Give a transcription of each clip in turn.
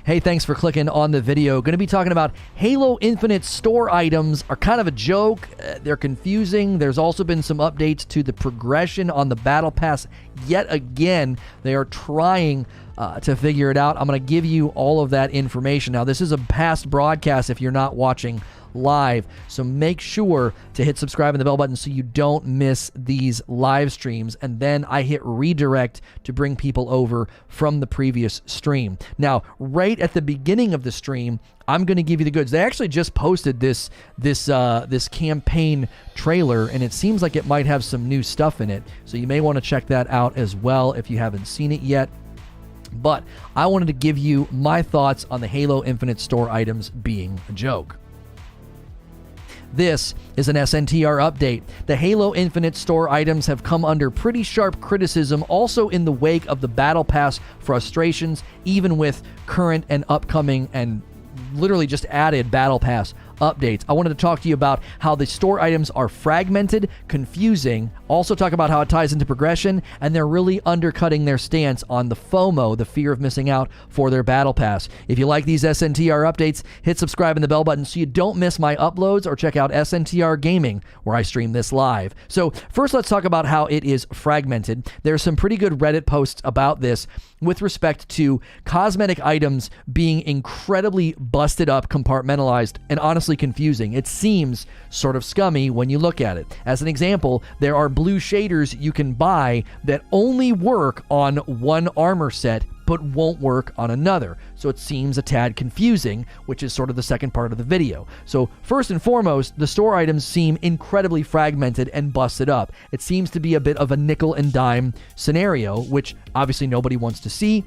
Hey, thanks for clicking on the video. Going to be talking about Halo Infinite store items are kind of a joke. They're confusing. There's also been some updates to the progression on the Battle Pass. Yet again, they are trying to figure it out. I'm going to give you all of that information. Now, this is a past broadcast if you're not watching live, so make sure to hit subscribe and the bell button so you don't miss these live streams, and then I hit redirect to bring people over from the previous stream. Now, right at the beginning of the stream, I'm going to give you the goods. They actually just posted this campaign trailer, and it seems like it might have some new stuff in it, so you may want to check that out as well if you haven't seen it yet. But I wanted to give you my thoughts on the Halo Infinite store items being a joke. This is an SNTR update. The Halo Infinite store items have come under pretty sharp criticism, also in the wake of the Battle Pass frustrations, even with current and upcoming and literally just added Battle Pass updates. I wanted to talk to you about how the store items are fragmented, confusing, also talk about how it ties into progression, and they're really undercutting their stance on the FOMO, the fear of missing out, for their Battle Pass. If you like these SNTR updates, hit subscribe and the bell button so you don't miss my uploads, or check out SNTR Gaming, where I stream this live. So first, let's talk about how it is fragmented. There's some pretty good Reddit posts about this with respect to cosmetic items being incredibly busted up, compartmentalized, and honestly confusing. It seems sort of scummy when you look at it. As an example, there are blue shaders you can buy that only work on one armor set but won't work on another. So it seems a tad confusing, which is sort of the second part of the video. So first and foremost, the store items seem incredibly fragmented and busted up. It seems to be a bit of a nickel and dime scenario, which obviously nobody wants to see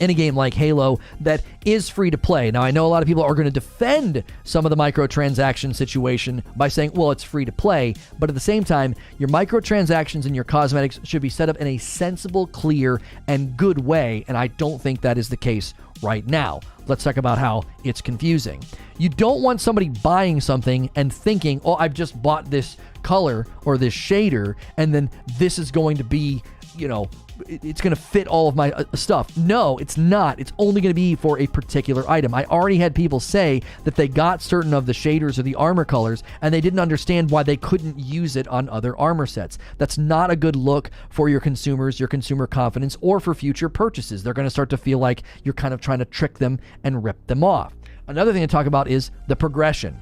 in a game like Halo that is free to play. Now, I know a lot of people are going to defend some of the microtransaction situation by saying, well, it's free to play, but at the same time, your microtransactions and your cosmetics should be set up in a sensible, clear, and good way, and I don't think that is the case right now. Let's talk about how it's confusing. You don't want somebody buying something and thinking, oh, I've just bought this color or this shader, and then this is going to be, you know, it's going to fit all of my stuff. No, it's not. It's only going to be for a particular item. I already had people say that they got certain of the shaders or the armor colors and they didn't understand why they couldn't use it on other armor sets. That's not a good look for your consumers, your consumer confidence, or for future purchases. They're going to start to feel like you're kind of trying to trick them and rip them off. Another thing to talk about is the progression.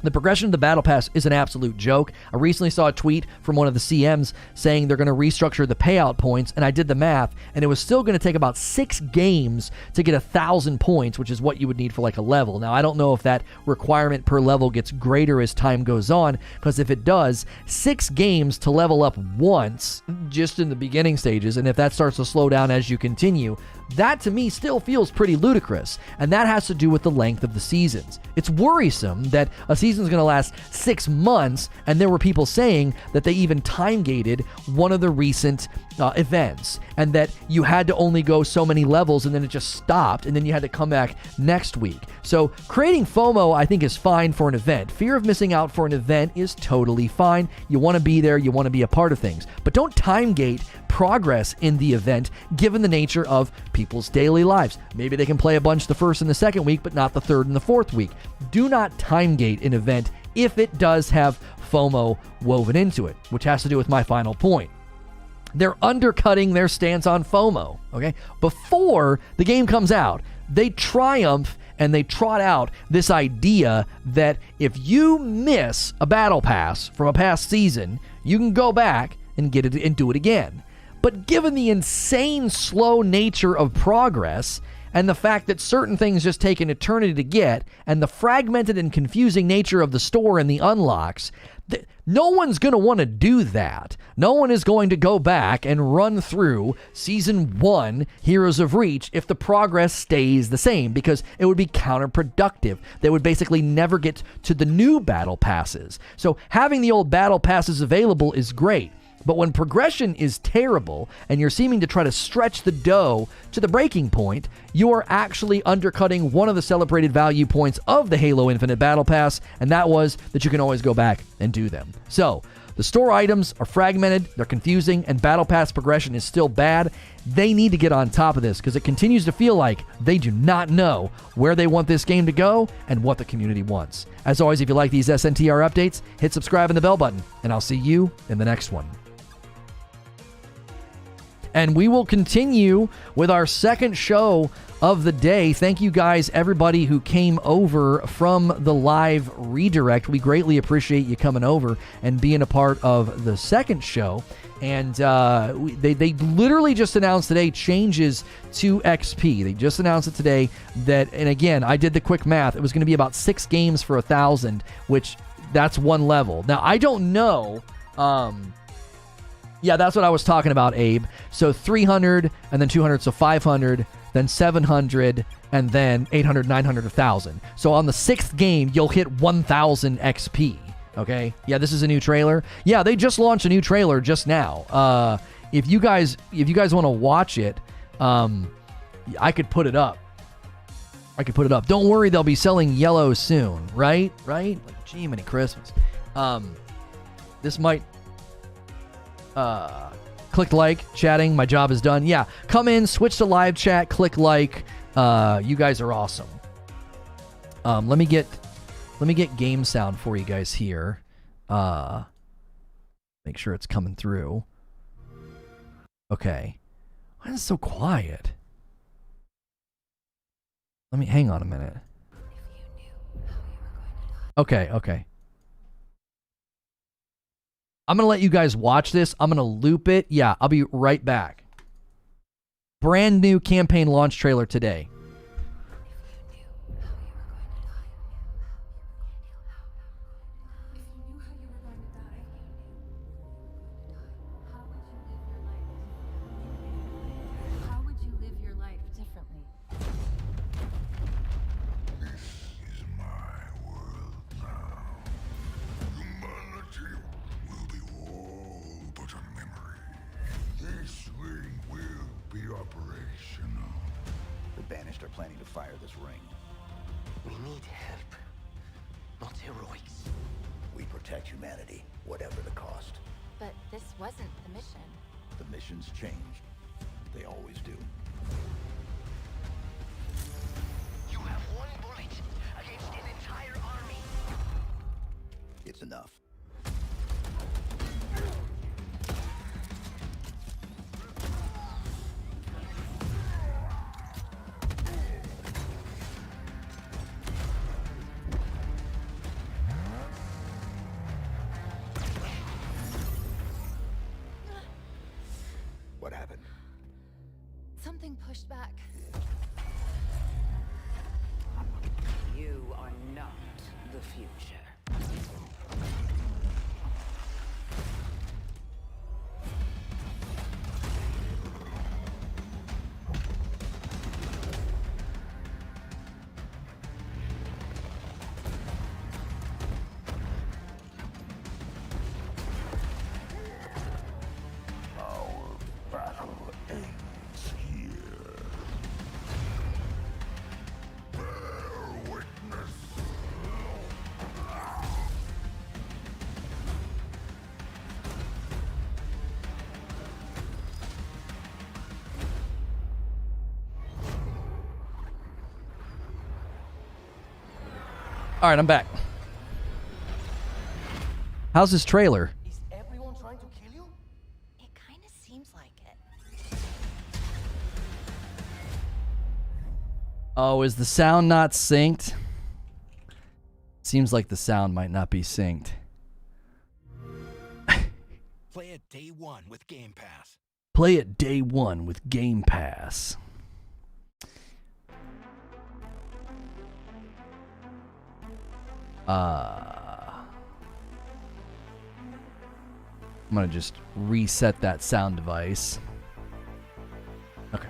The progression of the Battle Pass is an absolute joke. I recently saw a tweet from one of the CMs saying they're going to restructure the payout points, and I did the math, and it was still going to take about 6 games to get 1,000 points, which is what you would need for like a level. Now, I don't know if that requirement per level gets greater as time goes on, because if it does, 6 games to level up once, just in the beginning stages, and if that starts to slow down as you continue, that to me still feels pretty ludicrous, and that has to do with the length of the seasons. It's worrisome that a season's going to last 6 months, and there were people saying that they even time-gated one of the recent events, and that you had to only go so many levels, and then it just stopped, and then you had to come back next week. So creating FOMO, I think, is fine for an event. Fear of missing out for an event is totally fine. You want to be there, you want to be a part of things, but don't time-gate progress in the event given the nature of people's daily lives. Maybe they can play a bunch the first and the second week, but not the third and the fourth week. Do not time gate an event if it does have FOMO woven into it, which has to do with my final point. They're undercutting their stance on FOMO, okay? Before the game comes out, they triumph and they trot out this idea that if you miss a battle pass from a past season, you can go back and get it and do it again. But given the insane slow nature of progress and the fact that certain things just take an eternity to get and the fragmented and confusing nature of the store and the unlocks, no one's going to want to do that. No one is going to go back and run through Season 1 Heroes of Reach if the progress stays the same, because it would be counterproductive. They would basically never get to the new battle passes. So having the old battle passes available is great. But when progression is terrible and you're seeming to try to stretch the dough to the breaking point, you are actually undercutting one of the celebrated value points of the Halo Infinite Battle Pass, and that was that you can always go back and do them. So, the store items are fragmented, they're confusing, and battle pass progression is still bad. They need to get on top of this because it continues to feel like they do not know where they want this game to go and what the community wants. As always, if you like these SNTR updates, hit subscribe and the bell button, and I'll see you in the next one. And we will continue with our second show of the day. Thank you guys, everybody who came over from the live redirect. We greatly appreciate you coming over and being a part of the second show. And they literally just announced today changes to XP. They just announced it today that, and again, I did the quick math. It was going to be about 6 games for 1,000, which that's one level. Now, I don't know. Yeah, that's what I was talking about, Abe. So 300 and then 200, so 500, then 700, and then 800, 900, 1,000. So on the 6th game, you'll hit 1,000 XP. Okay? Yeah, this is a new trailer. Yeah, they just launched a new trailer just now. If you guys want to watch it, I could put it up. Don't worry, they'll be selling yellow soon, right? Like, gee, many Christmas. This might... click like, chatting, my job is done. Yeah, come in, switch to live chat, click like. You guys are awesome. Let me get game sound for you guys here. Make sure it's coming through. Okay. Why is it so quiet? Let me hang on a minute. Okay. I'm going to let you guys watch this. I'm going to loop it. Yeah, I'll be right back. Brand new campaign launch trailer today. How would you live your life differently? This is my world now. Humanity will be all but a memory. This ring will be operational. The Banished are planning to fire this ring. We need help, not heroics. We protect humanity, whatever the cost. But this wasn't the mission. The missions change. They always do. You have one bullet against an entire army. It's enough. What happened? Something pushed back. You are not the future. All right, I'm back. How's this trailer? Is everyone trying to kill you? It kind of seems like it. Oh, is the sound not synced? Seems like the sound might not be synced. Play it day one with Game Pass. Play it day one with Game Pass. I'm gonna just reset that sound device. Okay.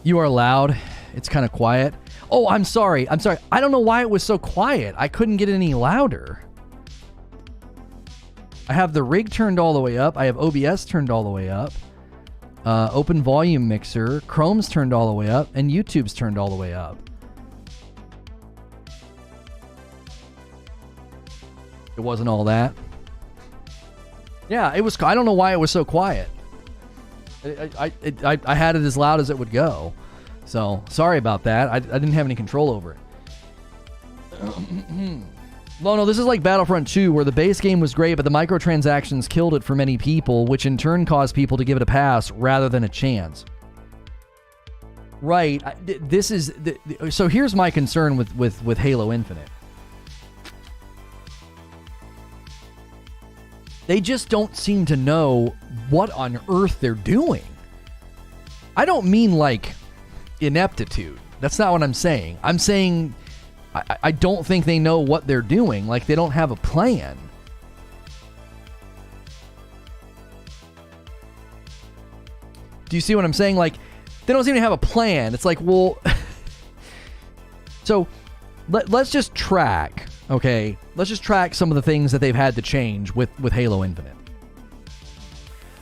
You are loud. It's kind of quiet. Oh, I'm sorry. I don't know why it was so quiet. I couldn't get it any louder. I have the rig turned all the way up. I have OBS turned all the way up. Open volume mixer. Chrome's turned all the way up. And YouTube's turned all the way up. It wasn't all that. Yeah, it was. I don't know why it was so quiet. I had it as loud as it would go. So sorry about that. I didn't have any control over it. Lono, this is like Battlefront 2, where the base game was great, but the microtransactions killed it for many people, which in turn caused people to give it a pass rather than a chance. Right. This is so. Here's my concern with Halo Infinite. They just don't seem to know what on earth they're doing. I don't mean like ineptitude. That's not what I'm saying. I'm saying I don't think they know what they're doing. Like, they don't have a plan. Do you see what I'm saying? Like, they don't seem to have a plan. It's like, well, so let's just track, okay? Let's just track some of the things that they've had to change with Halo Infinite.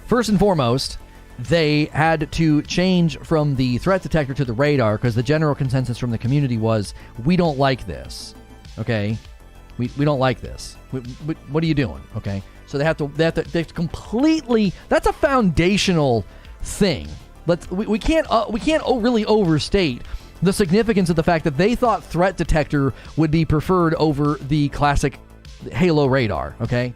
First and foremost, they had to change from the threat detector to the radar because the general consensus from the community was, we don't like this, okay? We don't like this. What are you doing, okay? So they have to completely, that's a foundational thing. We can't really overstate the significance of the fact that they thought threat detector would be preferred over the classic Halo radar, okay?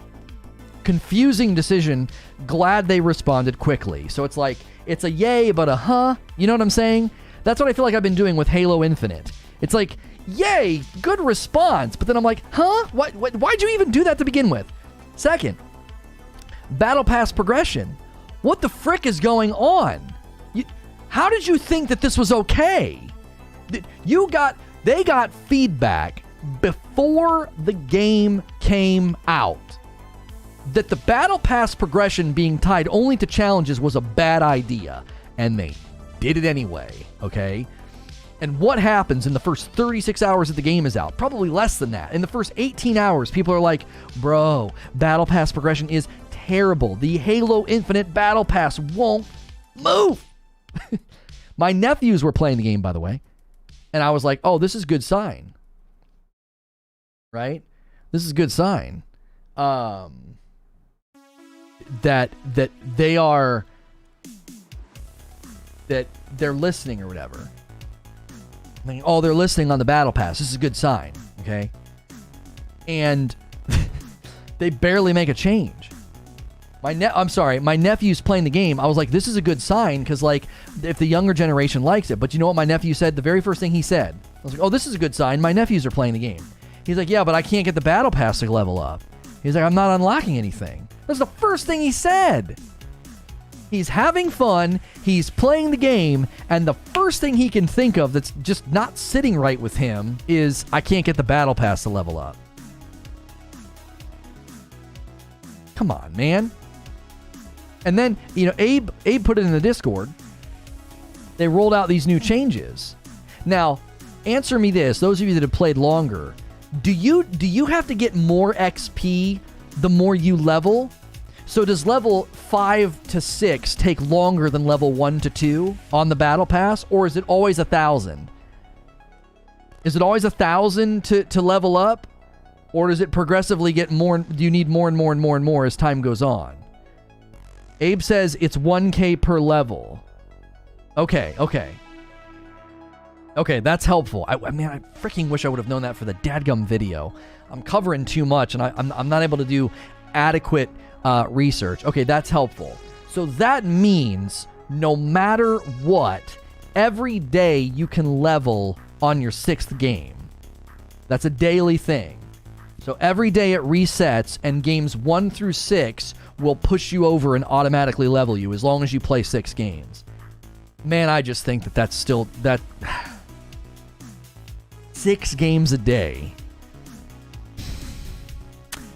Confusing decision. Glad they responded quickly. So it's like, it's a yay, but a huh? You know what I'm saying? That's what I feel like I've been doing with Halo Infinite. It's like, yay, good response. But then I'm like, huh? Why'd you even do that to begin with? Second, Battle Pass progression. What the frick is going on? How did you think that this was okay? They got feedback before the game came out that the Battle Pass progression being tied only to challenges was a bad idea, and they did it anyway, okay? And what happens in the first 36 hours that the game is out? Probably less than that. In the first 18 hours, people are like, bro, Battle Pass progression is terrible. The Halo Infinite Battle Pass won't move. My nephews were playing the game, by the way, and I was like, oh, this is a good sign. Right? This is a good sign. That they're listening or whatever. I mean, oh, they're listening on the Battle Pass. This is a good sign, okay? And they barely make a change. My nephew's playing the game. I was like, this is a good sign, because like, if the younger generation likes it. But you know what my nephew said? The very first thing he said, I was like, oh, this is a good sign. My nephews are playing the game. He's like, yeah, but I can't get the Battle Pass to level up. He's like, I'm not unlocking anything. That's the first thing he said. He's having fun, he's playing the game, and the first thing he can think of that's just not sitting right with him is, I can't get the Battle Pass to level up. Come on, man. And then, you know, Abe put it in the Discord. They rolled out these new changes. Now, answer me this, those of you that have played longer, do you have to get more XP the more you level? So does level 5 to 6 take longer than level 1 to 2 on the Battle Pass, or is it always 1,000? Is it always 1,000 to level up, or does it progressively get more? Do you need more and more and more and more as time goes on? Abe says it's 1K per level. Okay, that's helpful. I mean, I freaking wish I would have known that for the dadgum video. I'm covering too much, and I'm not able to do adequate research. Okay, that's helpful. So that means no matter what, every day you can level on your 6th game. That's a daily thing. So every day it resets, and games 1 through 6 will push you over and automatically level you as long as you play 6 games. Man, I just think that's still... 6 games a day.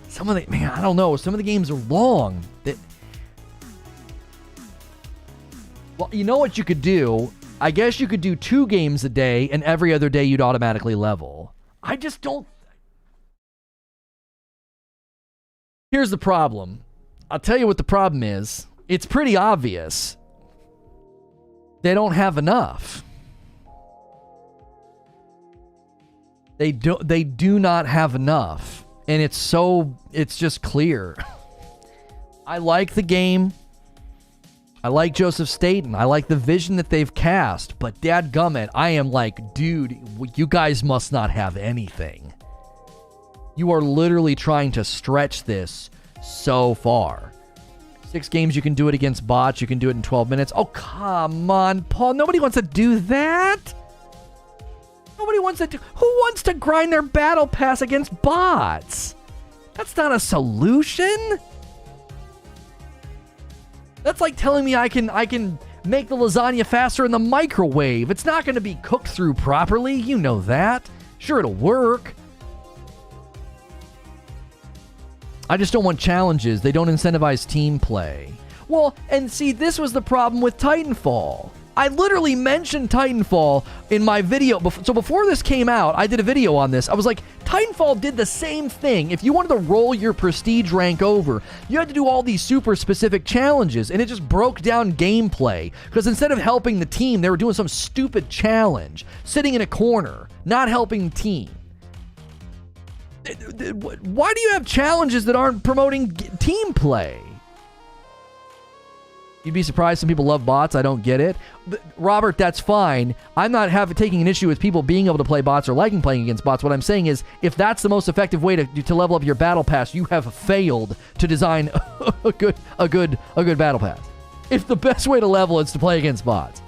Some of the... Man, I don't know. Some of the games are long. Well, you know what you could do? I guess you could do 2 games a day, and every other day you'd automatically level. I just don't... Here's the problem. I'll tell you what the problem is. It's pretty obvious. They don't have enough. They do not have enough. And it's just clear. I like the game. I like Joseph Staten. I like the vision that they've cast. But dadgummit, I am like, dude, you guys must not have anything. You are literally trying to stretch this so far. 6 games, you can do it against bots. You can do it in 12 minutes. Oh, come on, Paul. Nobody wants to do that. Nobody wants to do... Who wants to grind their battle pass against bots? That's not a solution. That's like telling me I can make the lasagna faster in the microwave. It's not going to be cooked through properly. You know that. Sure, it'll work. I just don't want challenges. They don't incentivize team play. Well, and see, this was the problem with Titanfall. I literally mentioned Titanfall in my video. So before this came out, I did a video on this. I was like, Titanfall did the same thing. If you wanted to roll your prestige rank over, you had to do all these super specific challenges, and it just broke down gameplay. Because instead of helping the team, they were doing some stupid challenge, sitting in a corner, not helping the team. Why do you have challenges that aren't promoting team play? You'd be surprised some people love bots. I don't get it. Robert, that's fine. I'm not taking an issue with people being able to play bots or liking playing against bots. What I'm saying is, if that's the most effective way to level up your battle pass, you have failed to design a good battle pass. If the best way to level is to play against bots.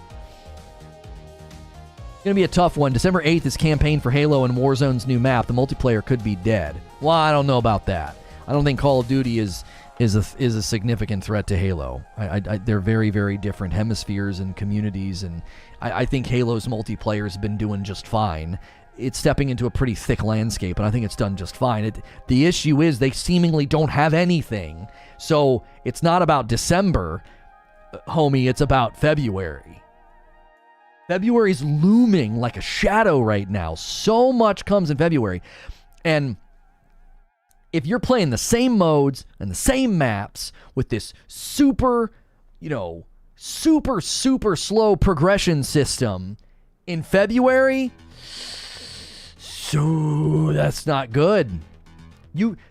It's going to be a tough one. December 8th is campaign for Halo and Warzone's new map. The multiplayer could be dead. Well, I don't know about that. I don't think Call of Duty is a significant threat to Halo. They're very, very different hemispheres and communities, and I think Halo's multiplayer has been doing just fine. It's stepping into a pretty thick landscape, and I think it's done just fine. The issue is they seemingly don't have anything. So it's not about December, homie, it's about February. February's looming like a shadow right now. So much comes in February. And if you're playing the same modes and the same maps with this super slow progression system in February, so that's not good.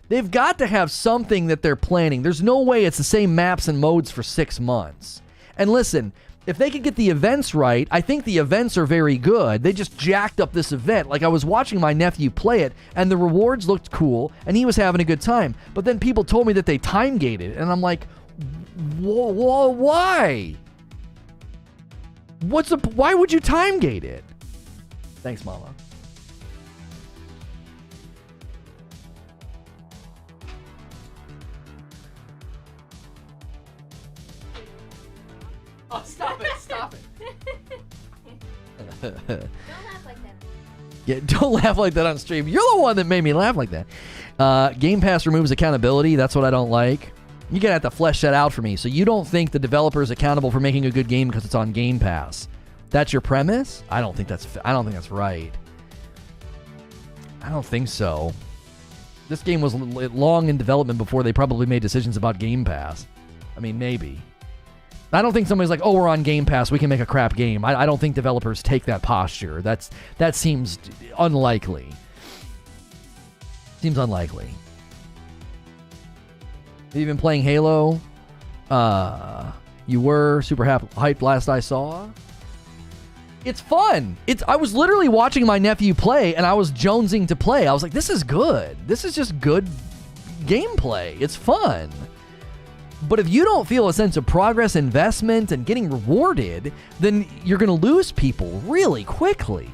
They've got to have something that they're planning. There's no way it's the same maps and modes for 6 months. And listen, if they could get the events right, I think the events are very good. They just jacked up this event. Like, I was watching my nephew play it, and the rewards looked cool, and he was having a good time. But then people told me that they time-gated, and I'm like, why? Why would you time-gate it? Thanks, Mama. Oh, stop it, stop it. Don't laugh like that. Yeah, don't laugh like that on stream. You're the one that made me laugh like that. Game Pass removes accountability. That's what I don't like. You're going to have to flesh that out for me. So you don't think the developer is accountable for making a good game because it's on Game Pass? That's your premise? I don't think that's right. I don't think so. This game was long in development before they probably made decisions about Game Pass. I mean, maybe. I don't think somebody's like, oh, we're on Game Pass, we can make a crap game. I don't think developers take that posture. That seems unlikely. Seems unlikely. Have you been playing Halo? You were super hyped last I saw. It's fun. I was literally watching my nephew play, and I was jonesing to play. I was like, this is good. This is just good gameplay. It's fun. But if you don't feel a sense of progress, investment, and getting rewarded, then you're going to lose people really quickly.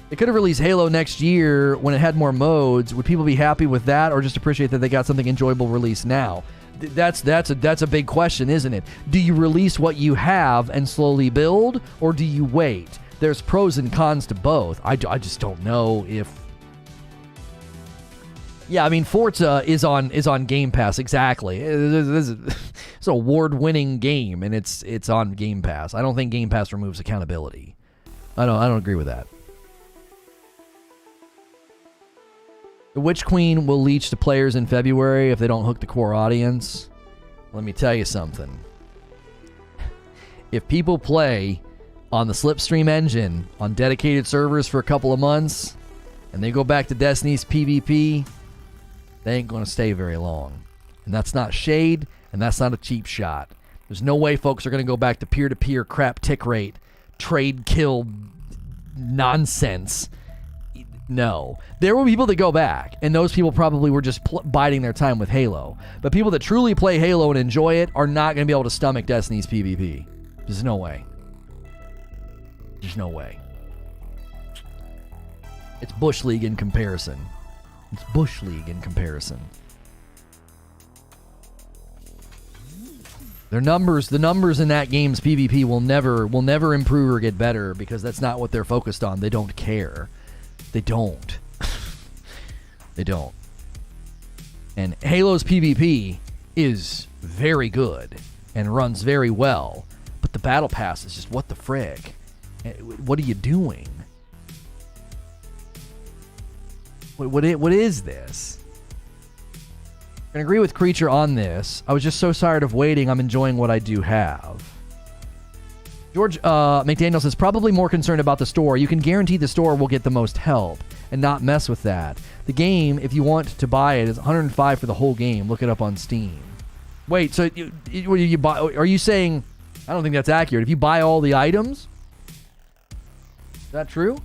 They could have released Halo next year when it had more modes. Would people be happy with that, or just appreciate that they got something enjoyable released now? That's a big question, isn't it? Do you release what you have and slowly build, or do you wait? There's pros and cons to both. I just don't know if... Yeah, I mean, Forza is on Game Pass, exactly. It's an award-winning game, and it's on Game Pass. I don't think Game Pass removes accountability. I don't agree with that. The Witch Queen will leech to players in February if they don't hook the core audience. Let me tell you something. If people play on the Slipstream engine on dedicated servers for a couple of months, and they go back to Destiny's PvP, they ain't going to stay very long. And that's not shade, and that's not a cheap shot. There's no way folks are going to go back to peer-to-peer crap tick rate, trade kill nonsense. No. There were people that go back, and those people probably were just biding their time with Halo. But people that truly play Halo and enjoy it are not going to be able to stomach Destiny's PvP. There's no way. There's no way. It's Bush League in comparison. It's Bush League in comparison. The numbers in that game's PvP will never improve or get better because that's not what they're focused on. They don't care. They don't. They don't. And Halo's PvP is very good and runs very well, but the battle pass is just what the frick? What are you doing? What is this? I can agree with Creature on this. I was just so tired of waiting. I'm enjoying what I do have. George McDaniel says, probably more concerned about the store. You can guarantee the store will get the most help and not mess with that. The game, if you want to buy it, is $105 for the whole game. Look it up on Steam. Wait, so you buy? Are you saying? I don't think that's accurate. If you buy all the items, is that true?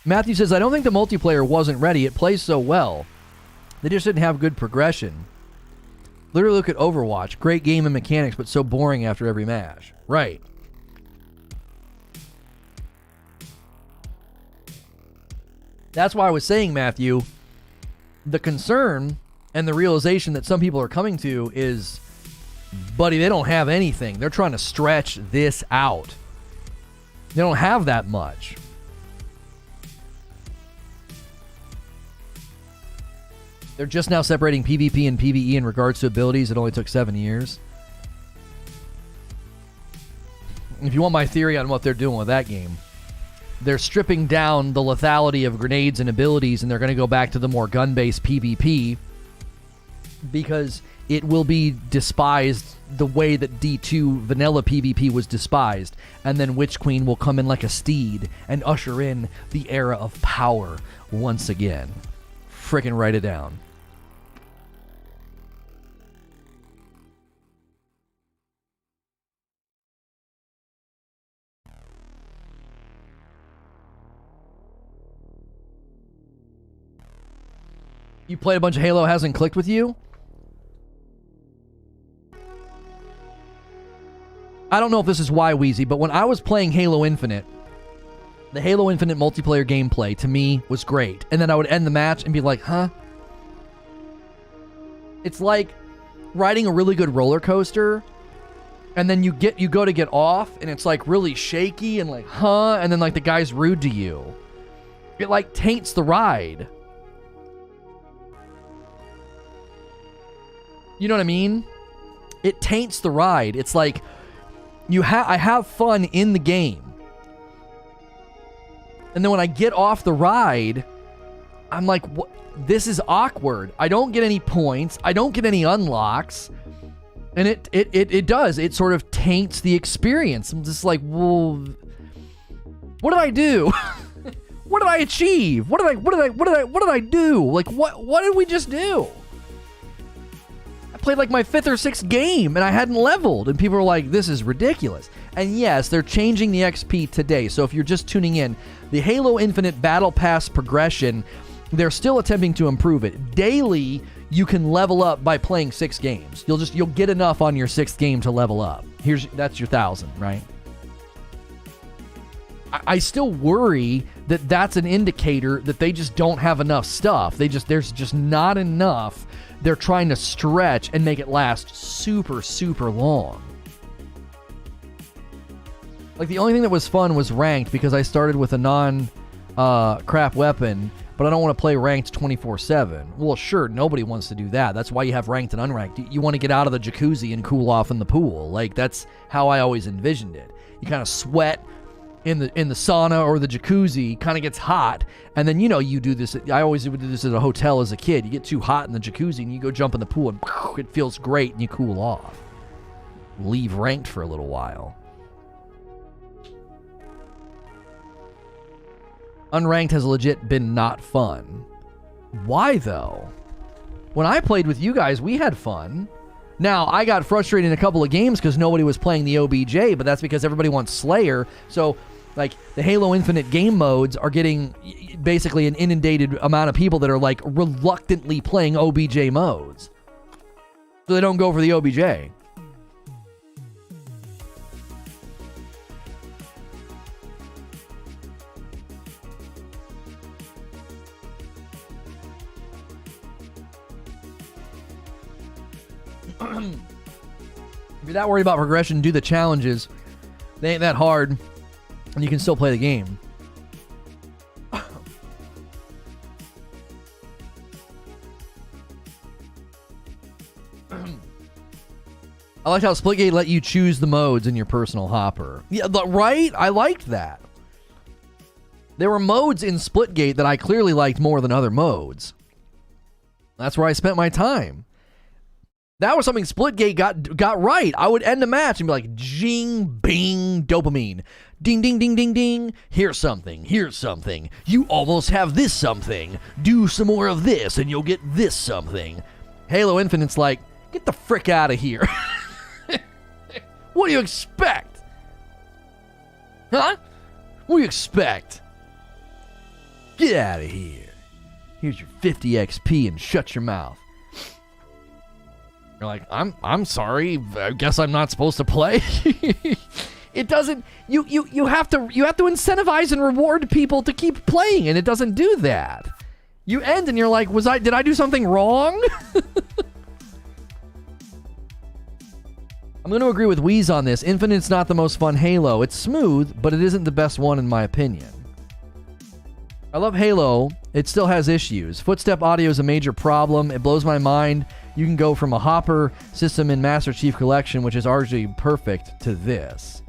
Matthew says, I don't think the multiplayer wasn't ready. It plays so well. They just didn't have good progression. Literally look at Overwatch. Great game and mechanics, but so boring after every match. Right. That's why I was saying, Matthew, the concern and the realization that some people are coming to is, buddy, they don't have anything. They're trying to stretch this out. They don't have that much. They're just now separating PvP and PvE in regards to abilities. It only took 7 years. If you want my theory on what they're doing with that game, they're stripping down the lethality of grenades and abilities, and they're going to go back to the more gun-based PvP because it will be despised the way that D2 vanilla PvP was despised. And then Witch Queen will come in like a steed and usher in the era of power once again. Frickin' write it down. You played a bunch of Halo, hasn't clicked with you? I don't know if this is why, Wheezy, but when I was playing Halo Infinite, the Halo Infinite multiplayer gameplay, to me, was great. And then I would end the match and be like, huh? It's like riding a really good roller coaster, and then you go to get off, and it's like really shaky and like, huh? And then like the guy's rude to you. It like taints the ride. You know what I mean? It taints the ride. It's like I have fun in the game. And then when I get off the ride, I'm like, what? This is awkward. I don't get any points. I don't get any unlocks. And it does. It sort of taints the experience. I'm just like, well, what did I do? What did I achieve? What did I do? Like, what did we just do? I played like my 5th or 6th game and I hadn't leveled, and people were like, this is ridiculous. And yes, they're changing the XP today. So if you're just tuning in, the Halo Infinite Battle Pass progression, they're still attempting to improve it. Daily, you can level up by playing 6 games. You'll get enough on your 6th game to level up. That's your 1,000, right? I still worry that that's an indicator that they just don't have enough stuff. There's just not enough. They're trying to stretch and make it last super, super long. Like, the only thing that was fun was ranked because I started with a non-crap weapon, but I don't want to play ranked 24/7. Well, sure, nobody wants to do that. That's why you have ranked and unranked. You want to get out of the jacuzzi and cool off in the pool. Like, that's how I always envisioned it. You kind of sweat in the sauna or the jacuzzi, kind of gets hot, and then, you do this. I always would do this at a hotel as a kid. You get too hot in the jacuzzi and you go jump in the pool and it feels great and you cool off. Leave ranked for a little while. Unranked has legit been not fun. Why though? When I played with you guys, we had fun. Now, I got frustrated in a couple of games because nobody was playing the OBJ, but that's because everybody wants Slayer. So, like, the Halo Infinite game modes are getting basically an inundated amount of people that are, like, reluctantly playing OBJ modes. So they don't go for the OBJ. If you're that worried about progression, do the challenges. They ain't that hard, and you can still play the game. I like how Splitgate let you choose the modes in your personal hopper. Yeah, right? I liked that. There were modes in Splitgate that I clearly liked more than other modes. That's where I spent my time. That was something Splitgate got right. I would end a match and be like, jing, bing, dopamine. Ding, ding, ding, ding, ding. Here's something. Here's something. You almost have this something. Do some more of this and you'll get this something. Halo Infinite's like, get the frick out of here. What do you expect? Huh? What do you expect? Get out of here. Here's your 50 XP and shut your mouth. You're like, I'm sorry. I guess I'm not supposed to play. It doesn't. You have to incentivize and reward people to keep playing, and it doesn't do that. You end and you're like, did I do something wrong? I'm going to agree with Wheeze on this. Infinite's not the most fun Halo. It's smooth, but it isn't the best one in my opinion. I love Halo. It still has issues. Footstep audio is a major problem. It blows my mind. You can go from a Hopper system in Master Chief Collection, which is arguably perfect, to this.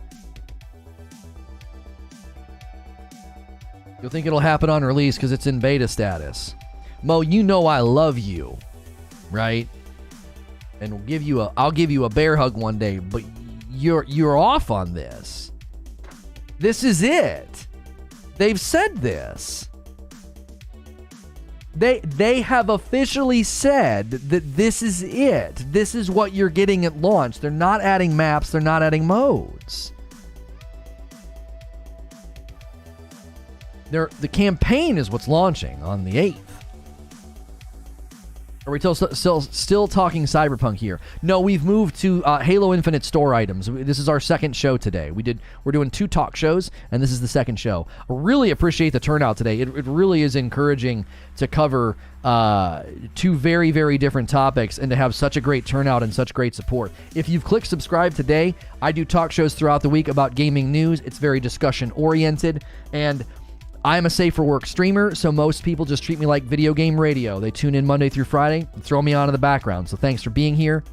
You'll think it'll happen on release because it's in beta status. Mo, you know I love you, right? And I'll give you a bear hug one day, but you're off on this. This is it. They've said this. They have officially said that this is it. This is what you're getting at launch. They're not adding maps. They're not adding modes. The campaign is what's launching on the 8th. Are we still talking Cyberpunk here? No, we've moved to Halo Infinite store items. This is our second show today. We're doing 2 talk shows, and this is the second show. I really appreciate the turnout today. It really is encouraging to cover 2 very, very different topics and to have such a great turnout and such great support. If you've clicked subscribe today, I do talk shows throughout the week about gaming news. It's very discussion-oriented, and I'm a safe for work streamer, so most people just treat me like video game radio. They tune in Monday through Friday and throw me on in the background. So thanks for being here.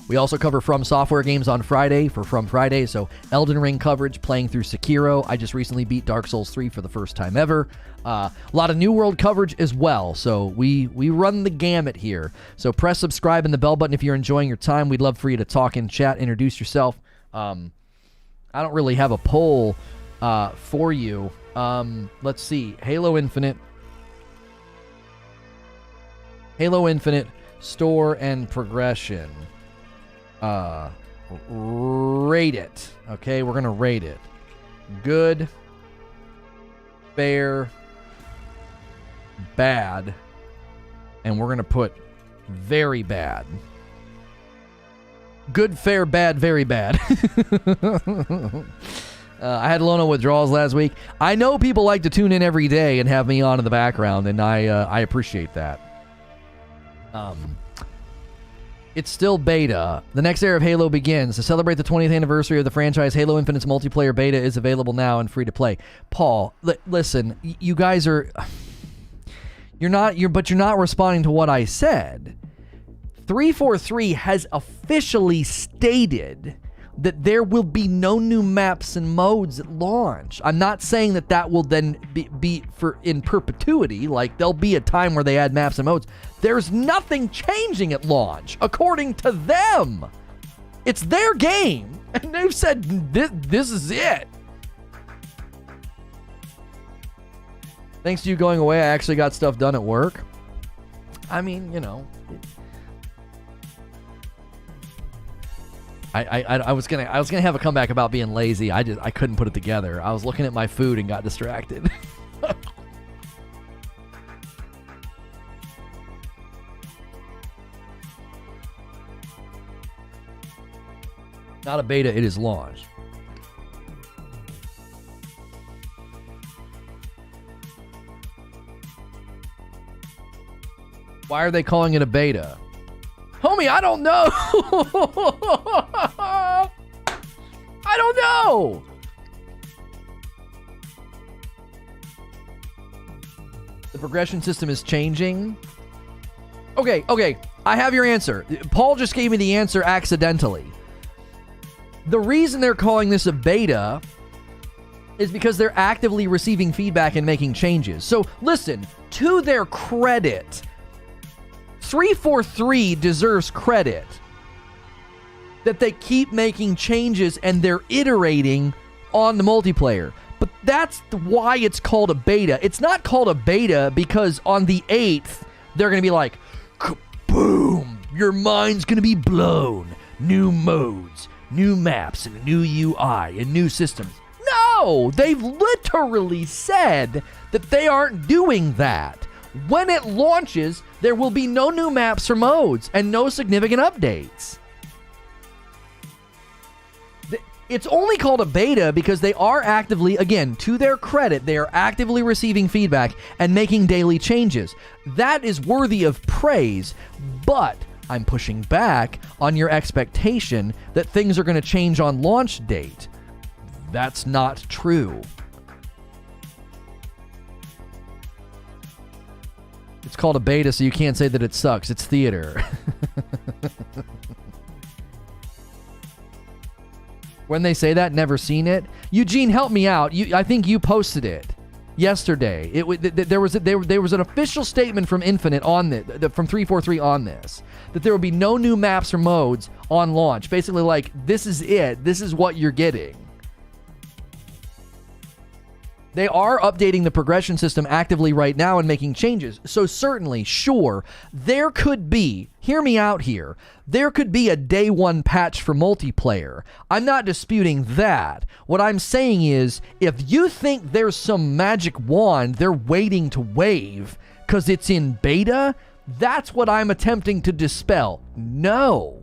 We also cover From Software games on Friday for From Friday. So Elden Ring coverage, playing through Sekiro. I just recently beat Dark Souls 3 for the first time ever. A lot of New World coverage as well. So we run the gamut here. So press subscribe and the bell button if you're enjoying your time. We'd love for you to talk in chat, introduce yourself. I don't really have a poll for you. Let's see. Halo Infinite, store and progression. Rate it. Okay, we're gonna rate it. Good, fair, bad, and we're gonna put very bad. Good, fair, bad, very bad. I had Lono withdrawals last week. I know people like to tune in every day and have me on in the background, and I appreciate that. It's still beta. The next era of Halo begins. To celebrate the 20th anniversary of the franchise, Halo Infinite's multiplayer beta is available now and free to play. Paul, listen, you guys are... But you're not responding to what I said. 343 has officially stated that there will be no new maps and modes at launch. I'm not saying that will then be for in perpetuity. Like, there'll be a time where they add maps and modes. There's nothing changing at launch, according to them. It's their game, and they've said this is it. Thanks to you going away, I actually got stuff done at work. I mean, you know, I was gonna have a comeback about being lazy. I couldn't put it together. I was looking at my food and got distracted. Not a beta, it is launched. Why are they calling it a beta? Homie, I don't know. I don't know. The progression system is changing. Okay. I have your answer. Paul just gave me the answer accidentally. The reason they're calling this a beta is because they're actively receiving feedback and making changes. So listen, to their credit, 343 deserves credit that they keep making changes and they're iterating on the multiplayer. But that's why it's called a beta. It's not called a beta because on the 8th, they're going to be like, kaboom, your mind's going to be blown. New modes, new maps, and a new UI, and new systems. No, they've literally said that they aren't doing that. When it launches, there will be no new maps or modes and no significant updates. It's only called a beta because they are actively, again, to their credit, they are actively receiving feedback and making daily changes. That is worthy of praise, but I'm pushing back on your expectation that things are going to change on launch date. That's not true. It's called a beta, so you can't say that it sucks. It's theater. When they say that, never seen it. Eugene, help me out. I think you posted it yesterday. There was an official statement from Infinite on this, from 343 on this, that there will be no new maps or modes on launch. Basically, like, this is it. This is what you're getting. They are updating the progression system actively right now and making changes. So certainly, sure, there could be, hear me out here, there could be a day one patch for multiplayer. I'm not disputing that. What I'm saying is, if you think there's some magic wand they're waiting to wave because it's in beta, that's what I'm attempting to dispel. No.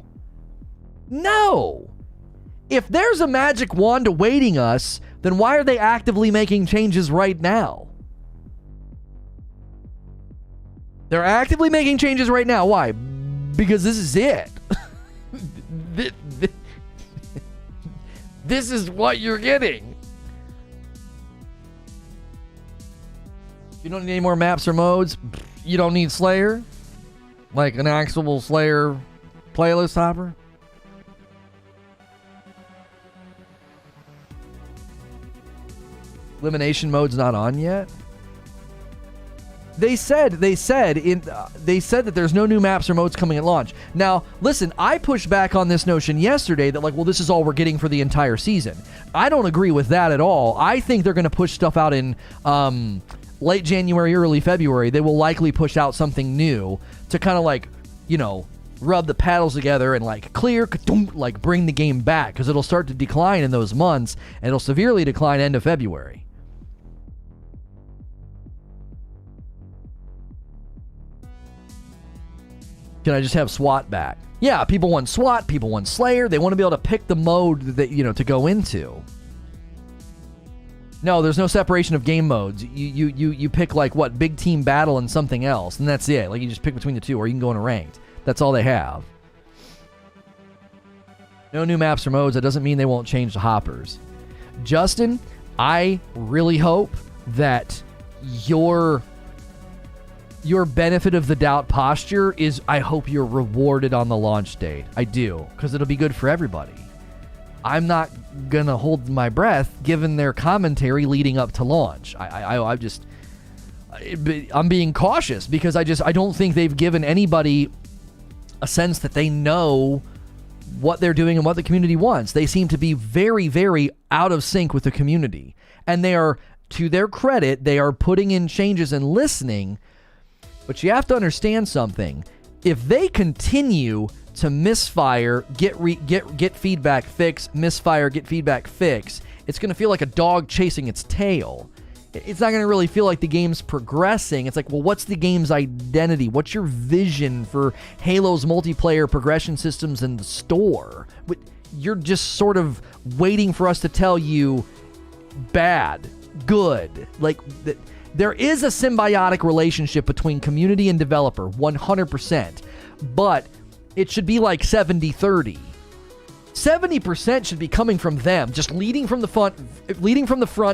If there's a magic wand awaiting us, then why are they actively making changes right now? They're actively making changes right now. Why? Because this is it. This is what you're getting. You don't need any more maps or modes. You don't need Slayer? Like an actual Slayer playlist hopper? Elimination mode's not on yet. They said that there's no new maps or modes coming at launch. Now, listen, I pushed back on this notion yesterday that, like, well, this is all we're getting for the entire season. I don't agree with that at all. I think they're going to push stuff out in late January, early February. They will likely push out something new to kind of, like, you know, rub the paddles together and, like, clear, like, bring the game back, because it'll start to decline in those months, and it'll severely decline end of February. Can I just have SWAT back? Yeah, people want SWAT, people want Slayer. They want to be able to pick the mode that, you know, to go into. No, there's no separation of game modes. You pick, like, what, big team battle and something else, and that's it. Like, you just pick between the two, or you can go in a ranked. That's all they have. No new maps or modes. That doesn't mean they won't change the hoppers. Justin, I really hope that your benefit of the doubt posture is, I hope you're rewarded on the launch date. I do, because it'll be good for everybody. I'm not going to hold my breath given their commentary leading up to launch. I'm being cautious because I don't think they've given anybody a sense that they know what they're doing and what the community wants. They seem to be very, very out of sync with the community. And they are to their credit, they are putting in changes and listening. But you have to understand something. If they continue to misfire, get feedback, fix, misfire, get feedback, fix, it's going to feel like a dog chasing its tail. It's not going to really feel like the game's progressing. It's like, well, what's the game's identity? What's your vision for Halo's multiplayer progression systems in the store? You're just sort of waiting for us to tell you bad, good. Like, there is a symbiotic relationship between community and developer, 100%. But it should be like 70-30. 70% should be coming from them, just leading from the front,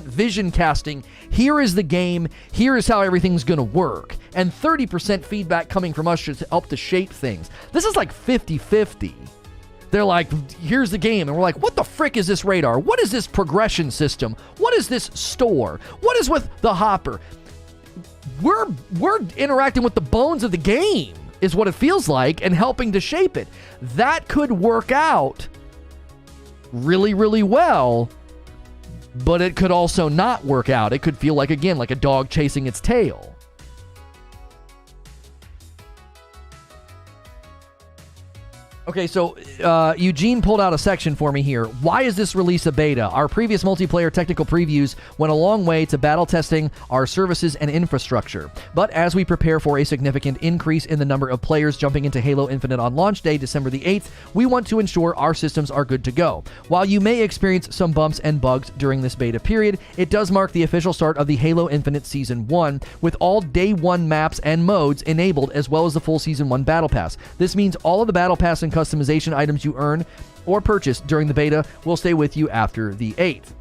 vision casting. Here is the game. Here is how everything's going to work. And 30% feedback coming from us should help to shape things. This is like 50-50. They're like, here's the game. And we're like, what the frick is this radar? What is this progression system? What is this store? What is with the hopper? We're interacting with the bones of the game, is what it feels like, and helping to shape it. That could work out really, really well, but it could also not work out. It could feel like, again, like a dog chasing its tail. Okay, so Eugene pulled out a section for me here. Why is this release a beta? Our previous multiplayer technical previews went a long way to battle testing our services and infrastructure. But as we prepare for a significant increase in the number of players jumping into Halo Infinite on launch day, December the 8th, we want to ensure our systems are good to go. While you may experience some bumps and bugs during this beta period, it does mark the official start of the Halo Infinite Season 1, with all Day 1 maps and modes enabled, as well as the full Season 1 Battle Pass. This means all of the Battle Pass and customization items you earn or purchase during the beta will stay with you after the 8th.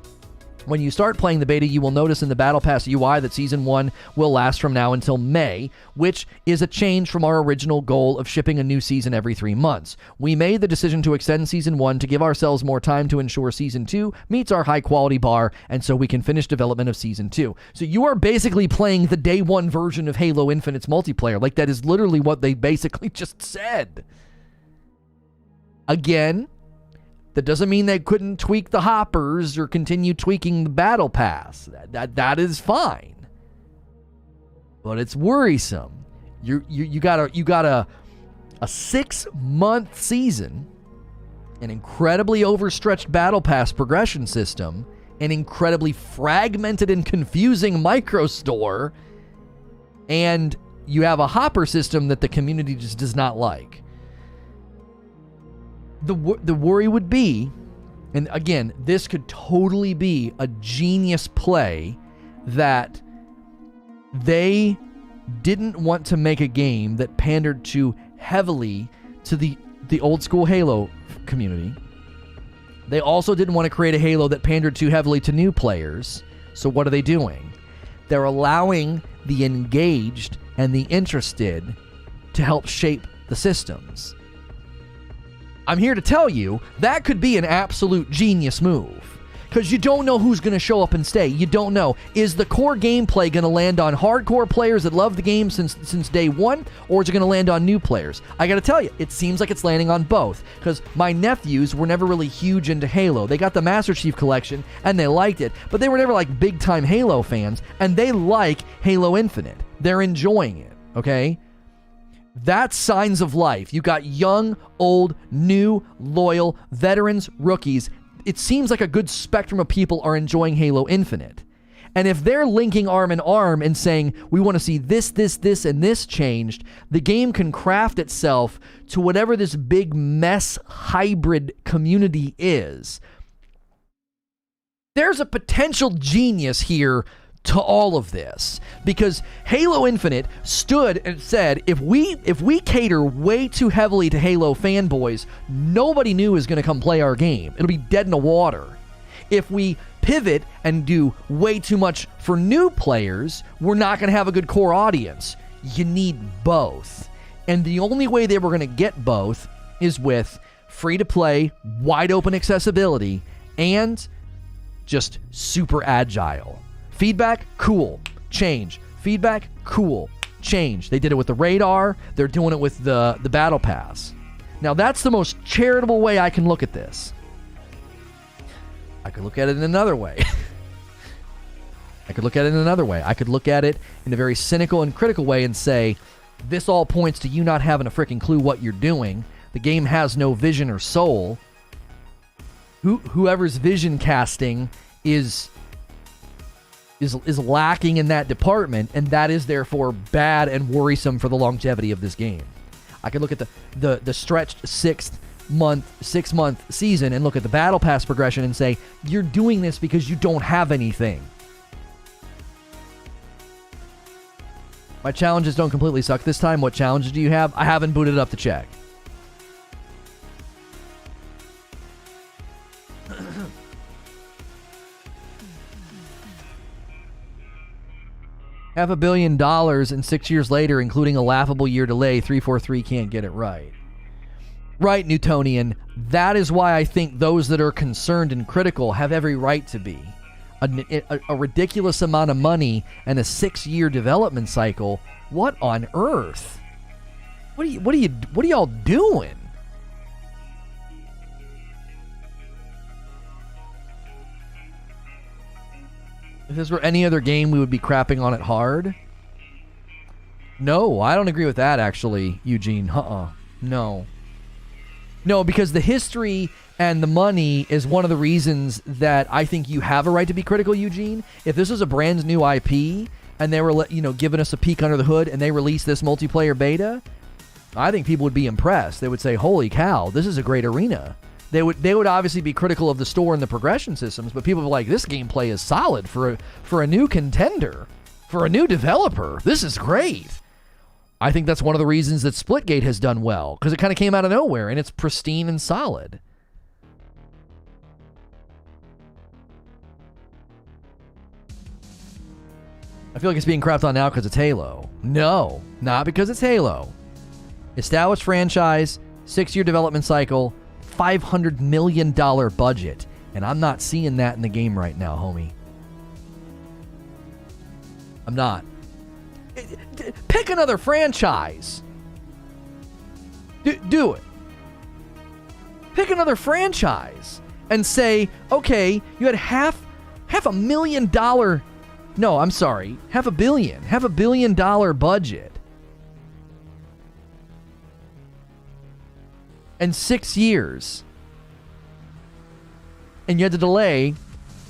When you start playing the beta, you will notice in the Battle Pass UI that Season 1 will last from now until May, which is a change from our original goal of shipping a new season every 3 months. We made the decision to extend Season 1 to give ourselves more time to ensure Season 2 meets our high-quality bar, and so we can finish development of Season 2. So you are basically playing the Day 1 version of Halo Infinite's multiplayer. Like, that is literally what they basically just said. Again, that doesn't mean they couldn't tweak the hoppers or continue tweaking the battle pass. That is fine. But it's worrisome. You got a 6-month season, an incredibly overstretched battle pass progression system, an incredibly fragmented and confusing micro store, and you have a hopper system that the community just does not like. The worry would be, and again, this could totally be a genius play, that they didn't want to make a game that pandered too heavily to the old school Halo community. They also didn't want to create a Halo that pandered too heavily to new players. So what are they doing? They're allowing the engaged and the interested to help shape the systems. I'm here to tell you, that could be an absolute genius move. Because you don't know who's going to show up and stay. You don't know. Is the core gameplay going to land on hardcore players that love the game since day one? Or is it going to land on new players? I got to tell you, it seems like it's landing on both. Because my nephews were never really huge into Halo. They got the Master Chief Collection, and they liked it. But they were never like big-time Halo fans. And they like Halo Infinite. They're enjoying it, okay? That's signs of life. You got young, old, new, loyal, veterans, rookies. It seems like a good spectrum of people are enjoying Halo Infinite. And if they're linking arm in arm and saying, we want to see this, and this changed, the game can craft itself to whatever this big mess hybrid community is. There's a potential genius here to all of this, because Halo Infinite stood and said, if we cater way too heavily to Halo fanboys, nobody new is going to come play our game. It'll be dead in the water. If we pivot and do way too much for new players, we're not going to have a good core audience. You need both. And the only way they were going to get both is with free-to-play, wide-open accessibility, and just super agile. Feedback, cool. Change. Feedback, cool. Change. They did it with the radar. They're doing it with the battle pass. Now, that's the most charitable way I can look at this. I could look at it in another way. I could look at it in another way. I could look at it in a very cynical and critical way and say, this all points to you not having a freaking clue what you're doing. The game has no vision or soul. Whoever's vision casting is lacking in that department, and that is therefore bad and worrisome for the longevity of this game. I could look at the stretched 6-month season and look at the battle pass progression and say, you're doing this because you don't have anything. My challenges don't completely suck this time. What challenges do you have? I haven't booted up to check. $500 million and 6 years later, including a laughable year delay, 343 can't get it right. Right, Newtonian. That is why I think those that are concerned and critical have every right to be. A ridiculous amount of money and a 6-year development cycle. What on earth? What are y'all doing? If this were any other game, we would be crapping on it hard. No, I don't agree with that, actually, Eugene. No. No, because the history and the money is one of the reasons that I think you have a right to be critical, Eugene. If this was a brand new IP and they were, giving us a peek under the hood and they released this multiplayer beta, I think people would be impressed. They would say, holy cow, this is a great arena. They would obviously be critical of the store and the progression systems, but people are like, this gameplay is solid for a new contender, for a new developer. This is great. I think that's one of the reasons that Splitgate has done well, because it kind of came out of nowhere and it's pristine and solid. I feel like it's being crapped on now because it's Halo. No, not because it's Halo. Established franchise, 6-year development cycle, $500 million budget, and I'm not seeing that in the game right now, homie. I'm not. Pick another franchise. Do it. Pick another franchise and say, okay, you had half a million dollar. No, I'm sorry, $500 million budget. And 6 years. And you had to delay. And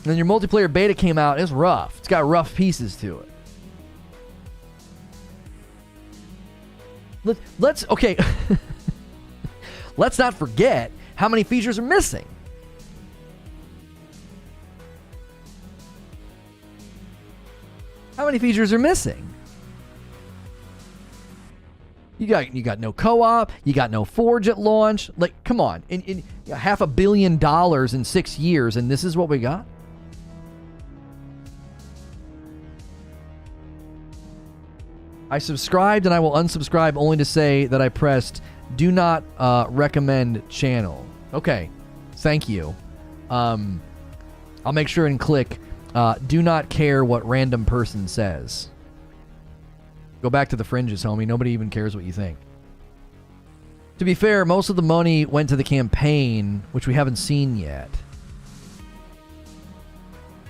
then your multiplayer beta came out. It's rough. It's got rough pieces to it. Okay. Let's not forget how many features are missing. How many features are missing? You got no co-op. You got no Forge at launch. Like, come on. In $500 million in 6 years, and this is what we got? I subscribed, and I will unsubscribe only to say that I pressed do not recommend channel. Okay. Thank you. I'll make sure and click do not care what random person says. Go back to the fringes, homie. Nobody even cares what you think. To be fair, most of the money went to the campaign, which we haven't seen yet.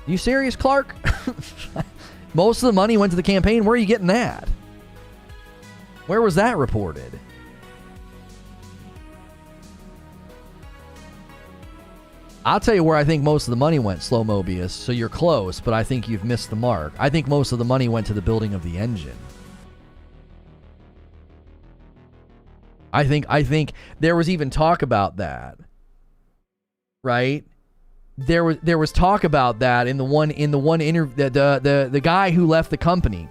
Are you serious, Clark? Most of the money went to the campaign. Where are you getting that? Where was that reported? I'll tell you where I think most of the money went, Slow Mobius. So you're close, but I think you've missed the mark. I think most of the money went to the building of the engine. I think there was even talk about that, right? There was talk about that in the one interview. The guy who left the company,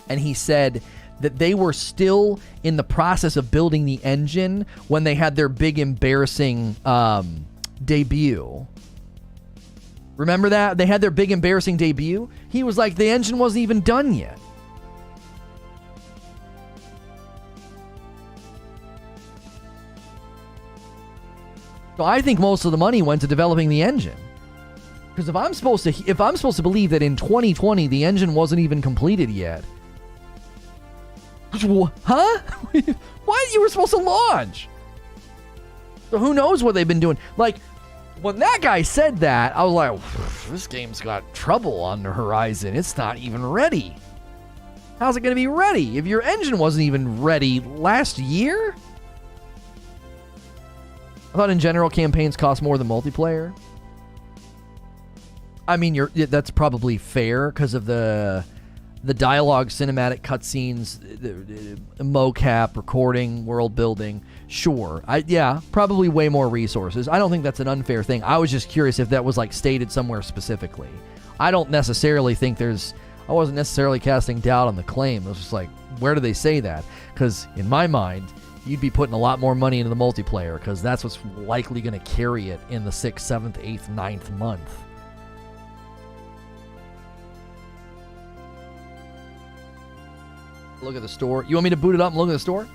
and he said that they were still in the process of building the engine when they had their big embarrassing debut. Remember that? They had their big embarrassing debut. He was like, the engine wasn't even done yet. So I think most of the money went to developing the engine. Because if I'm supposed to believe that in 2020 the engine wasn't even completed yet, huh? Why you were supposed to launch? So who knows what they've been doing? Like, When that guy said that, I was like, this game's got trouble on the horizon. It's not even ready. How's it going to be ready if your engine wasn't even ready last year? I thought in general campaigns cost more than multiplayer. I mean, that's probably fair because of the dialogue, cinematic cutscenes, the mocap, recording, world building. Sure. Yeah, probably way more resources. I don't think that's an unfair thing. I was just curious if that was like stated somewhere specifically. I don't necessarily think I wasn't necessarily casting doubt on the claim. It was just like, where do they say that? Because in my mind, you'd be putting a lot more money into the multiplayer because that's what's likely going to carry it in the 6th, 7th, 8th, 9th month. Look at the store. You want me to boot it up and look at the store?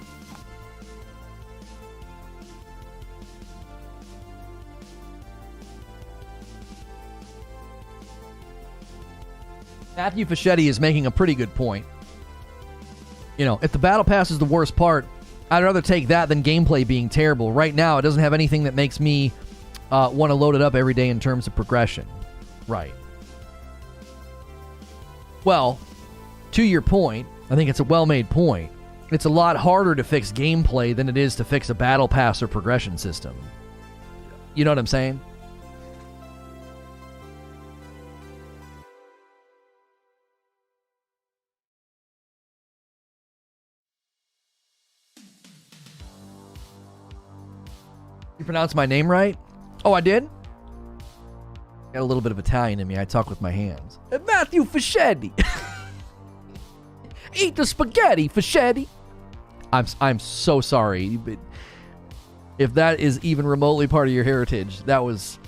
Matthew Fischetti is making a pretty good point. You know, if the battle pass is the worst part, I'd rather take that than gameplay being terrible. Right now, it doesn't have anything that makes me want to load it up every day in terms of progression. Right. Well, to your point, I think it's a well-made point. It's a lot harder to fix gameplay than it is to fix a battle pass or progression system. You know what I'm saying? You pronounced my name right? Oh, I did? Got a little bit of Italian in me. I talk with my hands. Matthew Fischetti. Eat the spaghetti, Fischetti. I'm so sorry, but if that is even remotely part of your heritage, that was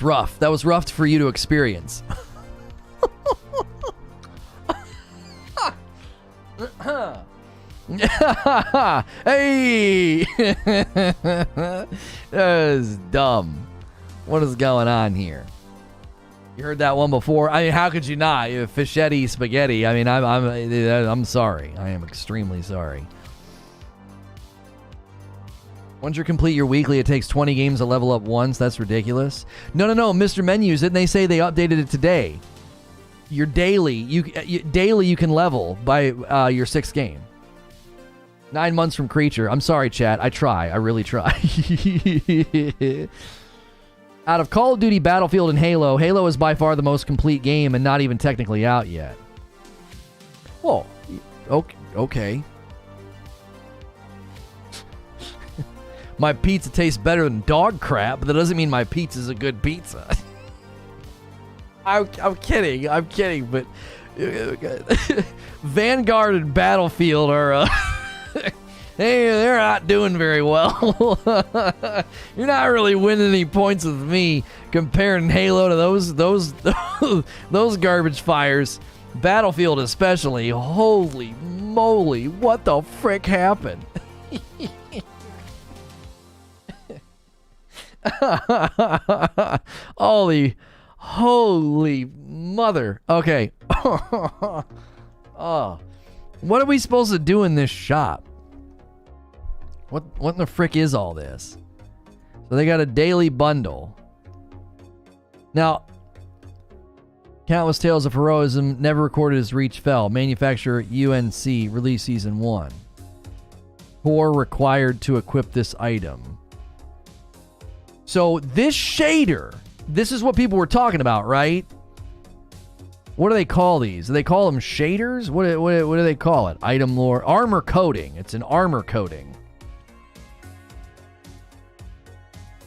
rough. That was rough for you to experience. Hey! That is dumb. What is going on here? You heard that one before? I mean, how could you not? Fischetti spaghetti. I mean, I'm sorry. I am extremely sorry. Once you complete your weekly, it takes 20 games to level up once. That's ridiculous. No, Mr. Menus, didn't they say they updated it today? Your daily, daily you can level by your 6th game. 9 months from Creature. I'm sorry, chat. I try. I really try. Out of Call of Duty, Battlefield, and Halo, Halo is by far the most complete game and not even technically out yet. Well, okay. My pizza tastes better than dog crap, but that doesn't mean my pizza's a good pizza. I'm kidding, but Vanguard and Battlefield are... Hey, they're not doing very well. You're not really winning any points with me comparing Halo to those garbage fires. Battlefield especially. Holy moly, what the frick happened? Holy mother. Okay. Oh. What are we supposed to do in this shop? What in the frick is all this? So they got a daily bundle. Now, Countless Tales of Heroism never recorded as Reach fell. Manufacturer UNC, release season 1. Core required to equip this item. So this shader, this is what people were talking about, right? What do they call these? Do they call them shaders? What do they call it? Item lore, armor coating. It's an armor coating.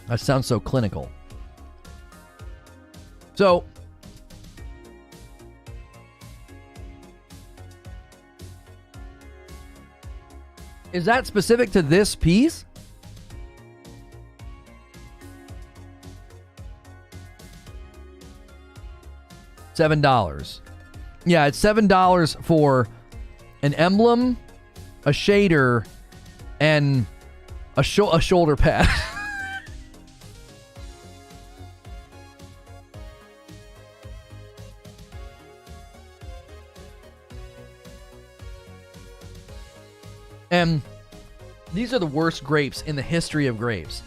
That sounds so clinical. So, is that specific to this piece? $7. Yeah, it's $7 for an emblem, a shader, and a shoulder pad. And these are the worst grapes in the history of grapes.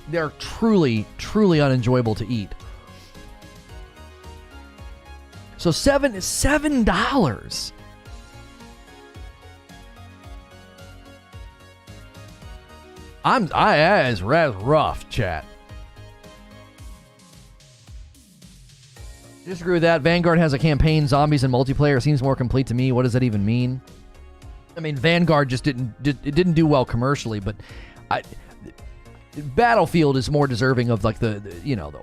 They're truly, truly unenjoyable to eat. So $7. That is rough, chat. Disagree with that. Vanguard has a campaign, zombies, and multiplayer. Seems more complete to me. What does that even mean? I mean, Vanguard just didn't do well commercially, but Battlefield is more deserving of like the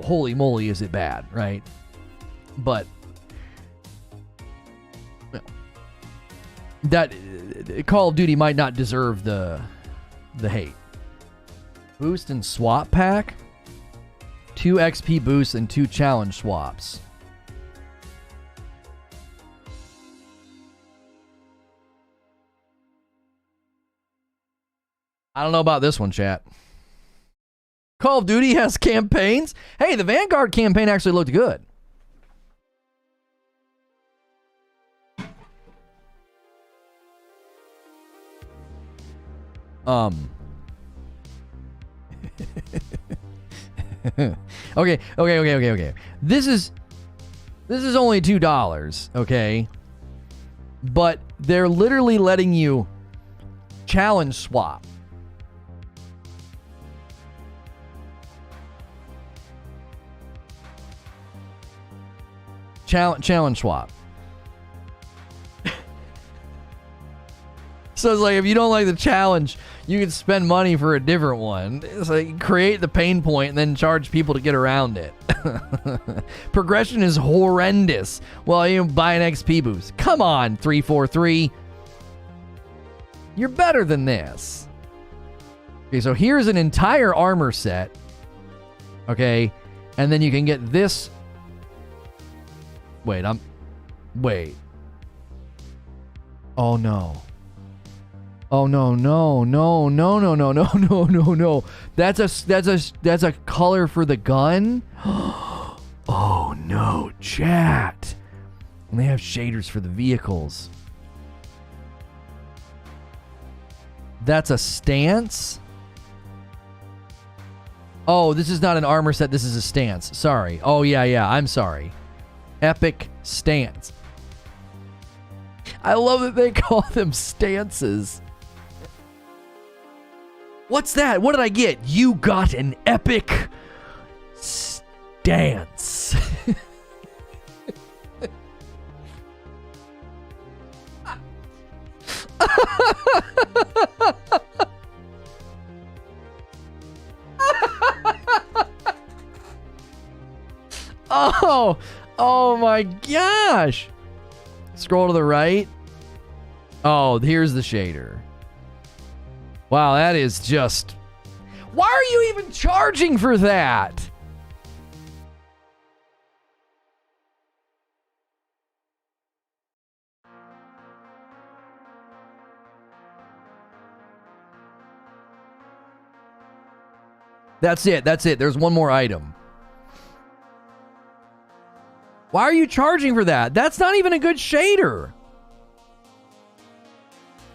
holy moly is it bad, right? But that Call of Duty might not deserve the hate. Boost and swap pack, 2 XP boosts and 2 challenge swaps. I don't know about this one, chat. Call of Duty has campaigns. Hey, the Vanguard campaign actually looked good. Okay. This is only $2, okay? But they're literally letting you challenge swap. Challenge swap. So it's like if you don't like the challenge, you can spend money for a different one. It's like create the pain point and then charge people to get around it. Progression is horrendous. Well, you buy an XP boost. Come on, 343. You're better than this. Okay, so here's an entire armor set. Okay, and then you can get this. Wait. Oh no. Oh no. That's a color for the gun? Oh no, chat. And they have shaders for the vehicles. That's a stance? Oh, this is not an armor set, this is a stance. Sorry. Oh yeah, I'm sorry. Epic stance. I love that they call them stances. What's that? What did I get? You got an epic stance. Oh my gosh. Scroll to the right. Oh, here's the shader. Wow, that is just... Why are you even charging for that? That's it. There's one more item. Why are you charging for that? That's not even a good shader.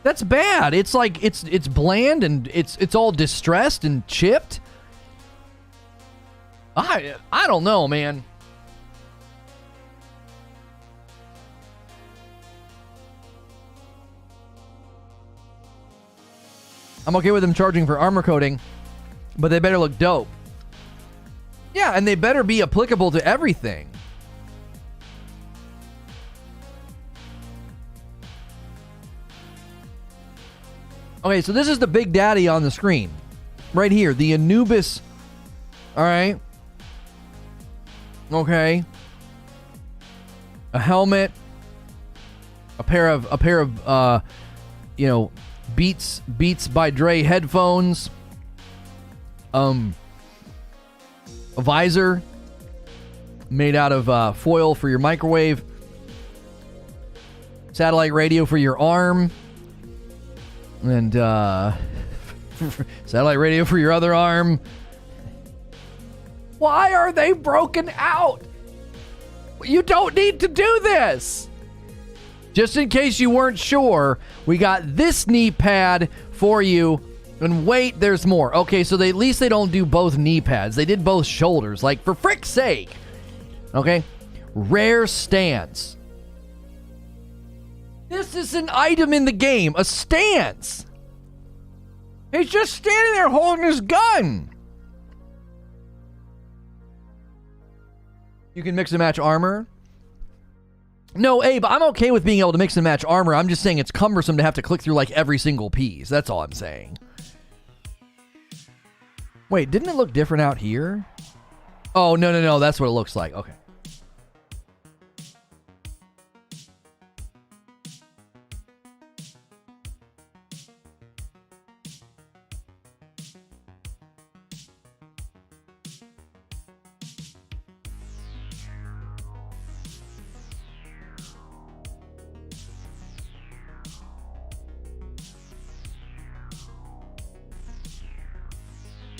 That's bad. It's like it's bland and it's all distressed and chipped. I don't know, man. I'm okay with them charging for armor coating, but they better look dope. Yeah, and they better be applicable to everything. Okay, so this is the big daddy on the screen. Right here, the Anubis. All right. Okay. A helmet. A pair of Beats by Dre headphones. A visor made out of foil for your microwave. Satellite radio for your arm. And satellite radio for your other arm. Why are they broken out? You don't need to do this. Just in case you weren't sure, we got this knee pad for you And wait, there's more. Okay, so at least they don't do both knee pads. They did both shoulders. Like, for frick's sake. Okay? Rare stance. This is an item in the game. A stance. He's just standing there holding his gun. You can mix and match armor. No, Abe, I'm okay with being able to mix and match armor. I'm just saying it's cumbersome to have to click through like every single piece. That's all I'm saying. Wait, didn't it look different out here? Oh, no. That's what it looks like. Okay.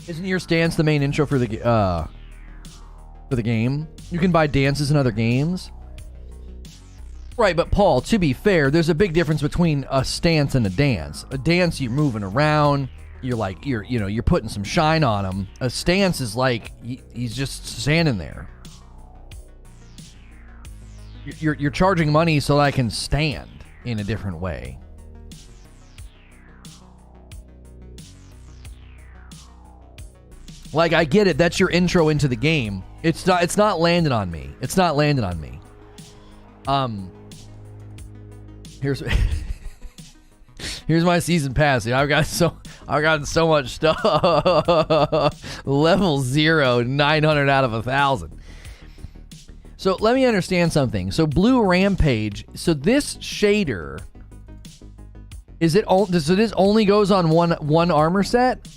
Isn't your stance the main intro for the game? You can buy dances in other games. Right, but Paul, to be fair, there's a big difference between a stance and a dance. A dance, you're moving around. You're putting some shine on him. A stance is like he's just standing there. You're charging money so that I can stand in a different way. Like, I get it. That's your intro into the game. It's not landing on me. It's not landing on me. Here's my season pass. I've gotten so much stuff. Level 0, 900 out of 1,000. So let me understand something. So Blue Rampage. So this shader, so this only goes on one armor set?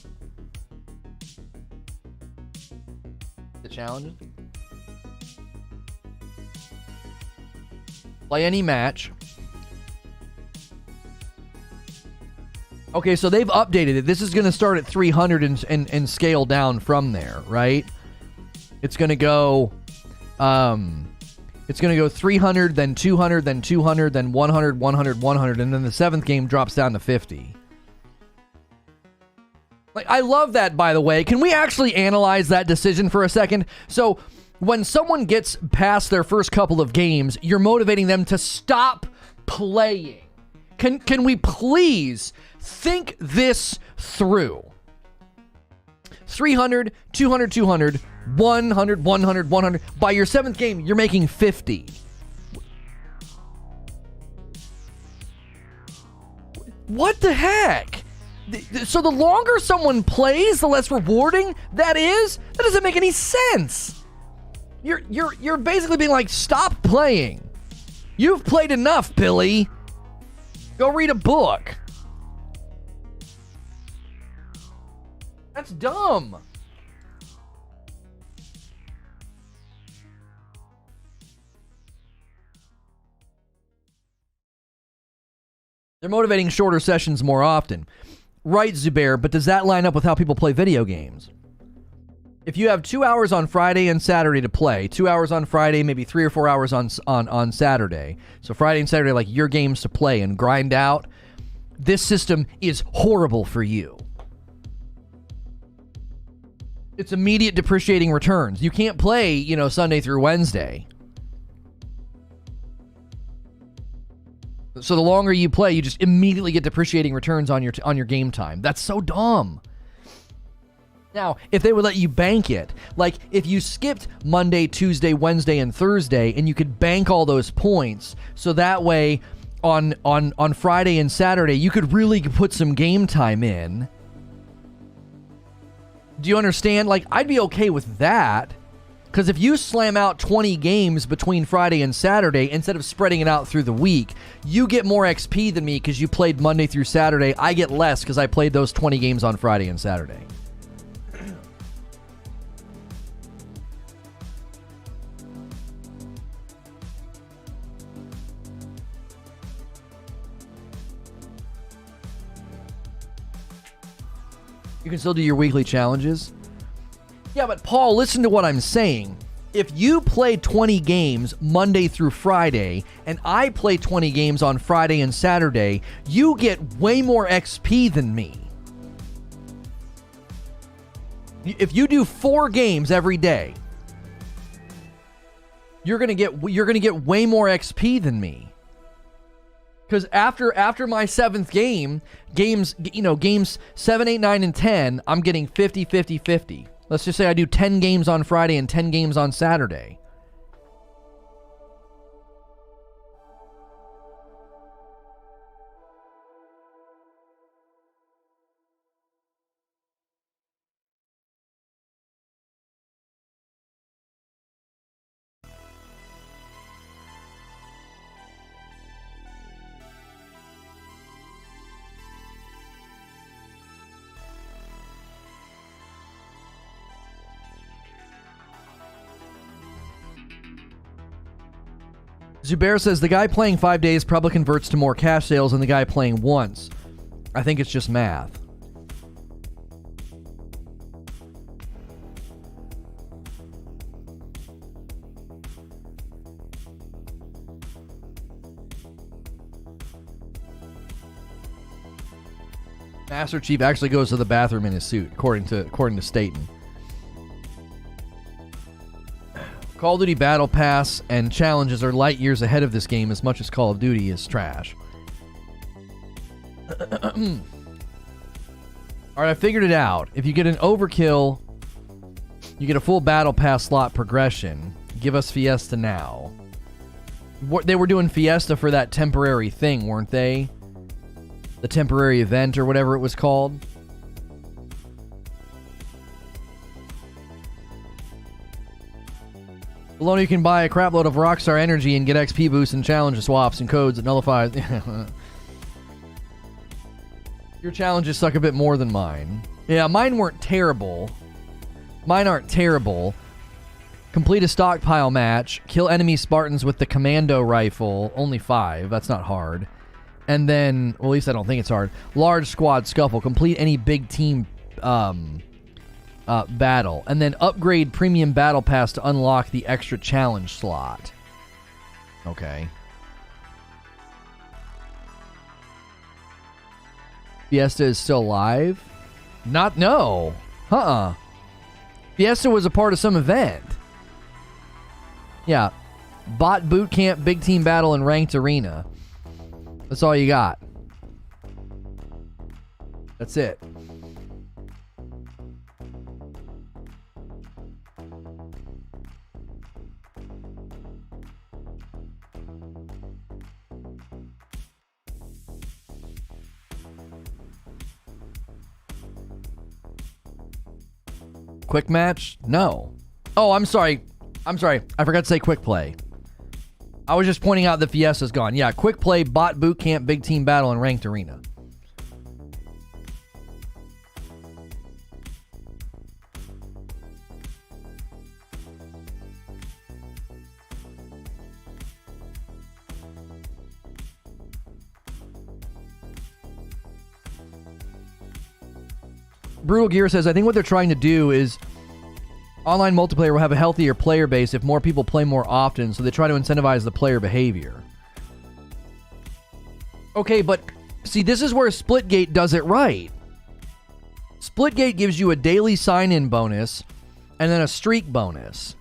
Challenges. Play any match. Okay, so they've updated it. This is going to start at 300 and scale down from there, right? It's going to go 300, then 200, then 200, then 100, 100, 100, and then the 7th game drops down to 50. Like, I love that, by the way. Can we actually analyze that decision for a second? So, when someone gets past their first couple of games, you're motivating them to stop playing. Can we please think this through? 300, 200, 200, 100, 100, 100. By your 7th game, you're making 50. What the heck? So the longer someone plays, the less rewarding that is? That doesn't make any sense. You're basically being like, stop playing. You've played enough, Billy. Go read a book. That's dumb. They're motivating shorter sessions more often. Right, Zubair, but does that line up with how people play video games? If you have 2 hours on Friday and Saturday to play, 2 hours on Friday, maybe 3 or 4 hours on Saturday. So Friday and Saturday, like your games to play and grind out. This system is horrible for you. It's immediate depreciating returns. You can't play, Sunday through Wednesday. So the longer you play, you just immediately get depreciating returns on your game time. That's so dumb. Now, if they would let you bank it, like if you skipped Monday, Tuesday, Wednesday, and Thursday, and you could bank all those points, so that way on Friday and Saturday, you could really put some game time in. Do you understand? Like, I'd be okay with that. Because if you slam out 20 games between Friday and Saturday, instead of spreading it out through the week, you get more XP than me because you played Monday through Saturday. I get less because I played those 20 games on Friday and Saturday. You can still do your weekly challenges. Yeah, but Paul, listen to what I'm saying. If you play 20 games Monday through Friday, and I play 20 games on Friday and Saturday, you get way more XP than me. If you do 4 games every day, you're gonna get way more XP than me. Because after my 7th games 7, 8, 9, and 10, I'm getting 50, 50, 50. Let's just say I do 10 games on Friday and 10 games on Saturday. Zubair says the guy playing 5 days probably converts to more cash sales than the guy playing once. I think it's just math. Master Chief actually goes to the bathroom in his suit, according to Staten. Call of Duty Battle Pass and challenges are light years ahead of this game as much as Call of Duty is trash. Alright, I figured it out. If you get an overkill, you get a full Battle Pass slot progression. Give us Fiesta now. They were doing Fiesta for that temporary thing, weren't they? The temporary event or whatever it was called. Lono, you can buy a crapload of Rockstar Energy and get XP boosts and challenge swaps and codes that nullifies. Your challenges suck a bit more than mine. Yeah, mine weren't terrible. Mine aren't terrible. Complete a stockpile match. Kill enemy Spartans with the commando rifle. Only 5. That's not hard. And then, well, at least I don't think it's hard. Large squad scuffle. Complete any big team battle. And then upgrade premium battle pass to unlock the extra challenge slot. Okay. Fiesta is still alive? No. Fiesta was a part of some event. Yeah. Bot boot camp, big team battle, and ranked arena. That's all you got. That's it. Quick match? No. Oh, I'm sorry. I forgot to say quick play. I was just pointing out that Fiesta's gone. Yeah, quick play, bot boot camp, big team battle, and ranked arena. Brutal Gear says, I think what they're trying to do is online multiplayer will have a healthier player base if more people play more often, so they try to incentivize the player behavior. Okay, but see, this is where Splitgate does it right. Splitgate gives you a daily sign-in bonus and then a streak bonus.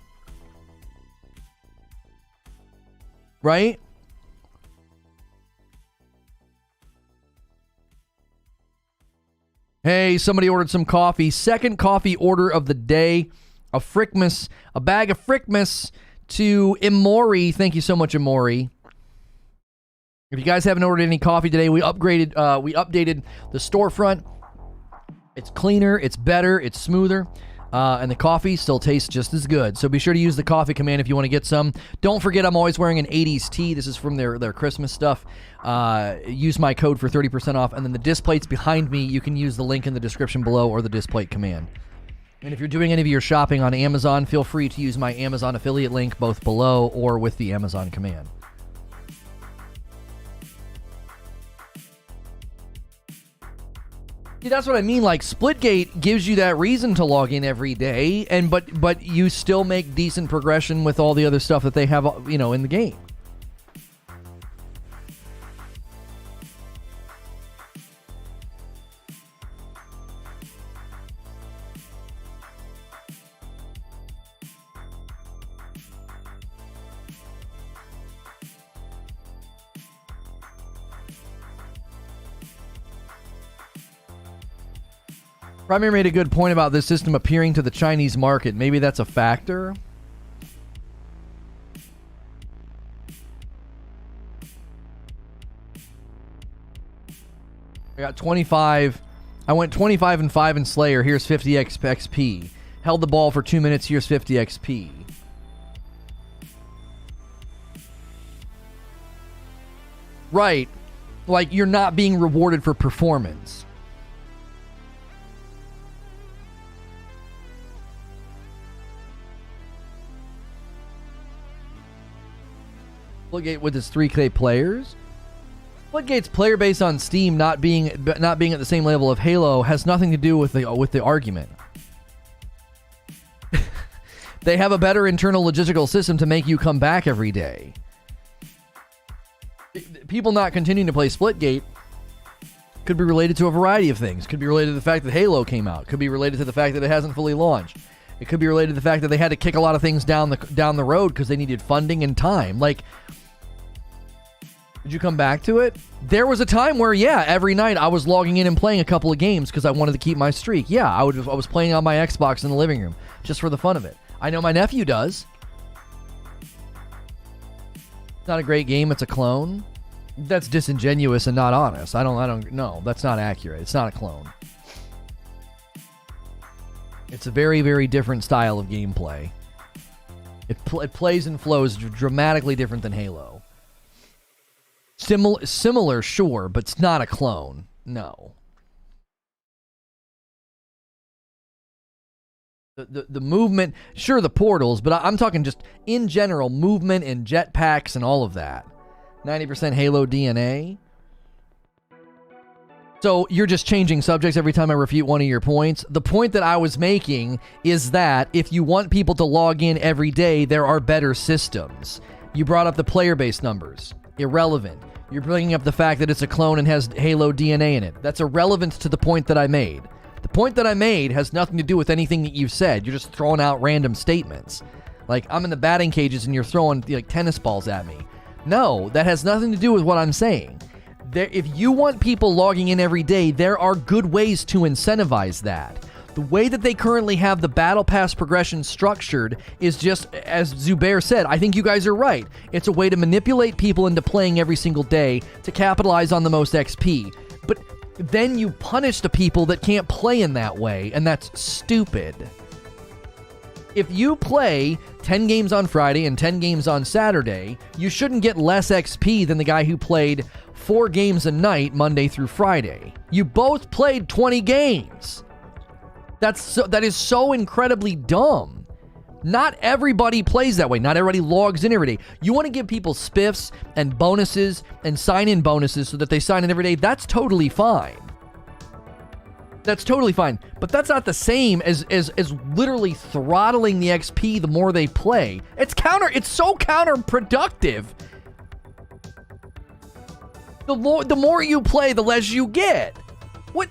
Right? Hey, somebody ordered some coffee. Second coffee order of the day. A bag of Frickmas to Imori. Thank you so much, Imori. If you guys haven't ordered any coffee today, we updated the storefront. It's cleaner, it's better, it's smoother, and the coffee still tastes just as good. So be sure to use the coffee command if you want to get some. Don't forget, I'm always wearing an 80s tee. This is from their Christmas stuff. Use my code for 30% off, and then the displays behind me, you can use the link in the description below or the display command. And if you're doing any of your shopping on Amazon, feel free to use my Amazon affiliate link both below or with the Amazon command. See, that's what I mean. Like, Splitgate gives you that reason to log in every day, and but you still make decent progression with all the other stuff that they have, in the game. Primary made a good point about this system appearing to the Chinese market. Maybe that's a factor. I got 25. I went 25 and 5 in Slayer. Here's 50 XP. Held the ball for 2 minutes. Here's 50 XP. Right. Like, you're not being rewarded for performance. Floodgate with its 3K players. Floodgate's player base on Steam not being at the same level of Halo has nothing to do with the argument. They have a better internal logistical system to make you come back every day. People not continuing to play Splitgate could be related to a variety of things. Could be related to the fact that Halo came out. Could be related to the fact that it hasn't fully launched. It could be related to the fact that they had to kick a lot of things down the road because they needed funding and time. Like, did you come back to it? There was a time where, yeah, every night I was logging in and playing a couple of games because I wanted to keep my streak. Yeah, I was playing on my Xbox in the living room just for the fun of it. I know my nephew does. It's not a great game. It's a clone. That's disingenuous and not honest. I don't know. That's not accurate. It's not a clone. It's a very, very different style of gameplay. It plays and flows dramatically different than Halo. Similar, sure, but it's not a clone. No. The movement, sure, the portals, but I'm talking just in general, movement and jetpacks and all of that. 90% Halo DNA. So you're just changing subjects every time I refute one of your points. The point that I was making is that if you want people to log in every day, there are better systems. You brought up the player base numbers. Irrelevant. You're bringing up the fact that it's a clone and has Halo DNA in it. That's irrelevant to the point that I made. The point that I made has nothing to do with anything that you've said. You're just throwing out random statements. Like, I'm in the batting cages and you're throwing like tennis balls at me. No, that has nothing to do with what I'm saying. If you want people logging in every day, there are good ways to incentivize that. The way that they currently have the Battle Pass progression structured is just, as Zubair said, I think you guys are right. It's a way to manipulate people into playing every single day to capitalize on the most XP. But then you punish the people that can't play in that way, and that's stupid. If you play 10 games on Friday and 10 games on Saturday, you shouldn't get less XP than the guy who played 4 games a night Monday through Friday. You both played 20 games. That is so incredibly dumb. Not everybody plays that way. Not everybody logs in every day. You want to give people spiffs and bonuses and sign-in bonuses so that they sign in every day. That's totally fine. That's totally fine. But that's not the same as literally throttling the XP the more they play. It's so counterproductive. The more you play, the less you get. What?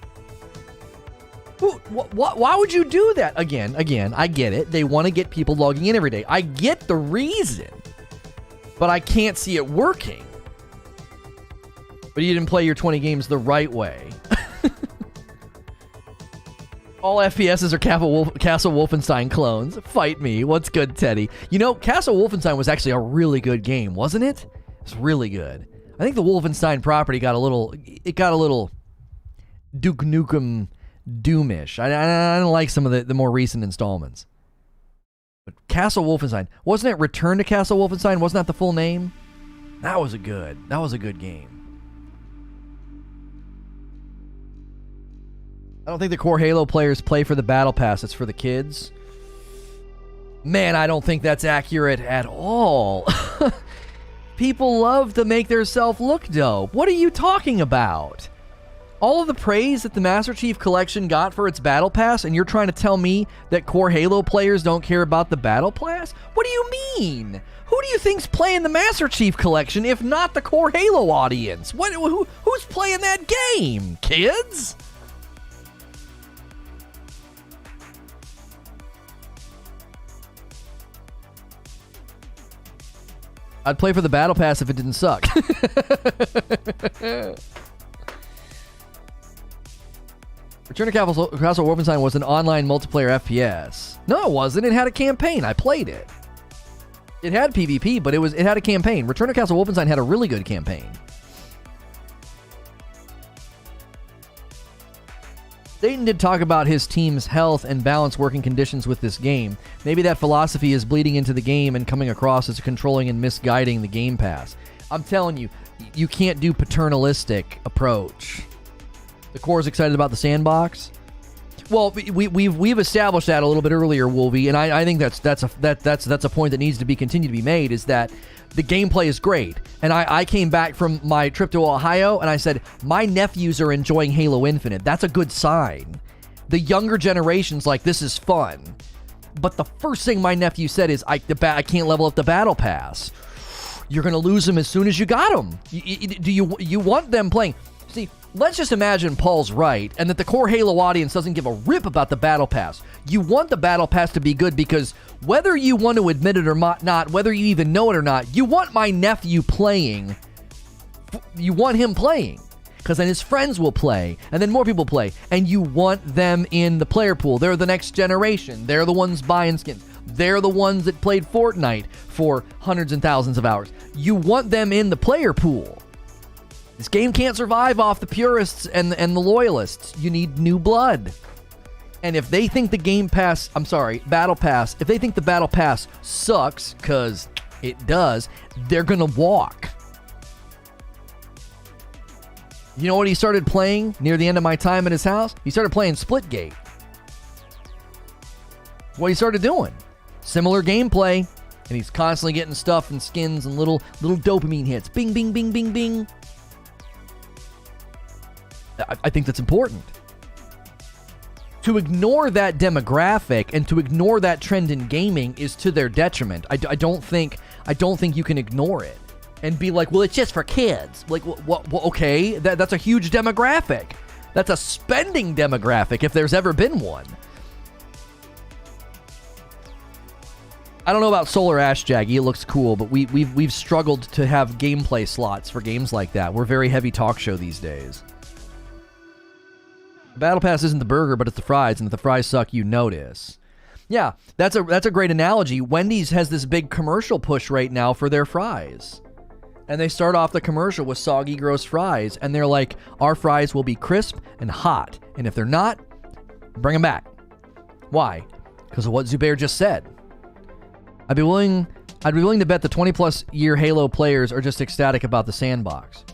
Why would you do that? Again, I get it. They want to get people logging in every day. I get the reason. But I can't see it working. But you didn't play your 20 games the right way. All FPSs are Castle Wolfenstein clones. Fight me. What's good, Teddy? You know, Castle Wolfenstein was actually a really good game, wasn't it? It's really good. I think the Wolfenstein property got a little Duke Nukem Doomish. I don't like some of the more recent installments. But Castle Wolfenstein, wasn't it Return to Castle Wolfenstein? Wasn't that the full name? That was a good game. I don't think the core Halo players play for the Battle Pass. It's for the kids. Man, I don't think that's accurate at all. People love to make theirself look dope. What are you talking about? All of the praise that the Master Chief Collection got for its Battle Pass, and you're trying to tell me that core Halo players don't care about the Battle Pass? What do you mean? Who do you think's playing the Master Chief Collection if not the core Halo audience? Who's playing that game? Kids? I'd play for the Battle Pass if it didn't suck. Return to Castle Wolfenstein was an online multiplayer FPS. No, it wasn't. It had a campaign. I played it. It had PvP, but it had a campaign. Return to Castle Wolfenstein had a really good campaign. Dayton did talk about his team's health and balanced working conditions with this game. Maybe that philosophy is bleeding into the game and coming across as controlling and misguiding the Game Pass. I'm telling you, you can't do paternalistic approach. The core is excited about the sandbox. Well, we've established that a little bit earlier, Wolvie, and I think that's a point that needs to be continued to be made, is that the gameplay is great. And I came back from my trip to Ohio and I said, my nephews are enjoying Halo Infinite. That's a good sign. The younger generation's like, this is fun. But the first thing my nephew said is, I can't level up the battle pass. You're going to lose them as soon as you got them. Do you want them playing? See, let's just imagine Paul's right and that the core Halo audience doesn't give a rip about the battle pass. You want the battle pass to be good because whether you want to admit it or not, whether you even know it or not, you want my nephew playing. You want him playing because then his friends will play and then more people play, and you want them in the player pool. They're the next generation. They're the ones buying skins. They're the ones that played Fortnite for hundreds and thousands of hours. You want them in the player pool. This game can't survive off the purists and the loyalists. You need new blood. And if they think the Battle Pass, if they think the Battle Pass sucks, because it does, they're going to walk. You know what he started playing near the end of my time at his house? He started playing Splitgate. What he started doing. Similar gameplay, and he's constantly getting stuff and skins and little dopamine hits. Bing, bing, bing, bing, bing. I think that's important. To ignore that demographic and to ignore that trend in gaming is to their detriment. I don't think you can ignore it and be like, well, it's just for kids. Like, well, okay, that's a huge demographic. That's a spending demographic if there's ever been one. I don't know about Solar Ash Jaggy. It looks cool, but we've struggled to have gameplay slots for games like that. We're very heavy talk show these days. Battle Pass isn't the burger, but it's the fries, and if the fries suck, you notice. Yeah, that's a great analogy. Wendy's has this big commercial push right now for their fries. And they start off the commercial with soggy, gross fries, and they're like, our fries will be crisp and hot, and if they're not, bring them back. Why? Because of what Zubair just said. I'd be willing to bet the 20-plus year Halo players are just ecstatic about the sandbox.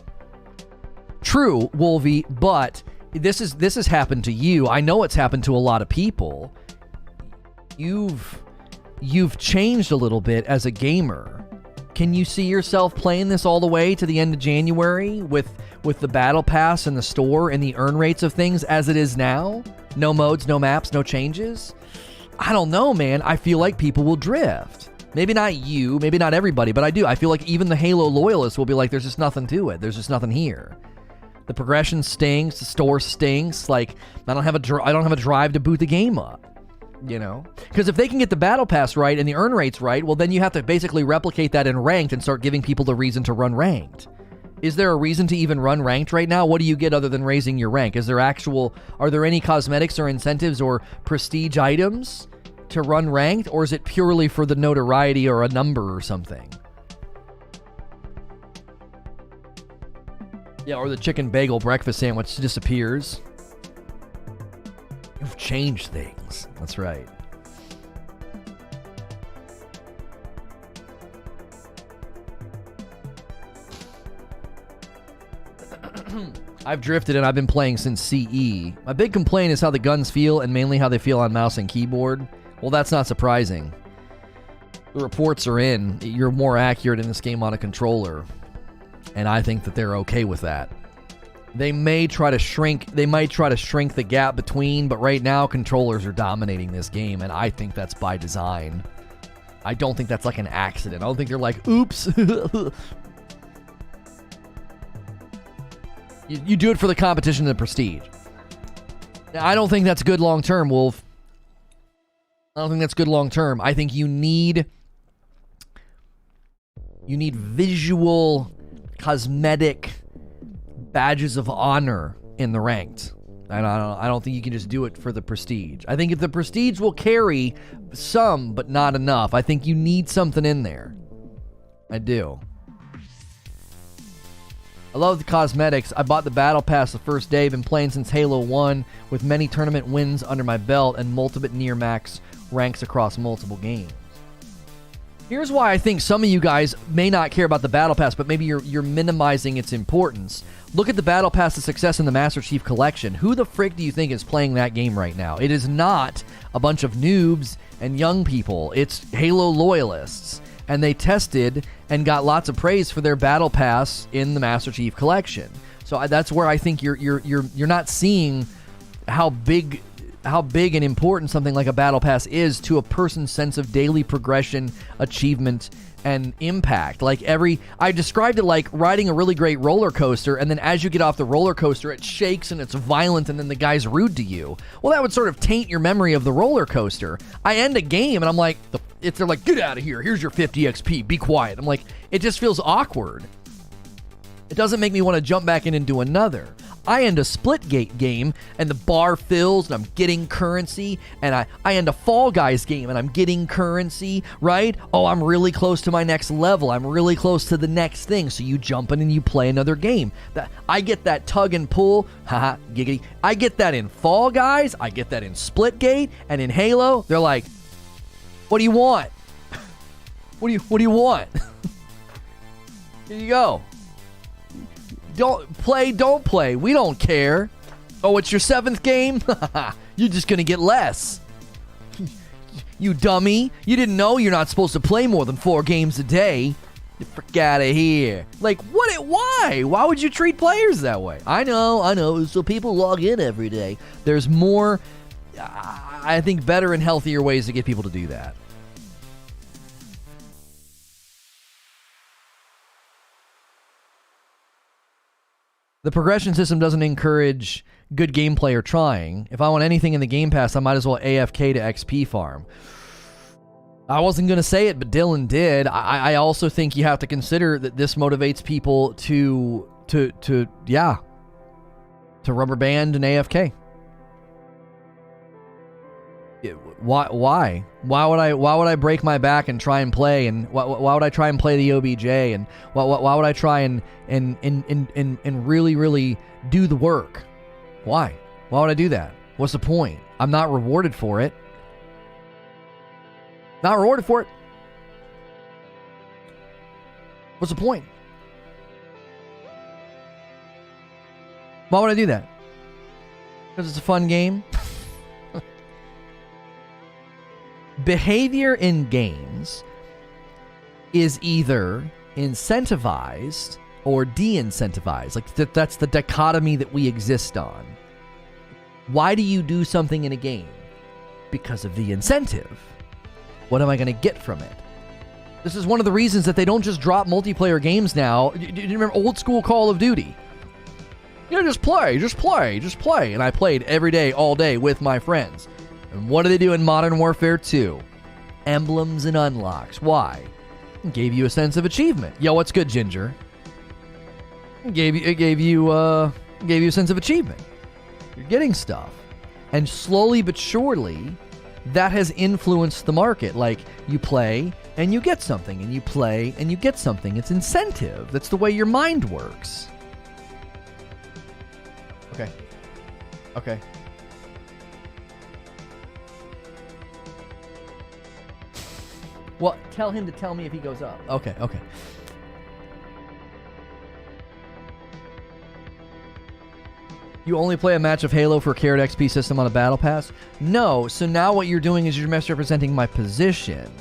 True, Wolvie, but this has happened to you. I know it's happened to a lot of people. You've changed a little bit as a gamer. Can you see yourself playing this all the way to the end of January with the battle pass and the store and the earn rates of things as it is now? No modes, no maps, no changes? I don't know, man. I feel like people will drift. Maybe not you, maybe not everybody, but I do. I feel like even the Halo loyalists will be like, there's just nothing to it. There's just nothing here. The progression stinks. The store stinks. Like, I don't have a drive to boot the game up. You know? Because if they can get the battle pass right and the earn rates right, well, then you have to basically replicate that in ranked and start giving people the reason to run ranked. Is there a reason to even run ranked right now? What do you get other than raising your rank? Are there any cosmetics or incentives or prestige items to run ranked? Or is it purely for the notoriety or a number or something? Yeah, or the chicken bagel breakfast sandwich disappears. You've changed things. That's right. I've drifted and I've been playing since CE. My big complaint is how the guns feel and mainly how they feel on mouse and keyboard. Well, that's not surprising. The reports are in. You're more accurate in this game on a controller. And I think that they're okay with that. They might try to shrink the gap between, but right now controllers are dominating this game, and I think that's by design. I don't think that's like an accident. I don't think they're like, oops. You do it for the competition and the prestige. Now, I don't think that's good long term, Wolf. I don't think that's good long term. I think you need visual cosmetic badges of honor in the ranked. And I don't think you can just do it for the prestige. I think if the prestige will carry some, but not enough. I think you need something in there. I do. I love the cosmetics. I bought the battle pass the first day. Been playing since Halo 1 with many tournament wins under my belt and multiple near max ranks across multiple games. Here's why I think some of you guys may not care about the battle pass, but maybe you're minimizing its importance. Look at the battle pass's success in the Master Chief Collection. Who the frick do you think is playing that game right now? It is not a bunch of noobs and young people. It's Halo loyalists. And they tested and got lots of praise for their battle pass in the Master Chief Collection. So that's where I think you're not seeing how big and important something like a battle pass is to a person's sense of daily progression, achievement, and impact. I described it like riding a really great roller coaster, and then as you get off the roller coaster, it shakes and it's violent, and then the guy's rude to you. Well, that would sort of taint your memory of the roller coaster. I end a game, and I'm like, they're like, get out of here. Here's your 50 XP. Be quiet. I'm like, it just feels awkward. It doesn't make me want to jump back in and do another. I end a Splitgate game and the bar fills and I'm getting currency, and I end a Fall Guys game and I'm getting currency, right? Oh, I'm really close to my next level. I'm really close to the next thing. So you jump in and you play another game. I get that tug and pull, haha, giggity. I get that in Fall Guys. I get that in Splitgate, and in Halo, they're like, what do you want? What do you want? Here you go. Don't play. We don't care. Oh, it's your 7th game? You're just going to get less. You dummy. You didn't know you're not supposed to play more than 4 games a day. Get the frick out of here. Like, why? Why would you treat players that way? I know. So people log in every day. There's more, I think, better and healthier ways to get people to do that. The progression system doesn't encourage good gameplay or trying. If I want anything in the Game Pass, I might as well AFK to XP farm. I wasn't going to say it, but Dylan did. I also think you have to consider that this motivates people to rubber band and AFK. Why? Why would I break my back and try and play? And why would I try and play the OBJ? And why would I try and really do the work? Why? Why would I do that? What's the point? I'm not rewarded for it. Not rewarded for it. What's the point? Why would I do that? Because it's a fun game. Behavior in games is either incentivized or de-incentivized. Like that's the dichotomy that we exist on. Why do you do something in a game? Because of the incentive. What am I going to get from it? This is one of the reasons that they don't just drop multiplayer games now. Do you remember old school Call of Duty? Just play. And I played every day, all day with my friends. And what do they do in Modern Warfare 2? Emblems and unlocks. Why? It gave you a sense of achievement. Yo, what's good, Ginger? It gave you a sense of achievement. You're getting stuff. And slowly but surely, that has influenced the market. Like, you play and you get something, and you play and you get something. It's incentive. That's the way your mind works. Okay. Well, tell him to tell me if he goes up. Okay. You only play a match of Halo for carrot XP system on a battle pass? No, so now what you're doing is you're misrepresenting my position.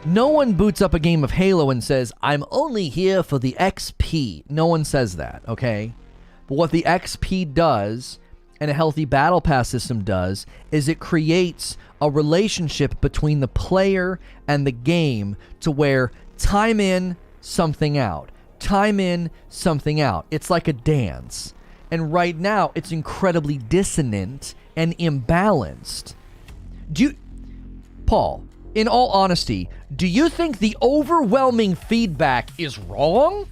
No one boots up a game of Halo and says, I'm only here for the XP. No one says that, okay? But what the XP does, and a healthy battle pass system does, is it creates a relationship between the player and the game to where time in, something out. Time in, something out. It's like a dance. And right now, it's incredibly dissonant and imbalanced. Paul, in all honesty, do you think the overwhelming feedback is wrong?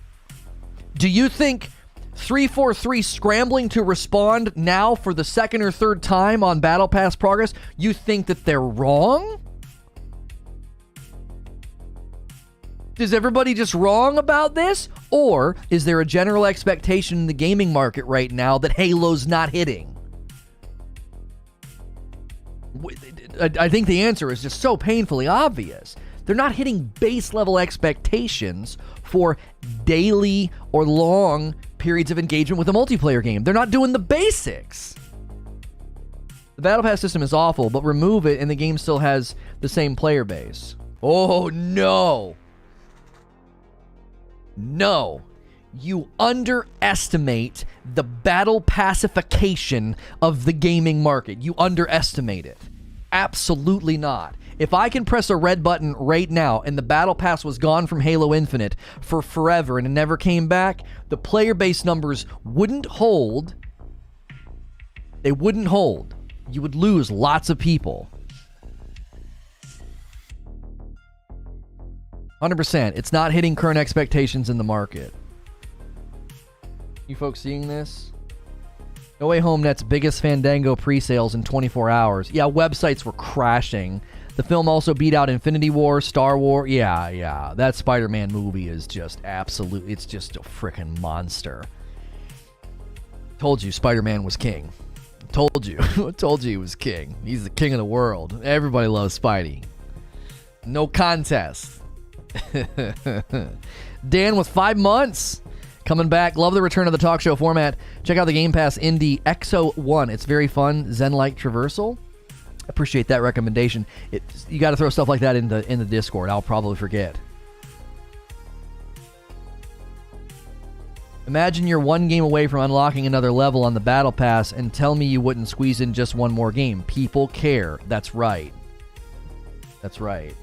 Do you think 343 scrambling to respond now for the second or third time on Battle Pass progress. You think that they're wrong? Is everybody just wrong about this? Or is there a general expectation in the gaming market right now that Halo's not hitting? I think the answer is just so painfully obvious. They're not hitting base level expectations for daily or long periods of engagement with a multiplayer game. They're not doing the basics. The Battle Pass system is awful, but remove it and the game still has the same player base. Oh, no. No. You underestimate the battle pacification of the gaming market. You underestimate it. Absolutely not. If I can press a red button right now and the Battle Pass was gone from Halo Infinite for forever and it never came back, the player base numbers wouldn't hold. They wouldn't hold. You would lose lots of people. 100%. It's not hitting current expectations in the market. You folks seeing this? No Way Home Net's biggest Fandango pre-sales in 24 hours. Yeah, websites were crashing. The film also beat out Infinity War, Star Wars. Yeah. That Spider-Man movie is just absolute. It's just a freaking monster. Told you Spider-Man was king. Told you. Told you he was king. He's the king of the world. Everybody loves Spidey. No contest. Dan with 5 months. Coming back. Love the return of the talk show format. Check out the Game Pass Indie Exo 1. It's very fun. Zen-like traversal. Appreciate that recommendation. You got to throw stuff like that in the Discord. I'll probably forget. Imagine you're one game away from unlocking another level on the Battle Pass and tell me you wouldn't squeeze in just one more game. People care. That's right. That's right.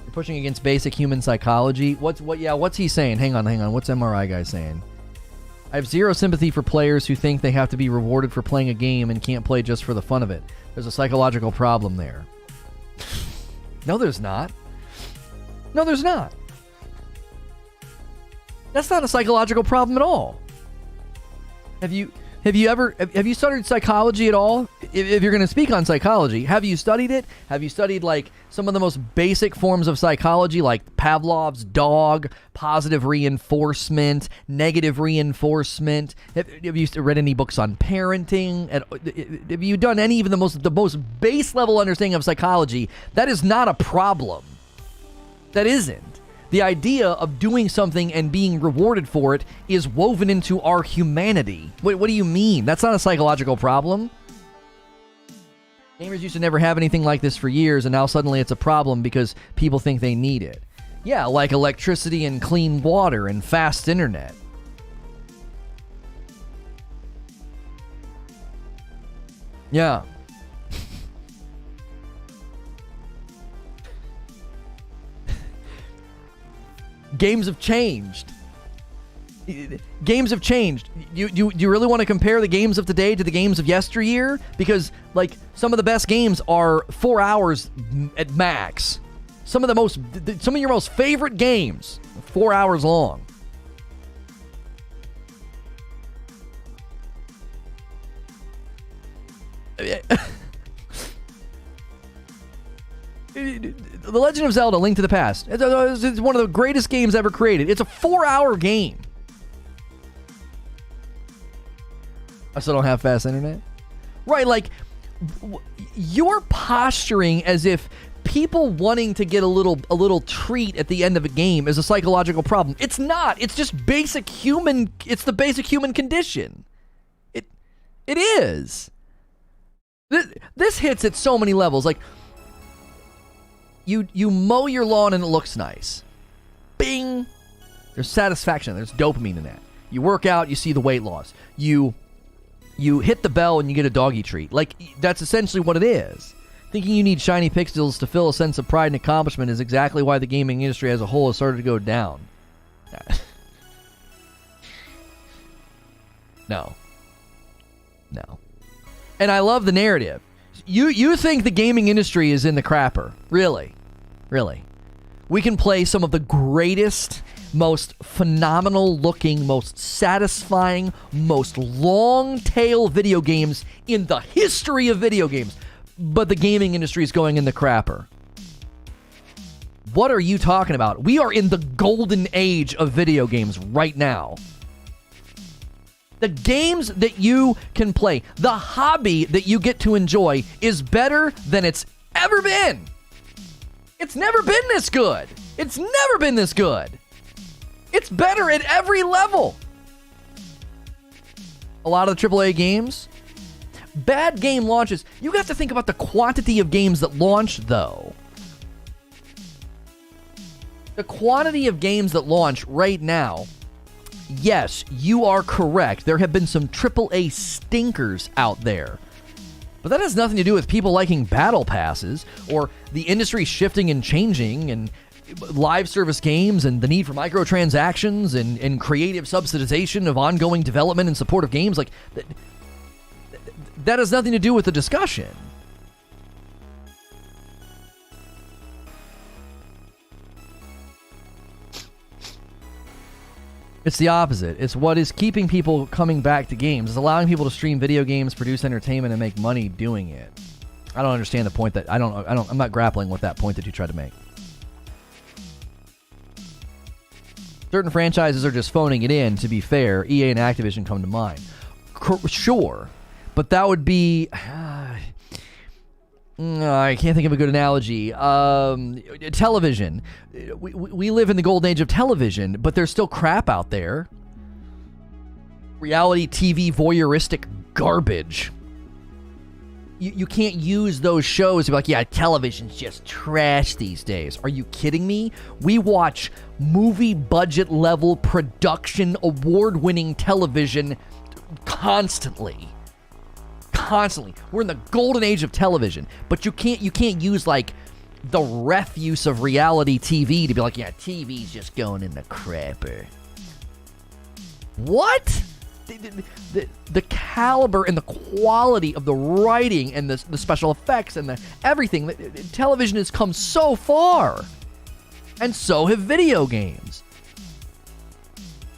You're pushing against basic human psychology. What's he saying? Hang on. What's MRI guy saying? I have zero sympathy for players who think they have to be rewarded for playing a game and can't play just for the fun of it. There's a psychological problem there. No, there's not. No, there's not. That's not a psychological problem at all. Have you studied psychology at all? If you're going to speak on psychology, have you studied it? Have you studied like some of the most basic forms of psychology, like Pavlov's dog, positive reinforcement, negative reinforcement? Have you read any books on parenting? Have you done any of the most base level understanding of psychology? That is not a problem. That isn't. The idea of doing something and being rewarded for it is woven into our humanity. What do you mean? That's not a psychological problem. Gamers used to never have anything like this for years, and now suddenly it's a problem because people think they need it. Yeah, like electricity and clean water and fast internet. Yeah. Games have changed. Games have changed. You really want to compare the games of today to the games of yesteryear? Because, like, some of the best games are 4 hours at max. Some of your most favorite games, 4 hours long. The Legend of Zelda: Link to the Past. It's one of the greatest games ever created. It's a 4-hour game. I still don't have fast internet. Right, like, you're posturing as if people wanting to get a little treat at the end of a game is a psychological problem. It's not. It's just basic human. It's the basic human condition. It is. This hits at so many levels. Like, you mow your lawn and it looks nice. Bing! There's satisfaction. There's dopamine in that. You work out, you see the weight loss. You hit the bell and you get a doggy treat. Like, that's essentially what it is. Thinking you need shiny pixels to feel a sense of pride and accomplishment is exactly why the gaming industry as a whole has started to go down. No. And I love the narrative. You think the gaming industry is in the crapper. Really. We can play some of the greatest, most phenomenal looking, most satisfying, most long tail video games in the history of video games. But the gaming industry is going in the crapper. What are you talking about? We are in the golden age of video games right now. The games that you can play, the hobby that you get to enjoy is better than it's ever been. It's never been this good. It's never been this good. It's better at every level. A lot of the AAA games, bad game launches. You got to think about the quantity of games that launch, though. The quantity of games that launch right now, yes, you are correct. There have been some AAA stinkers out there. But that has nothing to do with people liking battle passes or the industry shifting and changing and live service games and the need for microtransactions and creative subsidization of ongoing development and support of games. Like, that has nothing to do with the discussion. It's the opposite. It's what is keeping people coming back to games. It's allowing people to stream video games, produce entertainment, and make money doing it. I don't understand the point that I'm not grappling with that point that you tried to make. Certain franchises are just phoning it in, to be fair. EA and Activision come to mind. Sure. But that would be... I can't think of a good analogy. Television. We live in the golden age of television, but there's still crap out there. Reality TV voyeuristic garbage. You can't use those shows to be like, yeah, television's just trash these days. Are you kidding me? We watch movie budget level production award-winning television constantly. We're in the golden age of television, but you can't use like the refuse of reality TV to be like, yeah, TV's just going in the crapper. What? The caliber and the quality of the writing and the special effects and the everything. Television has come so far, and so have video games.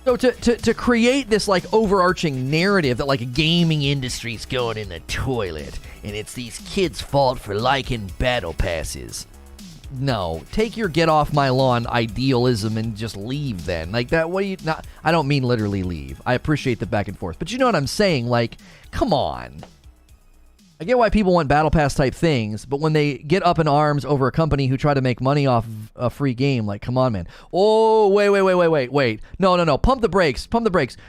So to create this like overarching narrative that like a gaming industry's going in the toilet and it's these kids' fault for liking battle passes. No, take your get off my lawn idealism and just leave then. Like that, what do you not? I don't mean literally leave. I appreciate the back and forth. But you know what I'm saying? Like, come on. I get why people want battle pass type things, but when they get up in arms over a company who try to make money off a free game, like, come on, man. Oh, wait. No. Pump the brakes.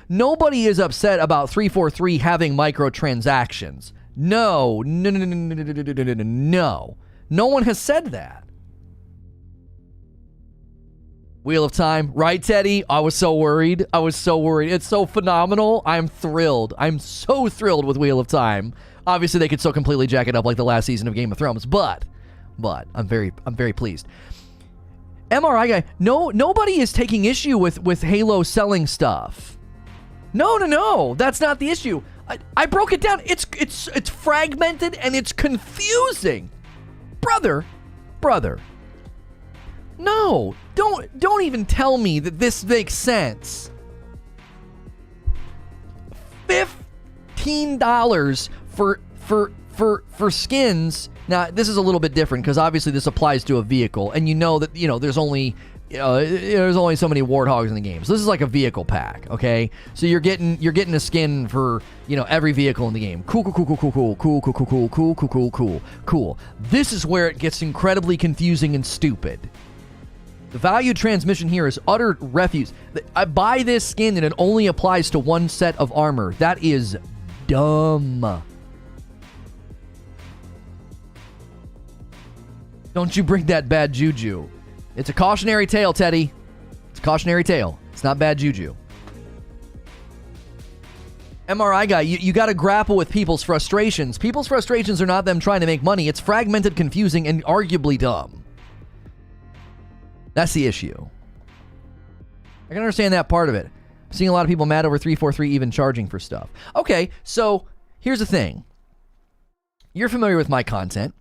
Nobody is upset about 343 having microtransactions. No. No one has said that. Wheel of Time, right, Teddy? I was so worried. It's so phenomenal. I'm thrilled. I'm so thrilled with Wheel of Time. Obviously, they could so completely jack it up like the last season of Game of Thrones, but I'm very pleased. MRI guy, nobody is taking issue with Halo selling stuff. No, that's not the issue. I broke it down. It's fragmented and it's confusing, brother. No, don't even tell me that this makes sense. $15 for skins. Now, this is a little bit different because obviously this applies to a vehicle, and there's only so many warthogs in the game. So this is like a vehicle pack, okay? So you're getting a skin for, every vehicle in the game. Cool. This is where it gets incredibly confusing and stupid. The value transmission here is utter refuse. I buy this skin and it only applies to one set of armor. That is dumb. Don't you bring that bad juju. It's a cautionary tale, Teddy. It's a cautionary tale. It's not bad juju. MRI guy, you got to grapple with people's frustrations. People's frustrations are not them trying to make money. It's fragmented, confusing, and arguably dumb. That's the issue. I can understand that part of it. I'm seeing a lot of people mad over 343 even charging for stuff. Okay, so here's the thing. You're familiar with my content,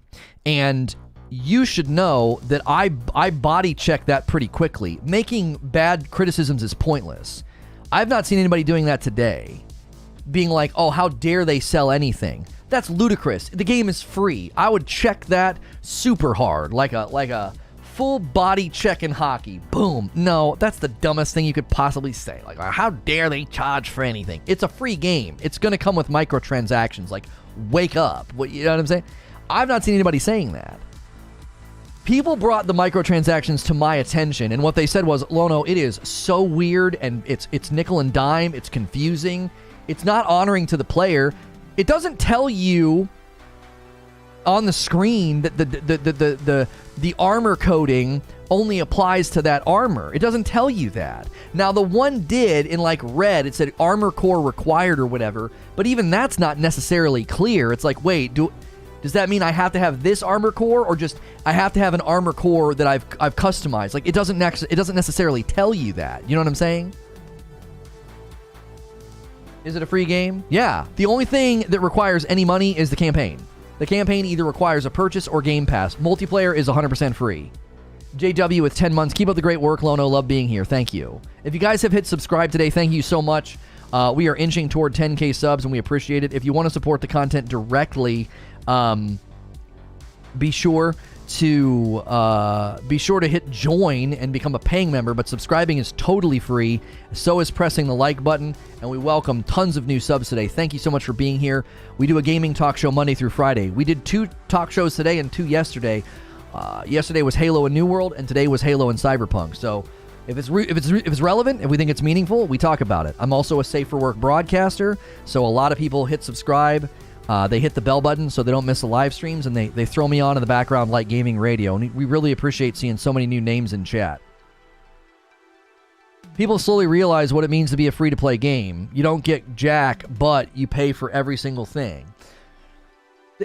and you should know that I body check that pretty quickly. Making bad criticisms is pointless. I've not seen anybody doing that today. Being like, oh, how dare they sell anything? That's ludicrous. The game is free. I would check that super hard, like a full body check in hockey. Boom. No, that's the dumbest thing you could possibly say. Like, how dare they charge for anything? It's a free game. It's going to come with microtransactions. Like, wake up. You know what I'm saying? I've not seen anybody saying that. People brought the microtransactions to my attention, and what they said was, Lono, it is so weird, and it's nickel and dime. It's confusing. It's not honoring to the player. It doesn't tell you on the screen that the armor coding only applies to that armor. It doesn't tell you that. Now, the one did in like red. It said armor core required or whatever, but even that's not necessarily clear. It's like, wait, does that mean I have to have this armor core, or just I have to have an armor core that I've customized? Like, it doesn't necessarily tell you that. You know what I'm saying? Is it a free game? Yeah. The only thing that requires any money is the campaign. The campaign either requires a purchase or Game Pass. Multiplayer is 100% free. JW with 10 months. Keep up the great work, Lono. Love being here. Thank you. If you guys have hit subscribe today, thank you so much. We are inching toward 10K subs, and we appreciate it. If you want to support the content directly, be sure to hit join and become a paying member, but subscribing is totally free. So is pressing the like button, and we welcome tons of new subs today. Thank you so much for being here. We do a gaming talk show Monday through Friday. We did 2 talk shows today and 2 yesterday. Yesterday was Halo and New World, and today was Halo and Cyberpunk. So if it's relevant, if we think it's meaningful, we talk about it. I'm also a Safe for Work broadcaster, so a lot of people hit subscribe. They hit the bell button so they don't miss the live streams, and they throw me on in the background like gaming radio. And we really appreciate seeing so many new names in chat. People slowly realize what it means to be a free-to-play game. You don't get jack, but you pay for every single thing.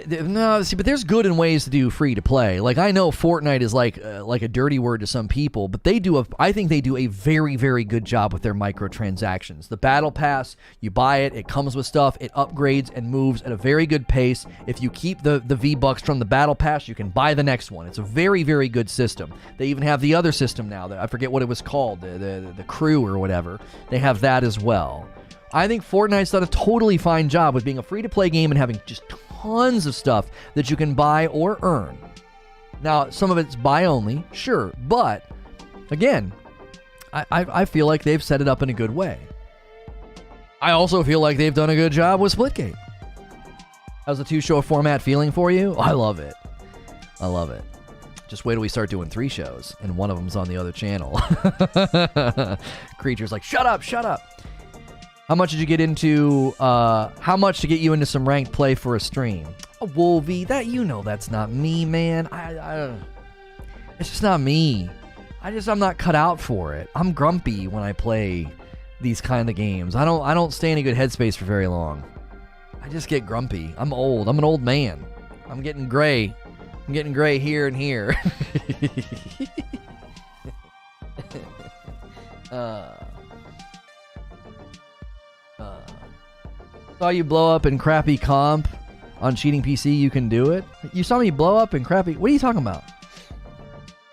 No, see, but there's good in ways to do free to play. Like, I know Fortnite is like a dirty word to some people, but I think they do a very, very good job with their microtransactions. The battle pass, you buy it, it comes with stuff, it upgrades and moves at a very good pace. If you keep the V-Bucks from the battle pass, you can buy the next one. It's a very, very good system. They even have the other system now. I forget what it was called, the crew or whatever. They have that as well. I think Fortnite's done a totally fine job with being a free-to-play game and having just tons of stuff that you can buy or earn. Now, some of it's buy only, sure, but again, I feel like they've set it up in a good way. I also feel like they've done a good job with Splitgate. How's the 2-show format feeling for you? I love it. I love it. Just wait till we start doing 3 shows, and one of them's on the other channel. Creature's like, shut up, shut up. How much did you get into, how much to get you into some ranked play for a stream? Oh, Wolvie, that's not me, man. It's just not me. I'm not cut out for it. I'm grumpy when I play these kind of games. I don't stay in a good headspace for very long. I just get grumpy. I'm old. I'm an old man. I'm getting gray. I'm getting gray here and here. Saw you blow up in crappy comp on cheating PC. You can do it. You saw me blow up in crappy. What are you talking about?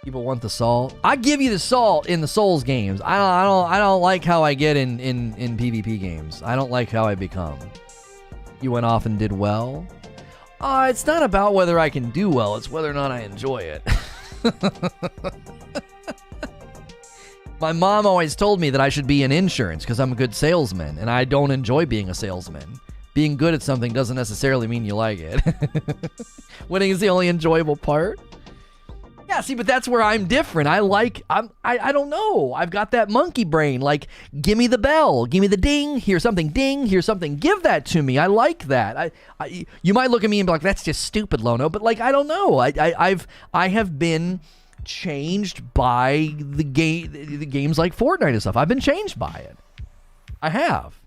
People want the salt. I give you the salt in the Souls games. I don't like how I get in PvP games. I don't like how I become. You went off and did well. It's not about whether I can do well. It's whether or not I enjoy it. My mom always told me that I should be in insurance because I'm a good salesman, and I don't enjoy being a salesman. Being good at something doesn't necessarily mean you like it. Winning is the only enjoyable part. Yeah, see, but that's where I'm different. I don't know. I've got that monkey brain. Like, give me the bell, give me the ding. Here's something, ding. Here's something. Give that to me. I like that. You might look at me and be like, "That's just stupid, Lono." But like, I don't know. I have been changed by the games like Fortnite and stuff. I've been changed by it. I have.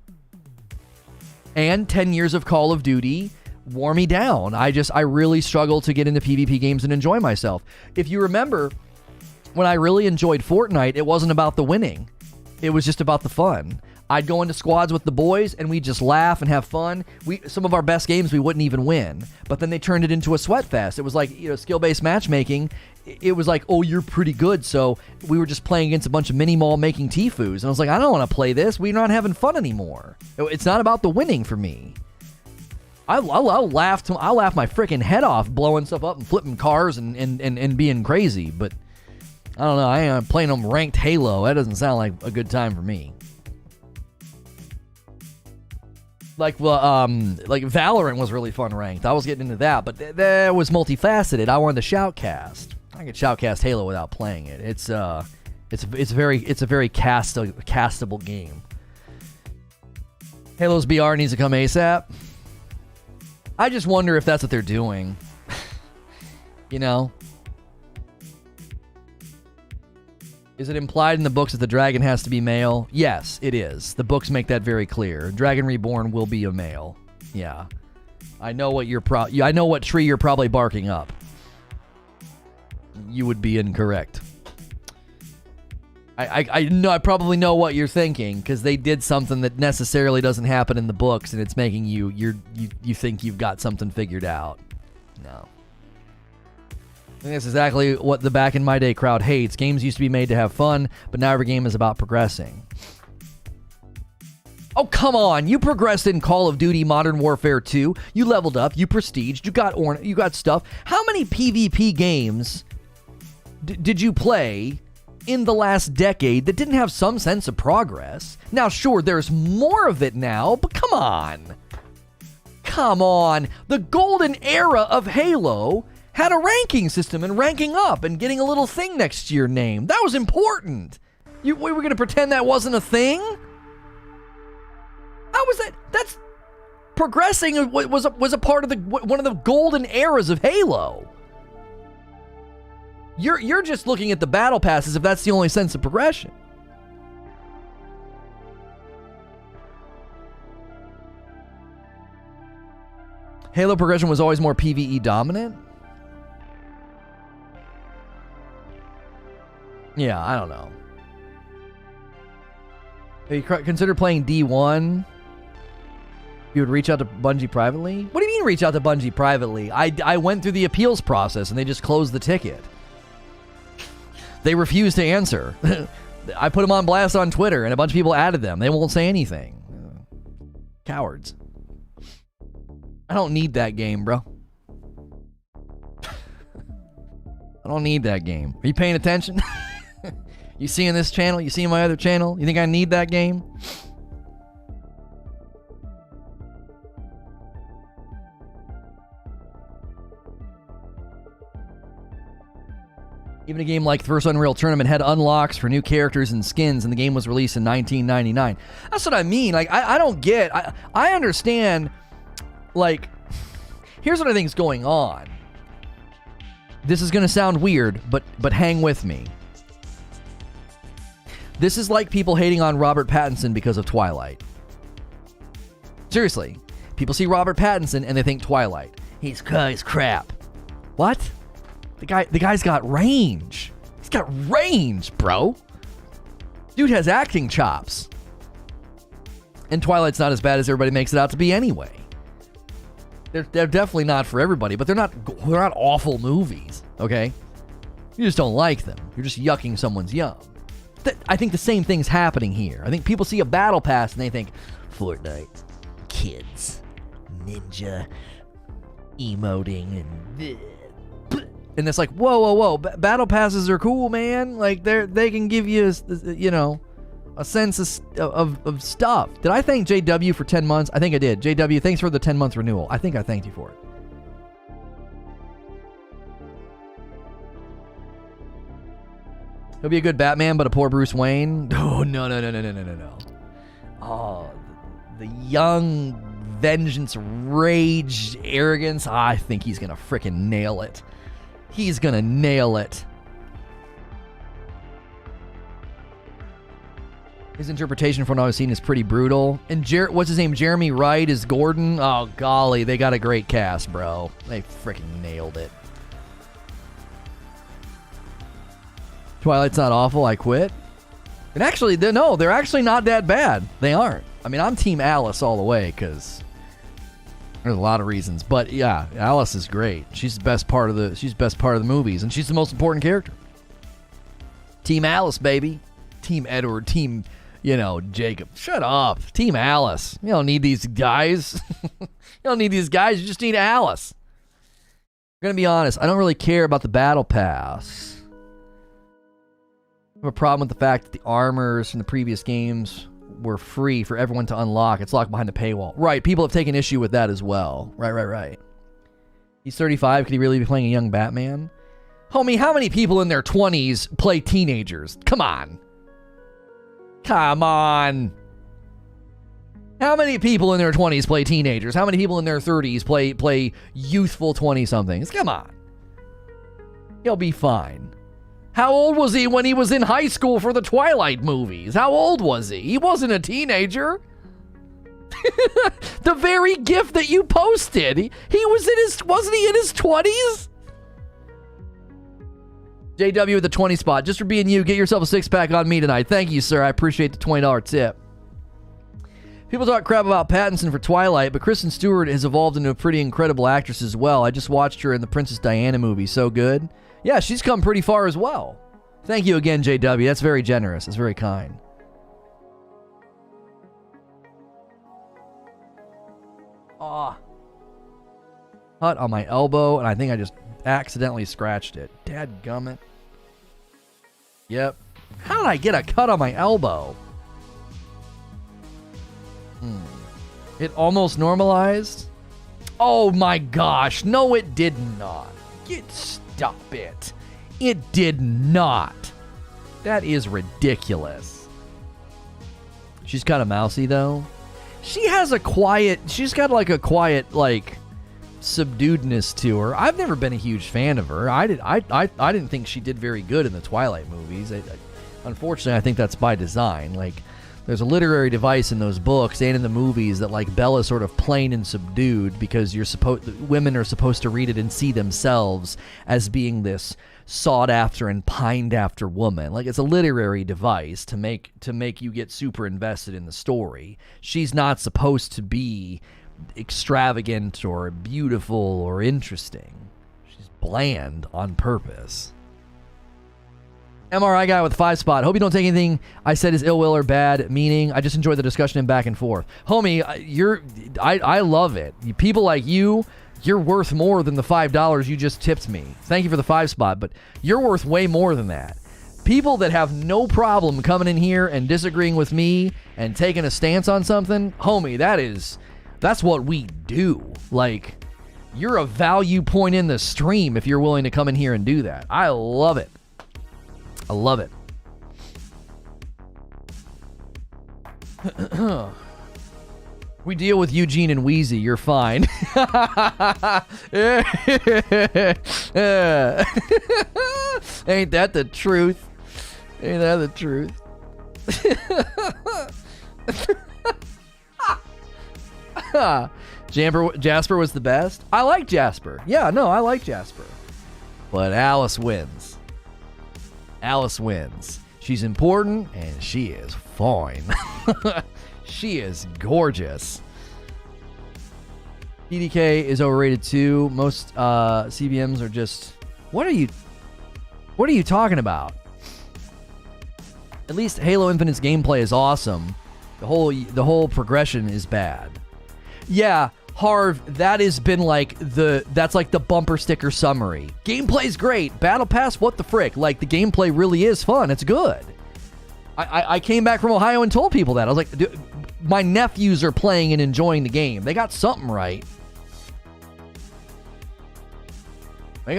And 10 years of Call of Duty wore me down. I really struggle to get into PvP games and enjoy myself. If you remember, when I really enjoyed Fortnite, it wasn't about the winning. It was just about the fun. I'd go into squads with the boys, and we'd just laugh and have fun. Some of our best games we wouldn't even win, but then they turned it into a sweat fest. It was like, skill-based matchmaking. It was like, oh, you're pretty good, so we were just playing against a bunch of mini-mall making Tifus, and I was like, I don't want to play this. We're not having fun anymore. It's not about the winning for me. I'll laugh my freaking head off blowing stuff up and flipping cars and being crazy, but I don't know. I ain't playing them ranked Halo. That doesn't sound like a good time for me. Like Valorant was really fun ranked. I was getting into that, but that was multifaceted. I wanted to shoutcast. I could shoutcast Halo without playing it. It's a very castable game. Halo's BR needs to come ASAP. I just wonder if that's what they're doing. Is it implied in the books that the dragon has to be male? Yes, it is. The books make that very clear. Dragon Reborn will be a male. Yeah. I know what I know what tree you're probably barking up. You would be incorrect. I know. I probably know what you're thinking, because they did something that necessarily doesn't happen in the books, and it's making you think you've got something figured out. No. I think that's exactly what the back in my day crowd hates. Games used to be made to have fun, but now every game is about progressing. Oh, come on. You progressed in Call of Duty Modern Warfare 2. You leveled up. You prestiged. You got stuff. How many PvP games did you play in the last decade that didn't have some sense of progress? Now, sure, there's more of it now, but come on. Come on. The golden era of Halo had a ranking system and ranking up and getting a little thing next to your name. That was important. We were going to pretend that wasn't a thing? How was that? That's progressing was a part of one of the golden eras of Halo. You're just looking at the battle passes if that's the only sense of progression. Halo progression was always more PvE dominant? Yeah, I don't know. Have you considered playing D1? You would reach out to Bungie privately? What do you mean reach out to Bungie privately? I went through the appeals process and they just closed the ticket. They refused to answer. I put them on blast on Twitter and a bunch of people added them. They won't say anything. Cowards. I don't need that game, bro. I don't need that game. Are you paying attention? You seeing this channel? You seeing my other channel? You think I need that game? Even a game like the first Unreal Tournament had unlocks for new characters and skins, and the game was released in 1999. That's what I mean. Like, I don't get... I understand... Like, here's what I think is going on. This is going to sound weird, but hang with me. This is like people hating on Robert Pattinson because of Twilight. Seriously. People see Robert Pattinson and they think Twilight. He's crap. What? The guy's got range. He's got range, bro. Dude has acting chops. And Twilight's not as bad as everybody makes it out to be anyway. They're definitely not for everybody, but they're not awful movies, okay? You just don't like them. You're just yucking someone's yum. I think the same thing's happening here. I think people see a battle pass and they think, Fortnite, kids, ninja, emoting, and it's like, whoa. Battle passes are cool, man. Like, they can give you, a sense of stuff. Did I thank JW for 10 months? I think I did. JW, thanks for the 10-month renewal. I think I thanked you for it. He'll be a good Batman, but a poor Bruce Wayne? Oh, no. Oh, the young vengeance, rage, arrogance. I think he's going to frickin' nail it. He's going to nail it. His interpretation from what I've seen is pretty brutal. And what's his name? Jeremy Wright is Gordon. Oh, golly, they got a great cast, bro. They freaking nailed it. Twilight's not awful. I quit. And actually, they're actually not that bad. They aren't. I mean, I'm Team Alice all the way because there's a lot of reasons. But yeah, Alice is great. She's the best part of the movies, and she's the most important character. Team Alice, baby. Team Edward. Team, Jacob. Shut up. Team Alice. You don't need these guys. You don't need these guys. You just need Alice. I'm gonna be honest. I don't really care about the battle pass. I have a problem with the fact that the armors from the previous games were free for everyone to unlock. It's locked behind a paywall. Right, people have taken issue with that as well. Right. He's 35. Could he really be playing a young Batman? Homie, how many people in their 20s play teenagers? Come on. How many people in their 20s play teenagers? How many people in their 30s play youthful 20-somethings? Come on. He'll be fine. How old was he when he was in high school for the Twilight movies? How old was he? He wasn't a teenager. The very gift that you posted, wasn't he in his 20s? JW with the 20 spot. Just for being you, get yourself a 6-pack on me tonight. Thank you, sir. I appreciate the $20 tip. People talk crap about Pattinson for Twilight, but Kristen Stewart has evolved into a pretty incredible actress as well. I just watched her in the Princess Diana movie. So good. Yeah, she's come pretty far as well. Thank you again, JW. That's very generous. That's very kind. Cut on my elbow, and I think I just accidentally scratched it. Dadgummit. Yep. How did I get a cut on my elbow? It almost normalized? Oh my gosh. No, it did not. Stop it. It did not. That is ridiculous. She's kind of mousy, though. She's got a quiet, subduedness to her. I've never been a huge fan of her. I didn't think she did very good in the Twilight movies. Unfortunately, I think that's by design. There's a literary device in those books and in the movies that Bella's sort of plain and subdued because women are supposed to read it and see themselves as being this sought after and pined after woman. It's a literary device to make you get super invested in the story. She's not supposed to be extravagant or beautiful or interesting. She's bland on purpose. MRI guy with 5 spot. Hope you don't take anything I said as ill will or bad meaning. I just enjoy the discussion and back and forth. Homie, I love it. People like you're worth more than the $5 you just tipped me. Thank you for the 5 spot, but you're worth way more than that. People that have no problem coming in here and disagreeing with me and taking a stance on something, homie, that's what we do. You're a value point in the stream if you're willing to come in here and do that. I love it. I love it. We deal with Eugene and Wheezy. You're fine. Ain't that the truth? Ain't that the truth? Jasper was the best. I like Jasper. Yeah, no, I like Jasper. But Alice wins. Alice wins. She's important, and she is fine. She is gorgeous. PDK is overrated too. Most CBMs are just... What are you talking about? At least Halo Infinite's gameplay is awesome. The whole progression is bad. Yeah, Harv, that has been that's the bumper sticker summary. Gameplay's great. Battle Pass, what the frick? The gameplay really is fun. It's good. I came back from Ohio and told people that. I was like, dude, my nephews are playing and enjoying the game. They got something right. But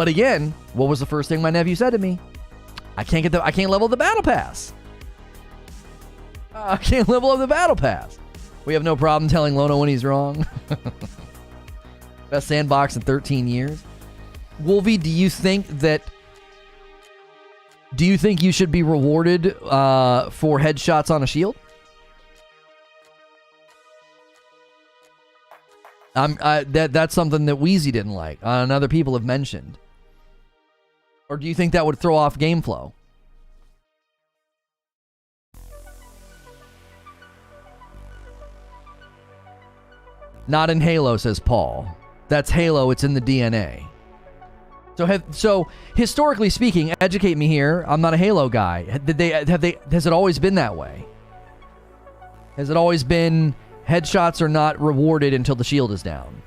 again, what was the first thing my nephew said to me? I can't level the Battle Pass. I can't level up the Battle Pass. We have no problem telling Lono when he's wrong. Best sandbox in 13 years. Wolvie, do you think you should be rewarded for headshots on a shield? That's something that Wheezy didn't like, and other people have mentioned. Or do you think that would throw off game flow? Not in Halo, says Paul. That's Halo, it's in the DNA. So historically speaking, educate me here. I'm not a Halo guy. Has it always been that way? Has it always been headshots are not rewarded until the shield is down?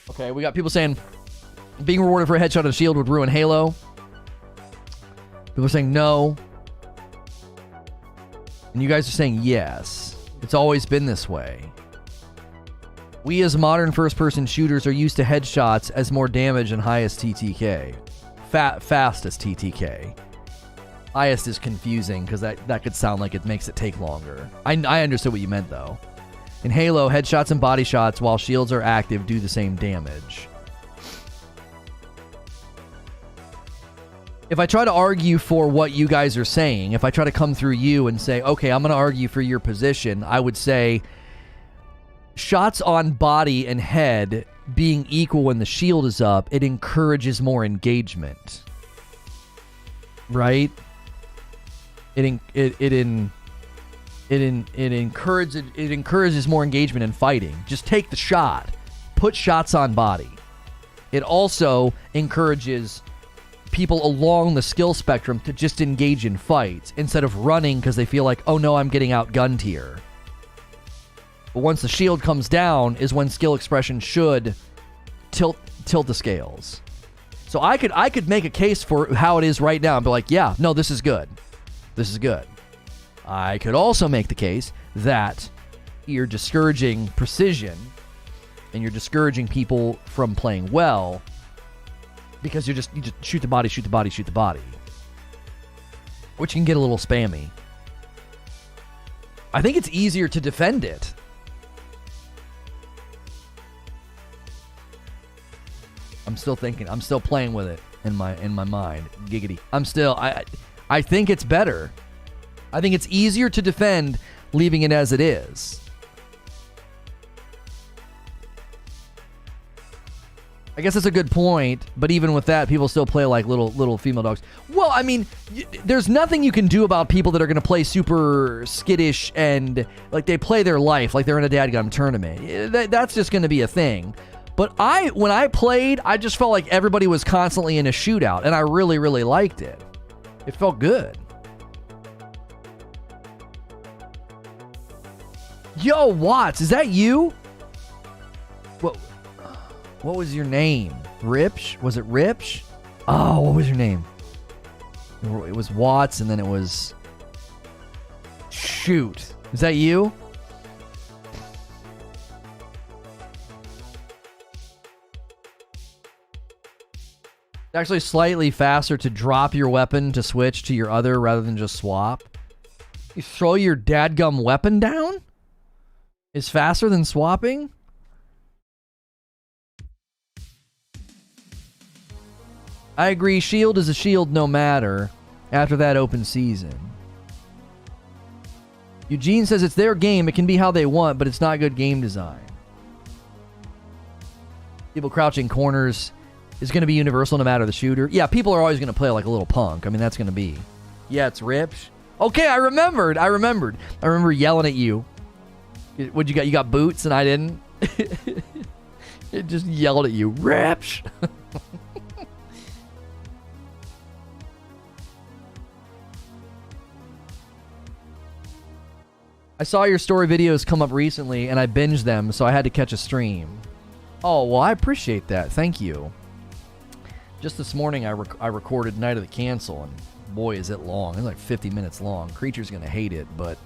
Okay, we got people saying being rewarded for a headshot on a shield would ruin Halo. People are saying no. And you guys are saying yes. It's always been this way. We as modern first-person shooters are used to headshots as more damage and highest TTK. Fastest TTK. Highest is confusing because that could sound like it makes it take longer. I understood what you meant though. In Halo, headshots and body shots while shields are active do the same damage. If I try to argue for what you guys are saying, if I try to come through you and say, okay, I'm going to argue for your position, I would say shots on body and head being equal when the shield is up, it encourages more engagement. Right? It encourages more engagement in fighting. Just take the shot. Put shots on body. It also encourages people along the skill spectrum to just engage in fights instead of running because they feel like, oh no, I'm getting outgunned here. But once the shield comes down is when skill expression should tilt the scales. So I could make a case for how it is right now and be like, yeah, no, this is good. This is good. I could also make the case that you're discouraging precision and you're discouraging people from playing well because you just shoot the body, shoot the body, shoot the body. Which can get a little spammy. I think it's easier to defend it. I'm still thinking. I'm still playing with it in my mind. Giggity. I think it's better. I think it's easier to defend leaving it as it is. I guess that's a good point, but even with that, people still play like little female dogs. Well, I mean, there's nothing you can do about people that are going to play super skittish and like they play their life like they're in a dadgum tournament. That's just going to be a thing. But when I played, I just felt like everybody was constantly in a shootout, and I really, really liked it. It felt good. Yo, Watts, is that you? What was your name? Ripsh? Was it Ripsh? Oh, what was your name? It was Watts, and then it was... Shoot. Is that you? It's actually slightly faster to drop your weapon to switch to your other rather than just swap. You throw your dadgum weapon down? Is faster than swapping? I agree, shield is a shield no matter after that open season. Eugene says it's their game, it can be how they want, but it's not good game design. People crouching corners is going to be universal no matter the shooter. Yeah, people are always going to play like a little punk. I mean, that's going to be. Yeah, it's Ripsh. Okay, I remembered. I remember yelling at you. What'd you got? You got boots and I didn't? It just yelled at you. Ripsh. I saw your story videos come up recently and I binged them, so I had to catch a stream. Oh, well, I appreciate that. Thank you. Just this morning, I recorded Night of the Cancel, and boy, is it long. It's like 50 minutes long. Creature's going to hate it, but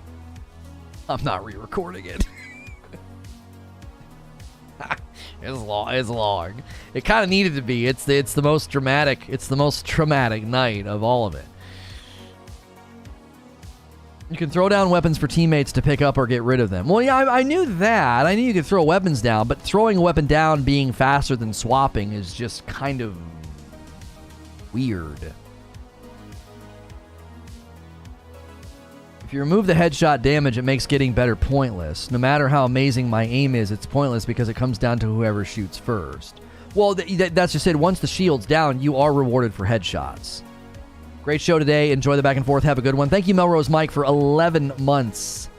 I'm not re-recording it. It's long. It kind of needed to be. It's the most dramatic. It's the most traumatic night of all of it. You can throw down weapons for teammates to pick up or get rid of them. Well, yeah, I knew that. I knew you could throw weapons down, but throwing a weapon down being faster than swapping is just kind of weird. If you remove the headshot damage, it makes getting better pointless. No matter how amazing my aim is, it's pointless because it comes down to whoever shoots first. Well, that's just it. Once the shield's down, you are rewarded for headshots. Great show today. Enjoy the back and forth. Have a good one. Thank you, Melrose Mike, for 11 months.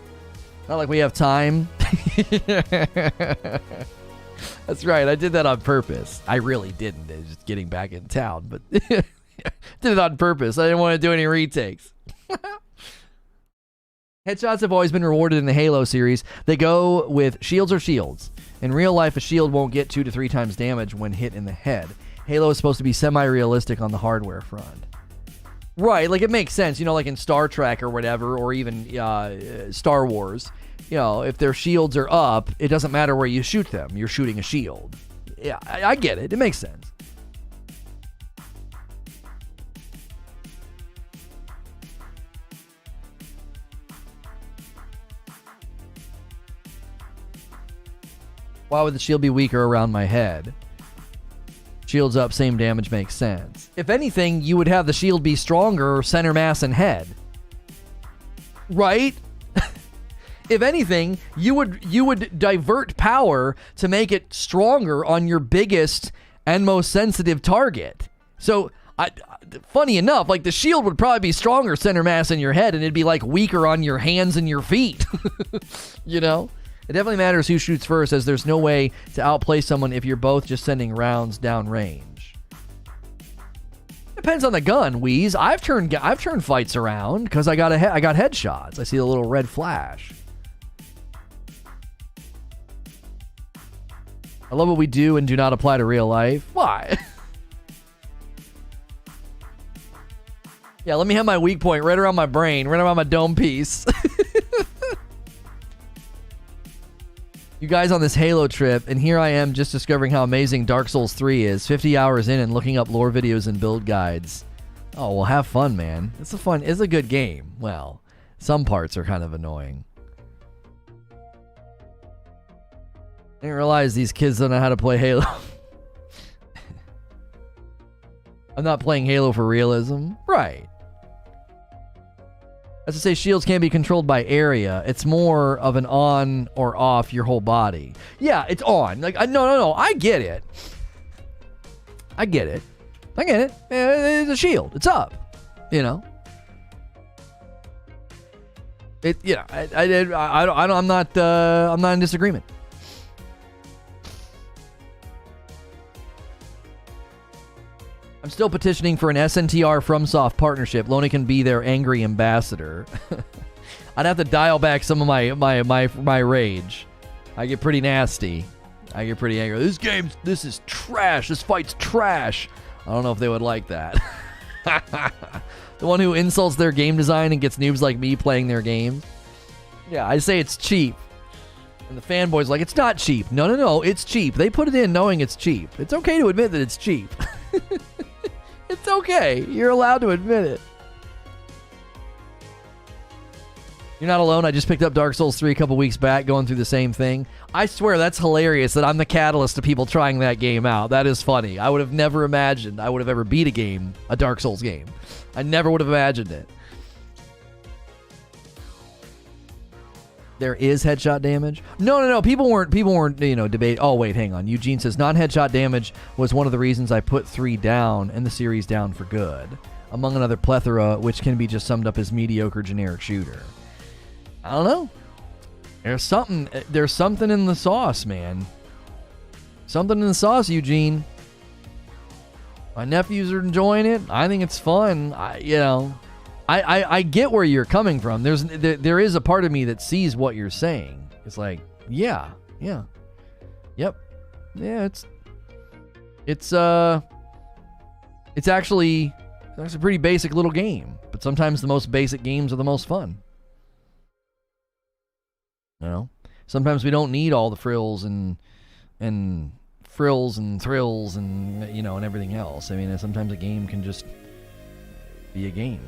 Not like we have time. That's right. I did that on purpose. I really didn't. It's just getting back in town, but did it on purpose. I didn't want to do any retakes. Headshots have always been rewarded in the Halo series. They go with shields or shields. In real life, a shield won't get 2 to 3 times damage when hit in the head. Halo is supposed to be semi-realistic on the hardware front. Right, like it makes sense, you know, like in Star Trek or whatever, or even Star Wars. You know, if their shields are up, it doesn't matter where you shoot them. You're shooting a shield. Yeah, I get it. It makes sense. Why would the shield be weaker around my head? Shield's up, same damage makes sense. If anything, you would have the shield be stronger, center mass, and head. Right? If anything, you would divert power to make it stronger on your biggest and most sensitive target. So, funny enough, like the shield would probably be stronger center mass in your head, and it'd be like weaker on your hands and your feet. You know? It definitely matters who shoots first, as there's no way to outplay someone if you're both just sending rounds down range. Depends on the gun, Wheeze. I've turned fights around because I got headshots. I see a little red flash. I love what we do and do not apply to real life. Why? Yeah, let me have my weak point right around my brain, right around my dome piece. You guys on this Halo trip, and here I am just discovering how amazing Dark Souls 3 is. 50 hours in and looking up lore videos and build guides. Oh, well, have fun, man. It's a good game. Well, some parts are kind of annoying. I didn't realize these kids don't know how to play Halo. I'm not playing Halo for realism. Right. As I say, shields can't be controlled by area. It's more of an on or off your whole body. Yeah, it's on. Like, no. I get it. It's a shield. It's up. You know. I'm not in disagreement. I'm still petitioning for an SNTR FromSoft partnership. Lono can be their angry ambassador. I'd have to dial back some of my rage. I get pretty nasty. I get pretty angry. This is trash. This fight's trash. I don't know if they would like that. The one who insults their game design and gets noobs like me playing their game. Yeah, I say it's cheap. And the fanboy's like, it's not cheap. No, it's cheap. They put it in knowing it's cheap. It's okay to admit that it's cheap. It's okay. You're allowed to admit it. You're not alone. I just picked up Dark Souls 3 a couple weeks back, going through the same thing. I swear that's hilarious that I'm the catalyst to people trying that game out. That is funny. I would have never imagined I would have ever beat a Dark Souls game. I never would have imagined it. There is headshot damage? No. People weren't, debate. Oh, wait, hang on. Eugene says, non-headshot damage was one of the reasons I put 3 down and the series down for good. Among another plethora, which can be just summed up as mediocre generic shooter. I don't know. There's something in the sauce, man. Something in the sauce, Eugene. My nephews are enjoying it. I think it's fun. I get where you're coming from. There is a part of me that sees what you're saying. It's like, yep. Yeah, it's actually a pretty basic little game, but sometimes the most basic games are the most fun. You know, sometimes we don't need all the frills and thrills and and everything else. I mean, sometimes a game can just be a game.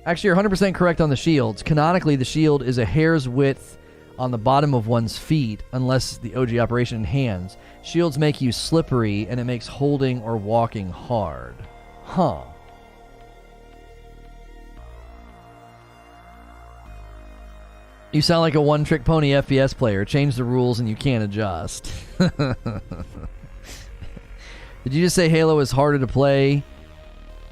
Actually, you're 100% correct on the shields. Canonically, the shield is a hair's width on the bottom of one's feet, unless the OG operation in hands. Shields make you slippery, and it makes holding or walking hard. Huh. You sound like a one-trick pony FPS player. Change the rules and you can't adjust. Did you just say Halo is harder to play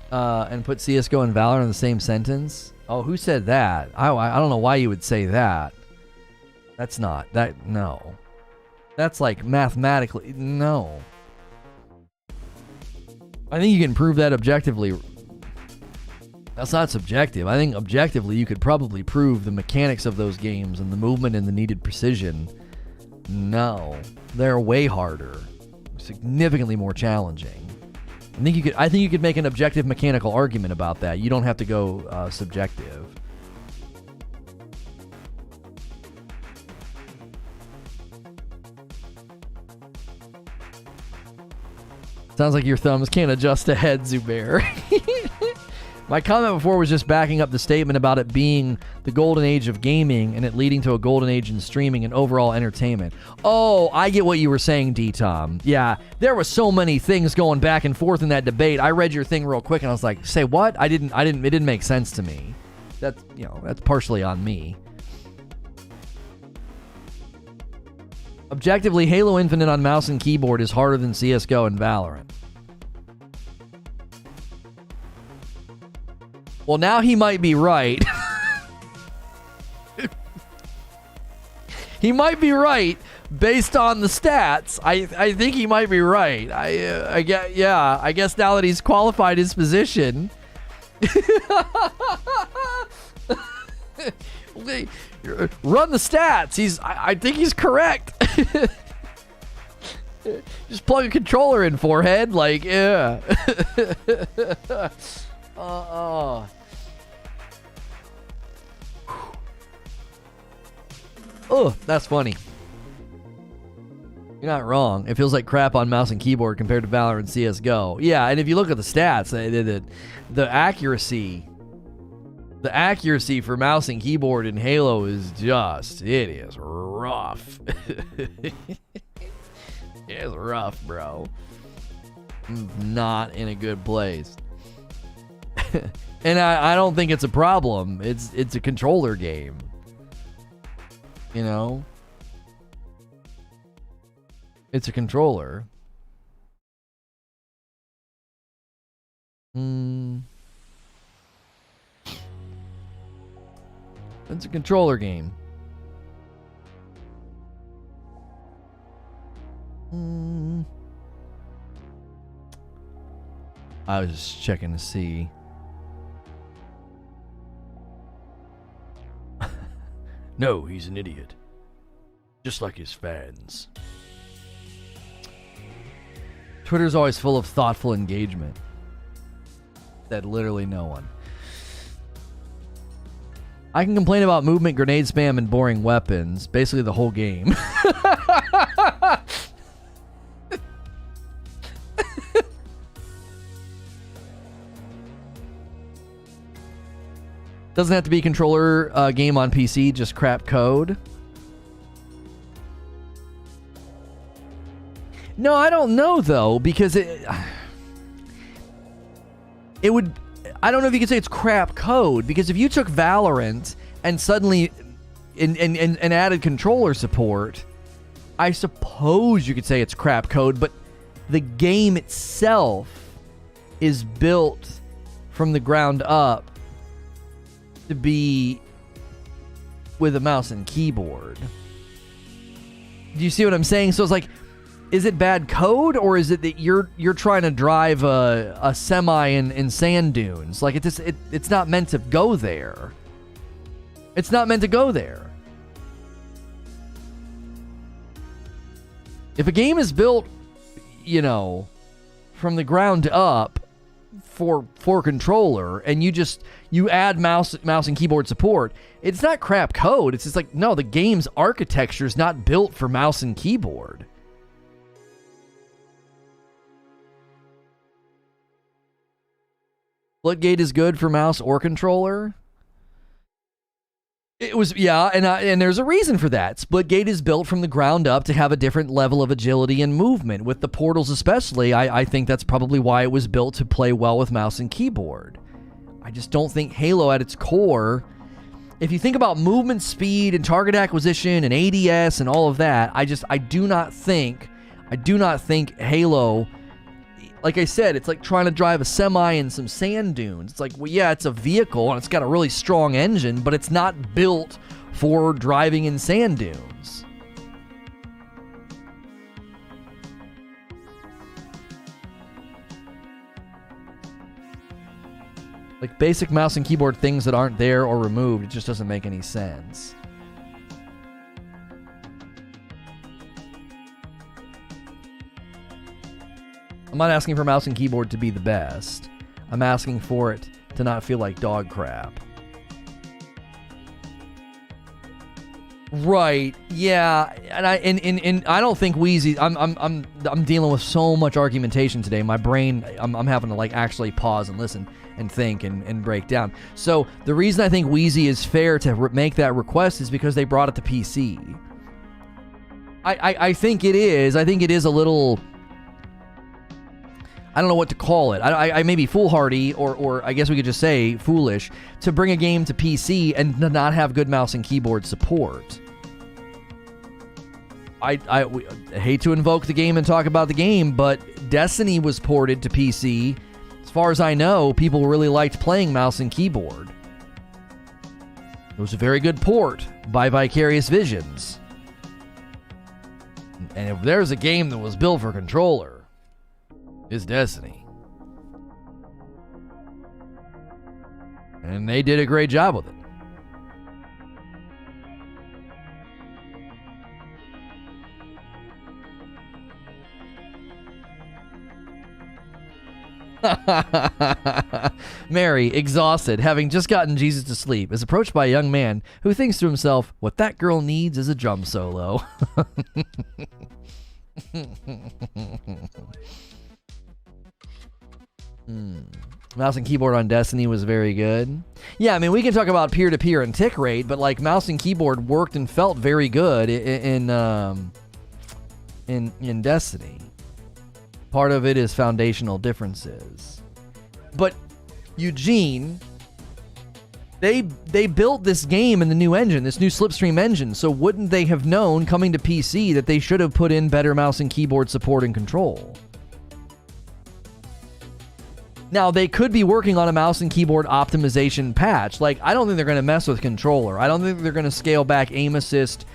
and put CSGO and Valorant in the same sentence? Oh, who said that? I don't know why you would say that. That's not. No. That's like mathematically. No. I think you can prove that objectively. That's not subjective. I think objectively you could probably prove the mechanics of those games and the movement and the needed precision. No. They're way harder. Significantly more challenging. I think you could make an objective mechanical argument about that. You don't have to go subjective. Sounds like your thumbs can't adjust to head, Zubair. My comment before was just backing up the statement about it being the golden age of gaming and it leading to a golden age in streaming and overall entertainment. Oh, I get what you were saying, D-Tom. Yeah, there was so many things going back and forth in that debate. I read your thing real quick and I was like, say what? It didn't make sense to me. That's partially on me. Objectively, Halo Infinite on mouse and keyboard is harder than CSGO and Valorant. Well, now he might be right. He might be right based on the stats. I think he might be right. I guess now that he's qualified his position. Run the stats. I think he's correct. Just plug a controller in, forehead. Like, yeah. Oh, that's funny. You're not wrong. It feels like crap on mouse and keyboard compared to Valorant and CSGO. Yeah, and if you look at the stats, the accuracy for mouse and keyboard in Halo is it is rough. It's rough, bro. Not in a good place. And I don't think it's a problem. It's a controller game. You know? It's a controller. It's a controller game. I was just checking to see. No, he's an idiot. Just like his fans. Twitter's always full of thoughtful engagement. Said literally no one. I can complain about movement, grenade spam, and boring weapons. Basically the whole game. Doesn't have to be a controller game on PC, just crap code. No, I don't know though, because it would. I don't know if you could say it's crap code, because if you took Valorant and suddenly and added controller support, I suppose you could say it's crap code, but the game itself is built from the ground up to be with a mouse and keyboard. Do you see what I'm saying? So it's like, is it bad code, or is it that you're trying to drive a semi in sand dunes? Like it's not meant to go there. It's not meant to go there. If a game is built, from the ground up for controller, and you add mouse and keyboard support, it's not crap code. It's just like, no, the game's architecture is not built for mouse and keyboard. Splitgate is good for mouse or controller. It was, yeah, and there's a reason for that. Splitgate is built from the ground up to have a different level of agility and movement. With the portals especially, I think that's probably why it was built to play well with mouse and keyboard. I just don't think Halo at its core if you think about movement speed and target acquisition and ADS and all of that, I do not think Halo, like I said, it's like trying to drive a semi in some sand dunes. It's like, well, yeah, it's a vehicle and it's got a really strong engine, but it's not built for driving in sand dunes. Like basic mouse and keyboard things that aren't there or removed, it just doesn't make any sense. I'm not asking for mouse and keyboard to be the best. I'm asking for it to not feel like dog crap. Right. Yeah. And I don't think Wheezy. I'm dealing with so much argumentation today. My brain. I'm having to like actually pause and listen and think and break down. So the reason I think Wheezy is fair to make that request is because they brought it to PC. I think it is. I think it is a little. I don't know what to call it. I may be foolhardy, or I guess we could just say foolish, to bring a game to PC and to not have good mouse and keyboard support. I hate to invoke the game and talk about the game, but Destiny was ported to PC. As far as I know, people really liked playing mouse and keyboard. It was a very good port by Vicarious Visions. And if there's a game that was built for controller, it's Destiny. And they did a great job with it. Mary, exhausted, having just gotten Jesus to sleep, is approached by a young man who thinks to himself, what that girl needs is a drum solo. Mouse and keyboard on Destiny was very good. Yeah, I mean, we can talk about peer-to-peer and tick rate, but like mouse and keyboard worked and felt very good in Destiny. Part of it is foundational differences. But Eugene, they built this game in the new engine, this new Slipstream engine, so wouldn't they have known coming to PC that they should have put in better mouse and keyboard support and control? Now, they could be working on a mouse and keyboard optimization patch. Like, I don't think they're going to mess with controller. I don't think they're going to scale back aim assist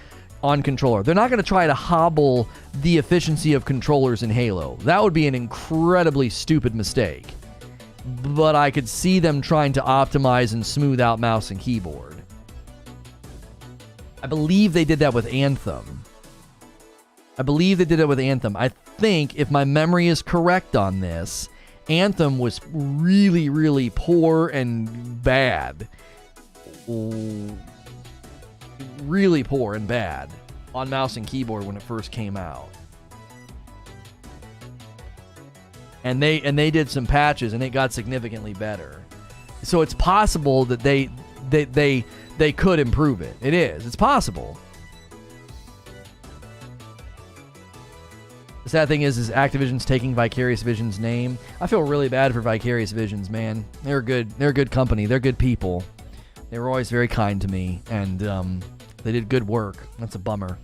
on controller. They're not going to try to hobble the efficiency of controllers in Halo. That would be an incredibly stupid mistake. But I could see them trying to optimize and smooth out mouse and keyboard. I believe they did that with Anthem. I think, if my memory is correct on this, Anthem was really, really poor and bad. Really poor and bad on mouse and keyboard when it first came out. And they did some patches and it got significantly better. So it's possible that they could improve it. It is. It's possible. The sad thing is Activision's taking Vicarious Visions' name. I feel really bad for Vicarious Visions, man. They're good. They're a good company. They're good people. They were always very kind to me, and they did good work. That's a bummer.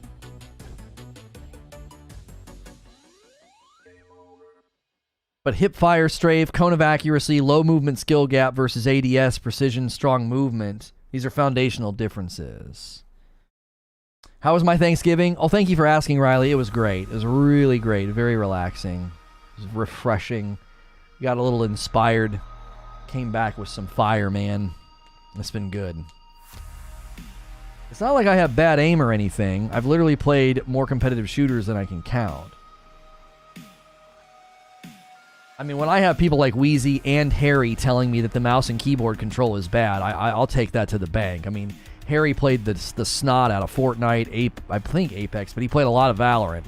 But hip fire strafe, cone of accuracy, low movement skill gap versus ADS, precision, strong movement. These are foundational differences. How was my Thanksgiving? Oh, thank you for asking, Riley. It was great. It was really great. Very relaxing. It was refreshing. Got a little inspired. Came back with some fire, man. It's been good. It's not like I have bad aim or anything. I've literally played more competitive shooters than I can count. I mean, when I have people like Wheezy and Harry telling me that the mouse and keyboard control is bad, I'll take that to the bank. I mean, Harry played the snot out of Fortnite, I think Apex, but he played a lot of Valorant.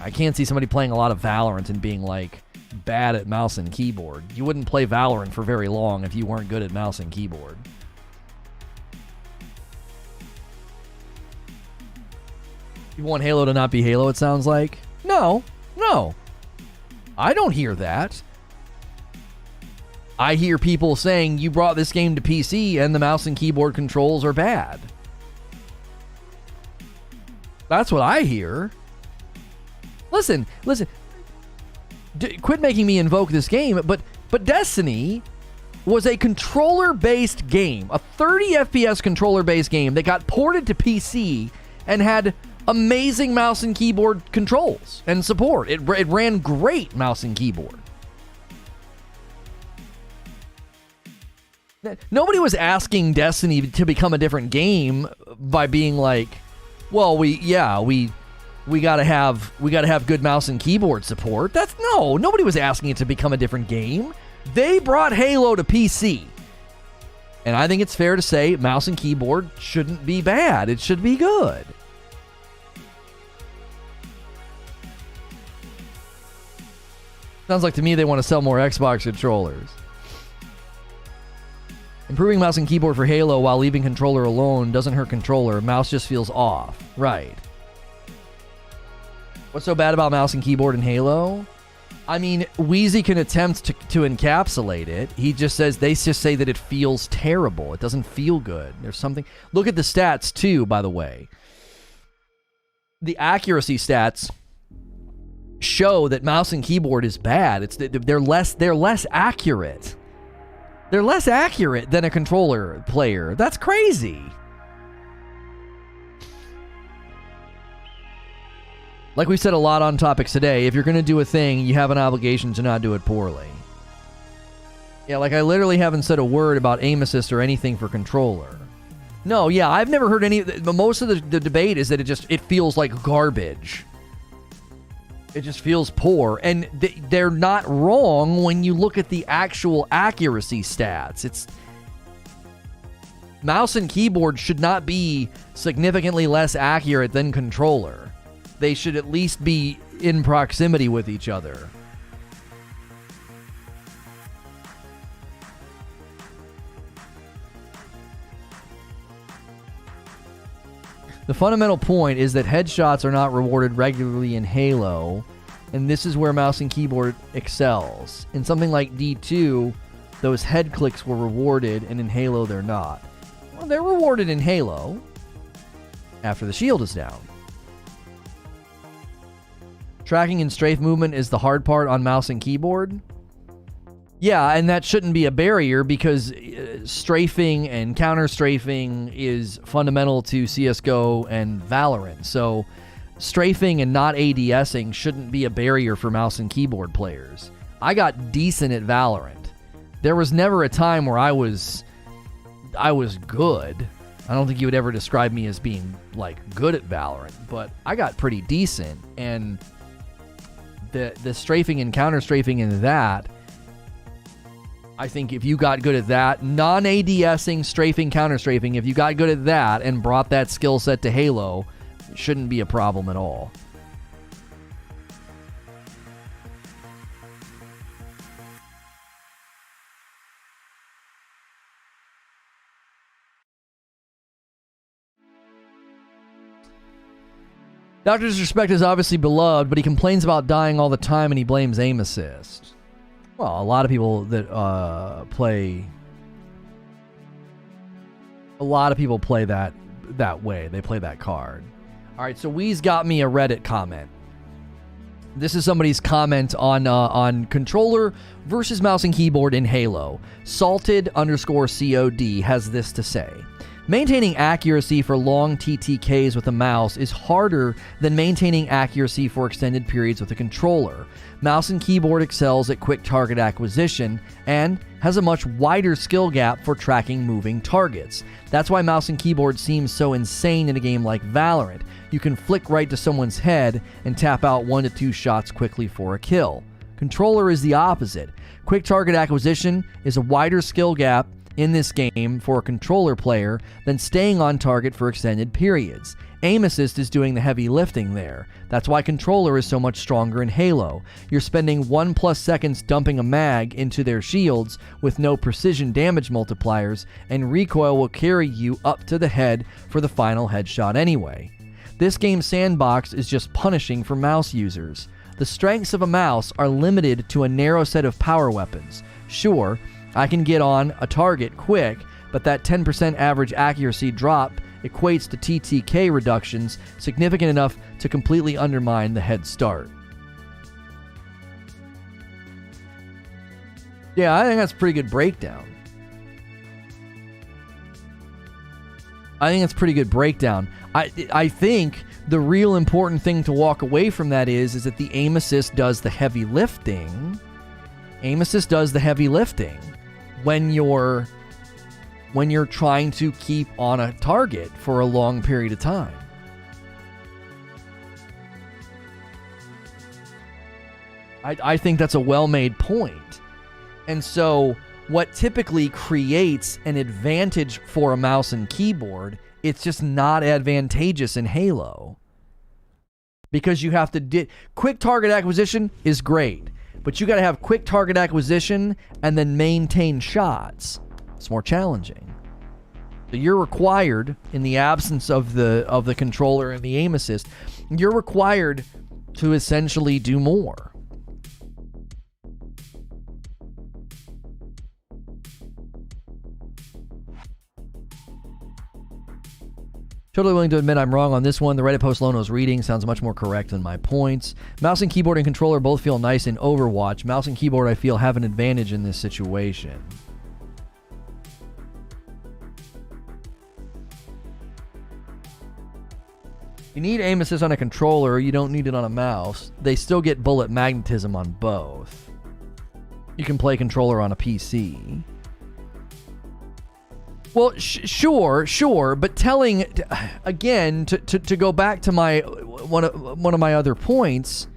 I can't see somebody playing a lot of Valorant and being like bad at mouse and keyboard. You wouldn't play Valorant for very long if you weren't good at mouse and keyboard. You want Halo to not be Halo, it sounds like? No. I don't hear that. I hear people saying you brought this game to PC and the mouse and keyboard controls are bad. That's what I hear. Listen. Quit making me invoke this game, but Destiny was a controller-based game, a 30 FPS controller-based game that got ported to PC and had amazing mouse and keyboard controls and support. It ran great mouse and keyboard. Nobody was asking Destiny to become a different game by being like, well, we gotta have good mouse and keyboard support. Nobody was asking it to become a different game. They brought Halo to PC. And I think it's fair to say mouse and keyboard shouldn't be bad. It should be good. Sounds like to me they want to sell more Xbox controllers. Improving mouse and keyboard for Halo while leaving controller alone doesn't hurt controller. Mouse just feels off. Right. What's so bad about mouse and keyboard in Halo? I mean, Wheezy can attempt to encapsulate it. They just say that it feels terrible. It doesn't feel good. There's something. Look at the stats too, by the way. The accuracy stats show that mouse and keyboard is bad. They're less accurate. They're less accurate than a controller player. That's crazy. Like we said a lot on topics today, if you're going to do a thing, you have an obligation to not do it poorly. Yeah, like I literally haven't said a word about aim assist or anything for controller. No, yeah, I've never heard any. Most of the debate is that it feels like garbage. It just feels poor, and they're not wrong when you look at the actual accuracy stats. Mouse and keyboard should not be significantly less accurate than controller. They should at least be in proximity with each other. The fundamental point is that headshots are not rewarded regularly in Halo, and this is where mouse and keyboard excels. In something like D2, those head clicks were rewarded, and in Halo they're not. Well, they're rewarded in Halo after the shield is down. Tracking and strafe movement is the hard part on mouse and keyboard. Yeah, and that shouldn't be a barrier because strafing and counter-strafing is fundamental to CSGO and Valorant. So strafing and not ADSing shouldn't be a barrier for mouse and keyboard players. I got decent at Valorant. There was never a time where I was good. I don't think you would ever describe me as being like good at Valorant, but I got pretty decent, and the strafing and counter-strafing in that, I think if you got good at that, non-ADSing, strafing, counter-strafing, if you got good at that and brought that skill set to Halo, it shouldn't be a problem at all. Dr. Disrespect is obviously beloved, but he complains about dying all the time and he blames aim assist. Well, a lot of people that play that way. They play that card. All right, so Wee's got me a Reddit comment. This is somebody's comment on controller versus mouse and keyboard in Halo. Salted_COD has this to say. Maintaining accuracy for long TTKs with a mouse is harder than maintaining accuracy for extended periods with a controller. Mouse and keyboard excels at quick target acquisition and has a much wider skill gap for tracking moving targets. That's why mouse and keyboard seems so insane in a game like Valorant. You can flick right to someone's head and tap out 1 to 2 shots quickly for a kill. Controller is the opposite. Quick target acquisition is a wider skill gap in this game for a controller player than staying on target for extended periods. Aim assist is doing the heavy lifting there. That's why controller is so much stronger in Halo. You're spending 1+ seconds dumping a mag into their shields with no precision damage multipliers, and recoil will carry you up to the head for the final headshot anyway. This game's sandbox is just punishing for mouse users. The strengths of a mouse are limited to a narrow set of power weapons. Sure, I can get on a target quick, but that 10% average accuracy drop equates to TTK reductions significant enough to completely undermine the head start. Yeah, I think that's a pretty good breakdown. I think the real important thing to walk away from that is that the aim assist does the heavy lifting. Aim assist does the heavy lifting when you're trying to keep on a target for a long period of time. I think that's a well-made point. And so what typically creates an advantage for a mouse and keyboard, it's just not advantageous in Halo. Because you have to... quick target acquisition is great, but you got to have quick target acquisition and then maintain shots. It's more challenging. So you're required, in the absence of the controller and the aim assist, you're required to essentially do more. Totally willing to admit I'm wrong on this one. The Reddit post Lono's reading sounds much more correct than my points. Mouse and keyboard and controller both feel nice in Overwatch. Mouse and keyboard, I feel, have an advantage in this situation. You need aim assist on a controller. You don't need it on a mouse. They still get bullet magnetism on both. You can play controller on a PC. Well, sure, but telling, again, to go back to my one of my other points,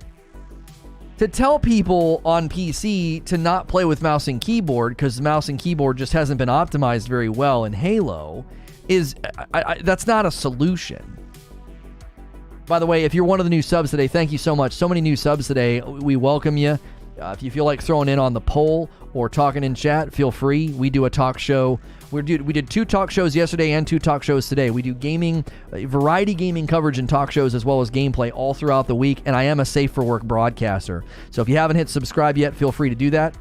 to tell people on PC to not play with mouse and keyboard because mouse and keyboard just hasn't been optimized very well in Halo is that's not a solution. By the way, if you're one of the new subs today, thank you so much. So many new subs today. We welcome you. If you feel like throwing in on the poll or talking in chat, feel free. We do a talk show. We did 2 talk shows yesterday and 2 talk shows today. We do gaming, variety gaming coverage and talk shows as well as gameplay all throughout the week, and I am a Safe for Work broadcaster. So if you haven't hit subscribe yet, feel free to do that.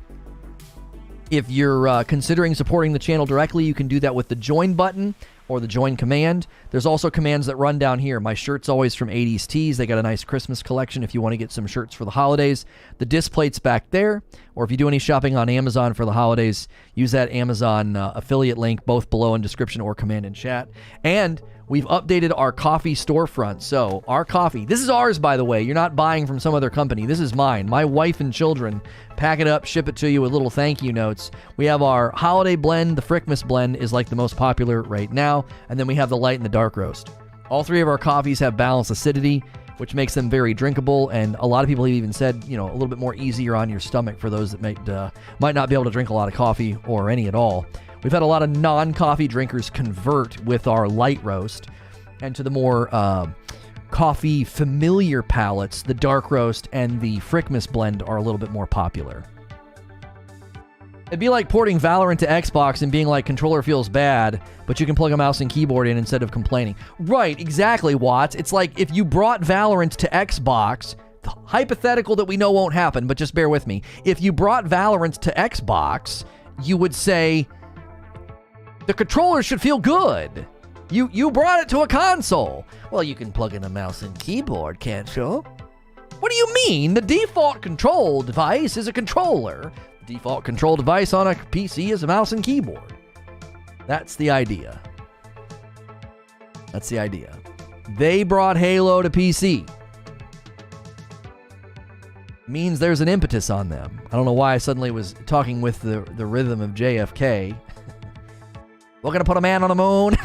If you're considering supporting the channel directly, you can do that with the join button or the join command. There's also commands that run down here. My shirt's always from 80s Tees. They got a nice Christmas collection if you want to get some shirts for the holidays. The disc plate's back there, or if you do any shopping on Amazon for the holidays, use that Amazon affiliate link both below in description or command in chat. And we've updated our coffee storefront. So our coffee, this is ours, by the way. You're not buying from some other company. This is mine. My wife and children pack it up, ship it to you with little thank you notes. We have our holiday blend. The Frickmas blend is like the most popular right now. And then we have the light and the dark roast. All 3 of our coffees have balanced acidity, which makes them very drinkable. And a lot of people have even said, a little bit more easier on your stomach for those that might not be able to drink a lot of coffee or any at all. We've had a lot of non-coffee drinkers convert with our light roast, and to the more coffee familiar palates, the dark roast and the Frickmas blend are a little bit more popular. It'd be like porting Valorant to Xbox and being like, controller feels bad, but you can plug a mouse and keyboard in instead of complaining. Right, exactly, Watts. It's like if you brought Valorant to Xbox, hypothetical that we know won't happen, but just bear with me. If you brought Valorant to Xbox, you would say, the controller should feel good. You brought it to a console. Well, you can plug in a mouse and keyboard, can't you? What do you mean? The default control device is a controller. The default control device on a PC is a mouse and keyboard. That's the idea. That's the idea. They brought Halo to PC. Means there's an impetus on them. I don't know why I suddenly was talking with the rhythm of JFK. We're going to put a man on the moon.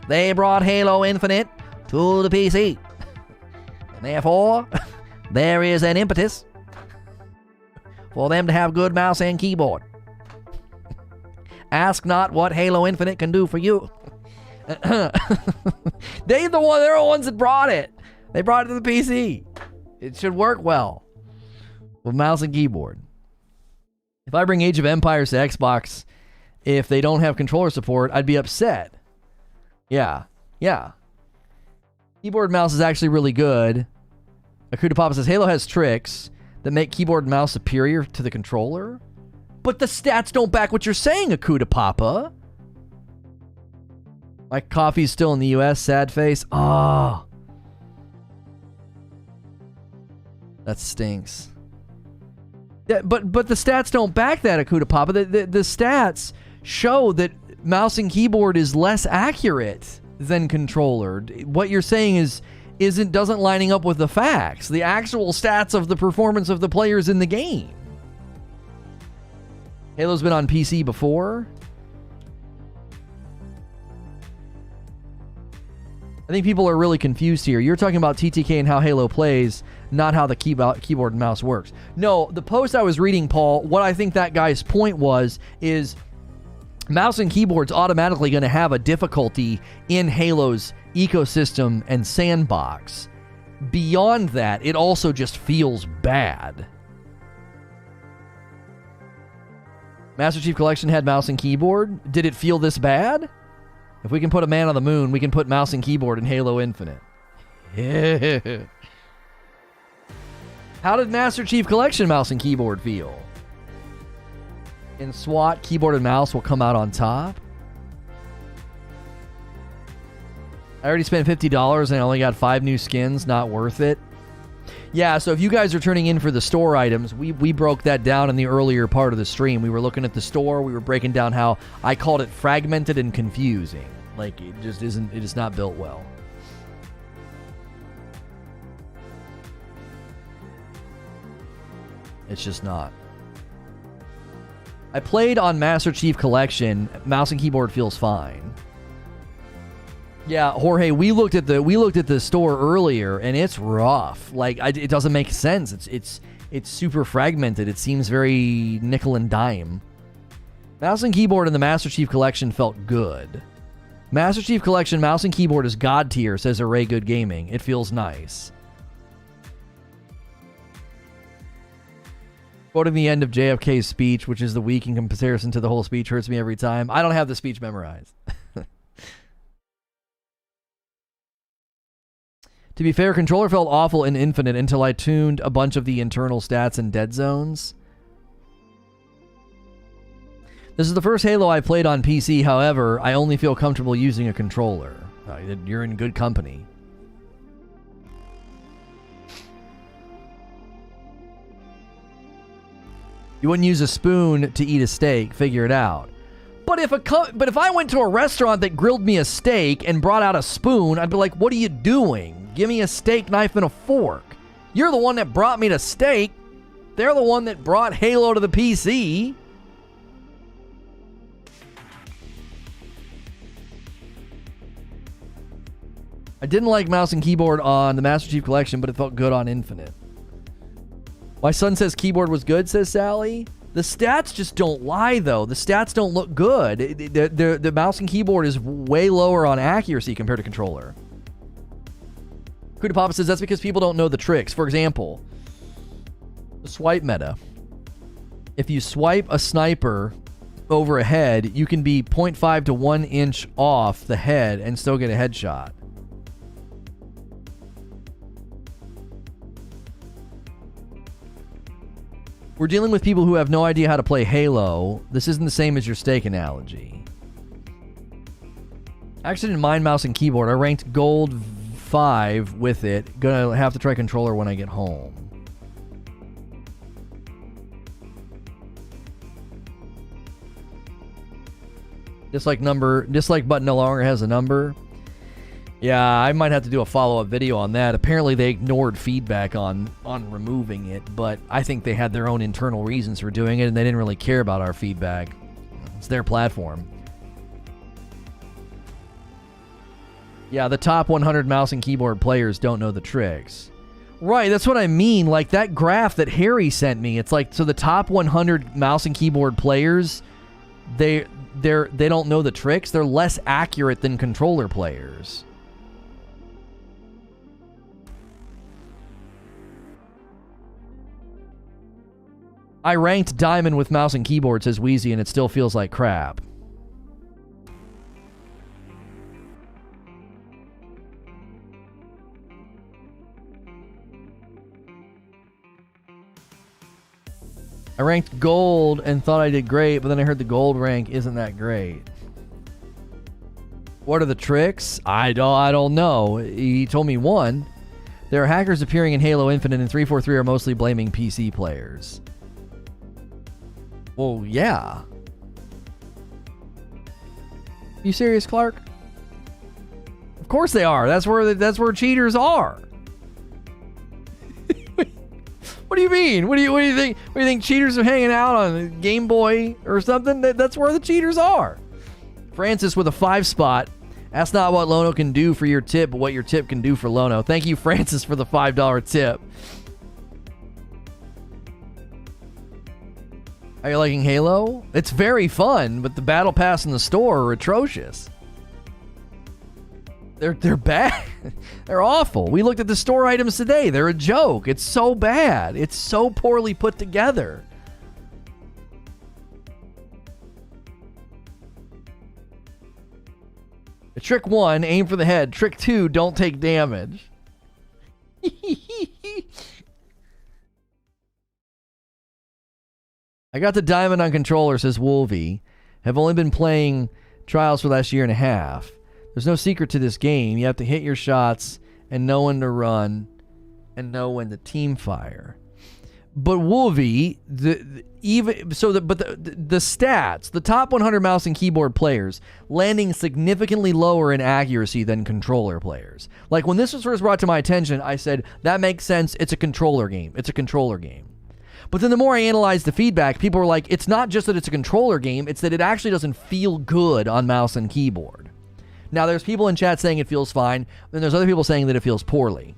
They brought Halo Infinite to the PC. And therefore, there is an impetus for them to have good mouse and keyboard. Ask not what Halo Infinite can do for you. They're the ones that brought it. They brought it to the PC. It should work well with mouse and keyboard. If I bring Age of Empires to Xbox, if they don't have controller support, I'd be upset. Yeah. Keyboard and mouse is actually really good. Akuta Papa says, Halo has tricks that make keyboard and mouse superior to the controller. But the stats don't back what you're saying, Akuta Papa. My coffee's still in the US, sad face. Oh. That stinks. Yeah, but the stats don't back that, Akuta Papa. The stats show that mouse and keyboard is less accurate than controller. What you're saying doesn't lining up with the facts, the actual stats of the performance of the players in the game. Halo's been on PC before. I think people are really confused here. You're talking about TTK and how Halo plays, not how the keyboard and mouse works. No, the post I was reading, Paul, what I think that guy's point is mouse and keyboard's automatically going to have a difficulty in Halo's ecosystem and sandbox. Beyond that, it also just feels bad. Master Chief Collection had mouse and keyboard. Did it feel this bad? If we can put a man on the moon, we can put mouse and keyboard in Halo Infinite. How did Master Chief Collection mouse and keyboard feel? In SWAT, keyboard and mouse will come out on top. I already spent $50 and I only got 5 new skins. Not worth it. Yeah, so if you guys are turning in for the store items, we broke that down in the earlier part of the stream. We were looking at the store. We were breaking down how I called it fragmented and confusing. Like, it is not built well. It's just not. I played on Master Chief Collection. Mouse and keyboard feels fine. Yeah, Jorge, we looked at the store earlier, and it's rough. Like, it doesn't make sense. It's super fragmented. It seems very nickel and dime. Mouse and keyboard in the Master Chief Collection felt good. Master Chief Collection mouse and keyboard is god tier, says Array Good Gaming. It feels nice. Quoting the end of JFK's speech, which is the weak in comparison to the whole speech, hurts me every time. I don't have the speech memorized. To be fair, controller felt awful in Infinite until I tuned a bunch of the internal stats and dead zones. This is the first Halo I played on PC, however, I only feel comfortable using a controller. You're in good company. You wouldn't use a spoon to eat a steak, figure it out. But if I went to a restaurant that grilled me a steak and brought out a spoon, I'd be like, what are you doing? Give me a steak knife and a fork. You're the one that brought me to steak. They're the one that brought Halo to the PC. I didn't like mouse and keyboard on the Master Chief Collection, but it felt good on Infinite. My son says keyboard was good, says Sally. The stats just don't lie, though. The stats don't look good. The mouse and keyboard is way lower on accuracy compared to controller. Kuda Papa says that's because people don't know the tricks. For example, the swipe meta. If you swipe a sniper over a head, you can be 0.5 to 1 inch off the head and still get a headshot. We're dealing with people who have no idea how to play Halo. This isn't the same as your steak analogy. I actually didn't mind mouse and keyboard. I ranked gold 5 with it. Gonna have to try controller when I get home. Dislike button no longer has a number. Yeah, I might have to do a follow-up video on that. Apparently they ignored feedback on removing it, but I think they had their own internal reasons for doing it, and they didn't really care about our feedback. It's their platform. Yeah, the top 100 mouse and keyboard players don't know the tricks. Right, that's what I mean. Like, that graph that Harry sent me, it's like, so the top 100 mouse and keyboard players, they don't know the tricks. They're less accurate than controller players. I ranked Diamond with mouse and keyboard, says Wheezy, and it still feels like crap. I ranked gold and thought I did great, but then I heard the gold rank isn't that great. What are the tricks? I don't know. He told me one. There are hackers appearing in Halo Infinite, and 343 are mostly blaming PC players. Well, yeah. You serious, Clark? Of course they are. That's where cheaters are. What do you mean? What do you think? What do you think? Cheaters are hanging out on Game Boy or something? That's where the cheaters are. Francis with a 5 spot. That's not what Lono can do for your tip, but what your tip can do for Lono. Thank you, Francis, for the $5 tip. Are you liking Halo? It's very fun, but the battle pass in the store are atrocious. They're bad. They're awful. We looked at the store items today. They're a joke. It's so bad. It's so poorly put together. Trick 1, aim for the head. Trick 2, don't take damage. I got the diamond on controller, says Wolvie. Have only been playing Trials for the last year and a half. There's no secret to this game. You have to hit your shots and know when to run and know when to team fire. But Wolvie, the stats, the top 100 mouse and keyboard players landing significantly lower in accuracy than controller players. Like when this was first brought to my attention, I said, that makes sense. It's a controller game. It's a controller game. But then the more I analyzed the feedback, people were like, it's not just that it's a controller game, it's that it actually doesn't feel good on mouse and keyboard. Now, there's people in chat saying it feels fine, and there's other people saying that it feels poorly.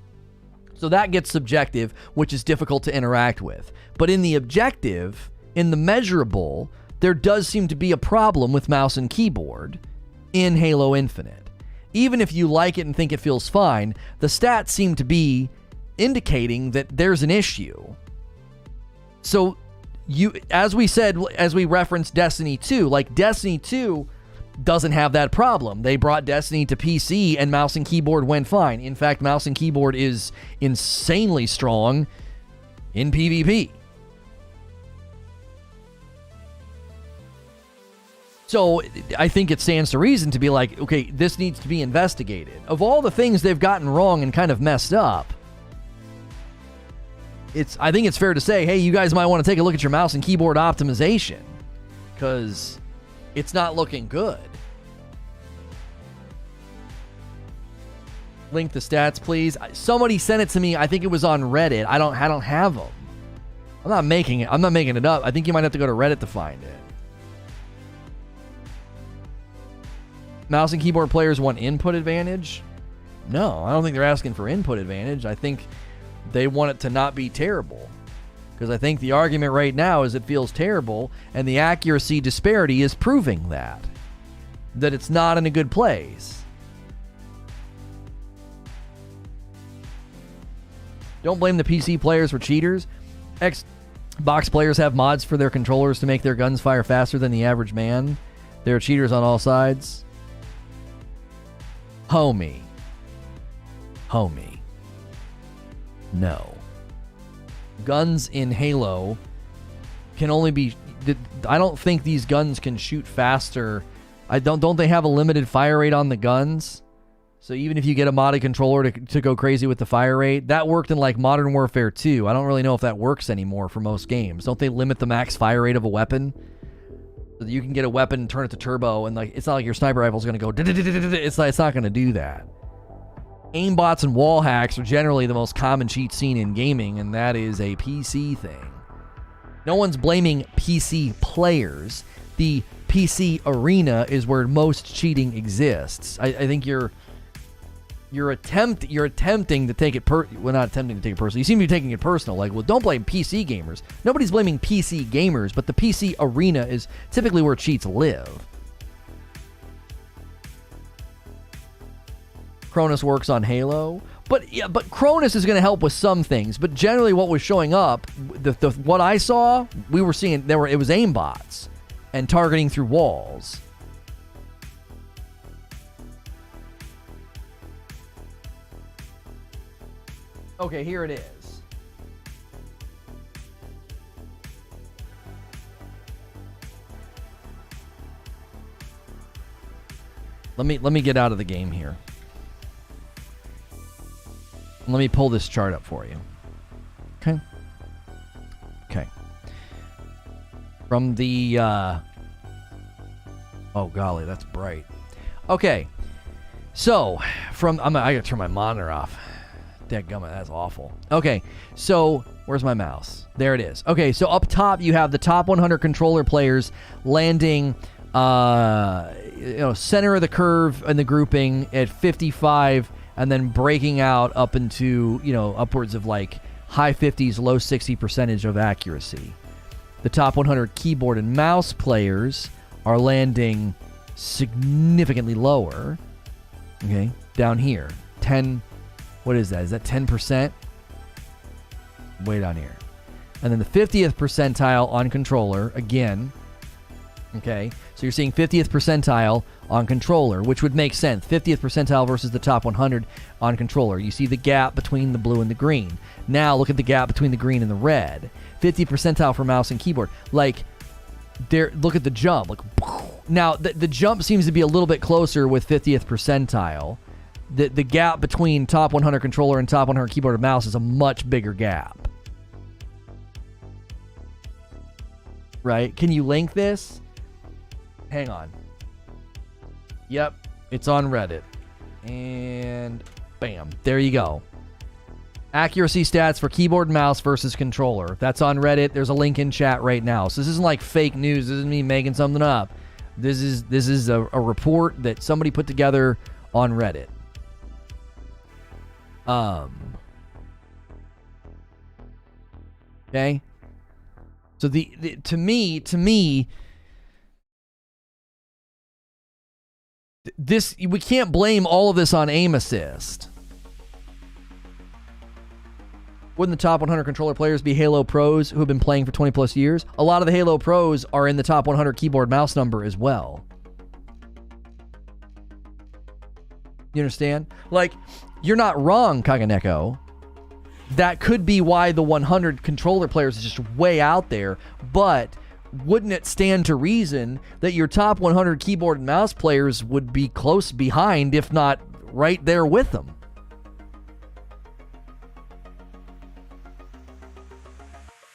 So that gets subjective, which is difficult to interact with. But in the objective, in the measurable, there does seem to be a problem with mouse and keyboard in Halo Infinite. Even if you like it and think it feels fine, the stats seem to be indicating that there's an issue. So, as we said, as we referenced Destiny 2, like Destiny 2 doesn't have that problem. They brought Destiny to PC and mouse and keyboard went fine. In fact, mouse and keyboard is insanely strong in PvP. So I think it stands to reason to be like, okay, this needs to be investigated. Of all the things they've gotten wrong and kind of messed up, I think it's fair to say, hey, you guys might want to take a look at your mouse and keyboard optimization, because it's not looking good. Link the stats, please. Somebody sent it to me. I think it was on Reddit. I don't have them. I'm not making it up. I think you might have to go to Reddit to find it. Mouse and keyboard players want input advantage? No, I don't think they're asking for input advantage. I think they want it to not be terrible. Because I think the argument right now is it feels terrible, and the accuracy disparity is proving that it's not in a good place. Don't blame the PC players for cheaters. Xbox players have mods for their controllers to make their guns fire faster than the average man. There are cheaters on all sides. Homie. No. Guns in Halo can only be... I don't think these guns can shoot faster. Don't they have a limited fire rate on the guns? So even if you get a modded controller to go crazy with the fire rate, that worked in like Modern Warfare 2. I don't really know if that works anymore for most games. Don't they limit the max fire rate of a weapon? So that you can get a weapon and turn it to turbo, and like it's not like your sniper rifle is going to go... It's not going to do that. Aimbots and wall hacks are generally the most common cheat seen in gaming, and that is a PC thing. No one's blaming PC players. The PC arena is where most cheating exists. I think you're attempting to take it not attempting to take it personal. You seem to be taking it personal. Like, well, don't blame PC gamers. Nobody's blaming PC gamers, but the PC arena is typically where cheats live. Cronus works on Halo, but Cronus is going to help with some things. But generally, what was showing up, what I saw, we were seeing it was aimbots and targeting through walls. Okay, here it is. Let me get out of the game here. Let me pull this chart up for you. Okay. Okay. From the oh golly, that's bright. Okay. So, I gotta turn my monitor off. Dadgummit, that's awful. Okay, so where's my mouse? There it is. Okay, so up top you have the top 100 controller players landing, center of the curve in the grouping at 55, and then breaking out up into, upwards of like high 50s, low 60% of accuracy. The top 100 keyboard and mouse players are landing significantly lower. Okay, down here, 10. What is that? Is that 10%? Way down here. And then the 50th percentile on controller, again. Okay, so you're seeing 50th percentile on controller, which would make sense. 50th percentile versus the top 100 on controller. You see the gap between the blue and the green. Now look at the gap between the green and the red. 50th percentile for mouse and keyboard. Like, there. Look at the jump. Like, now the jump seems to be a little bit closer with 50th percentile. The gap between top 100 controller and top 100 keyboard and mouse is a much bigger gap. Right? Can you link this? Hang on. Yep, it's on Reddit. And bam, there you go. Accuracy stats for keyboard and mouse versus controller. That's on Reddit. There's a link in chat right now. So this isn't like fake news. This isn't me making something up. This is a report that somebody put together on Reddit. Okay. So to me, this, we can't blame all of this on aim assist. Wouldn't the top 100 controller players be Halo pros who have been playing for 20 plus years? A lot of the Halo pros are in the top 100 keyboard mouse number as well. You understand? Like, you're not wrong, Kaganeko. That could be why the 100 controller players is just way out there, but wouldn't it stand to reason that your top 100 keyboard and mouse players would be close behind, if not right there with them?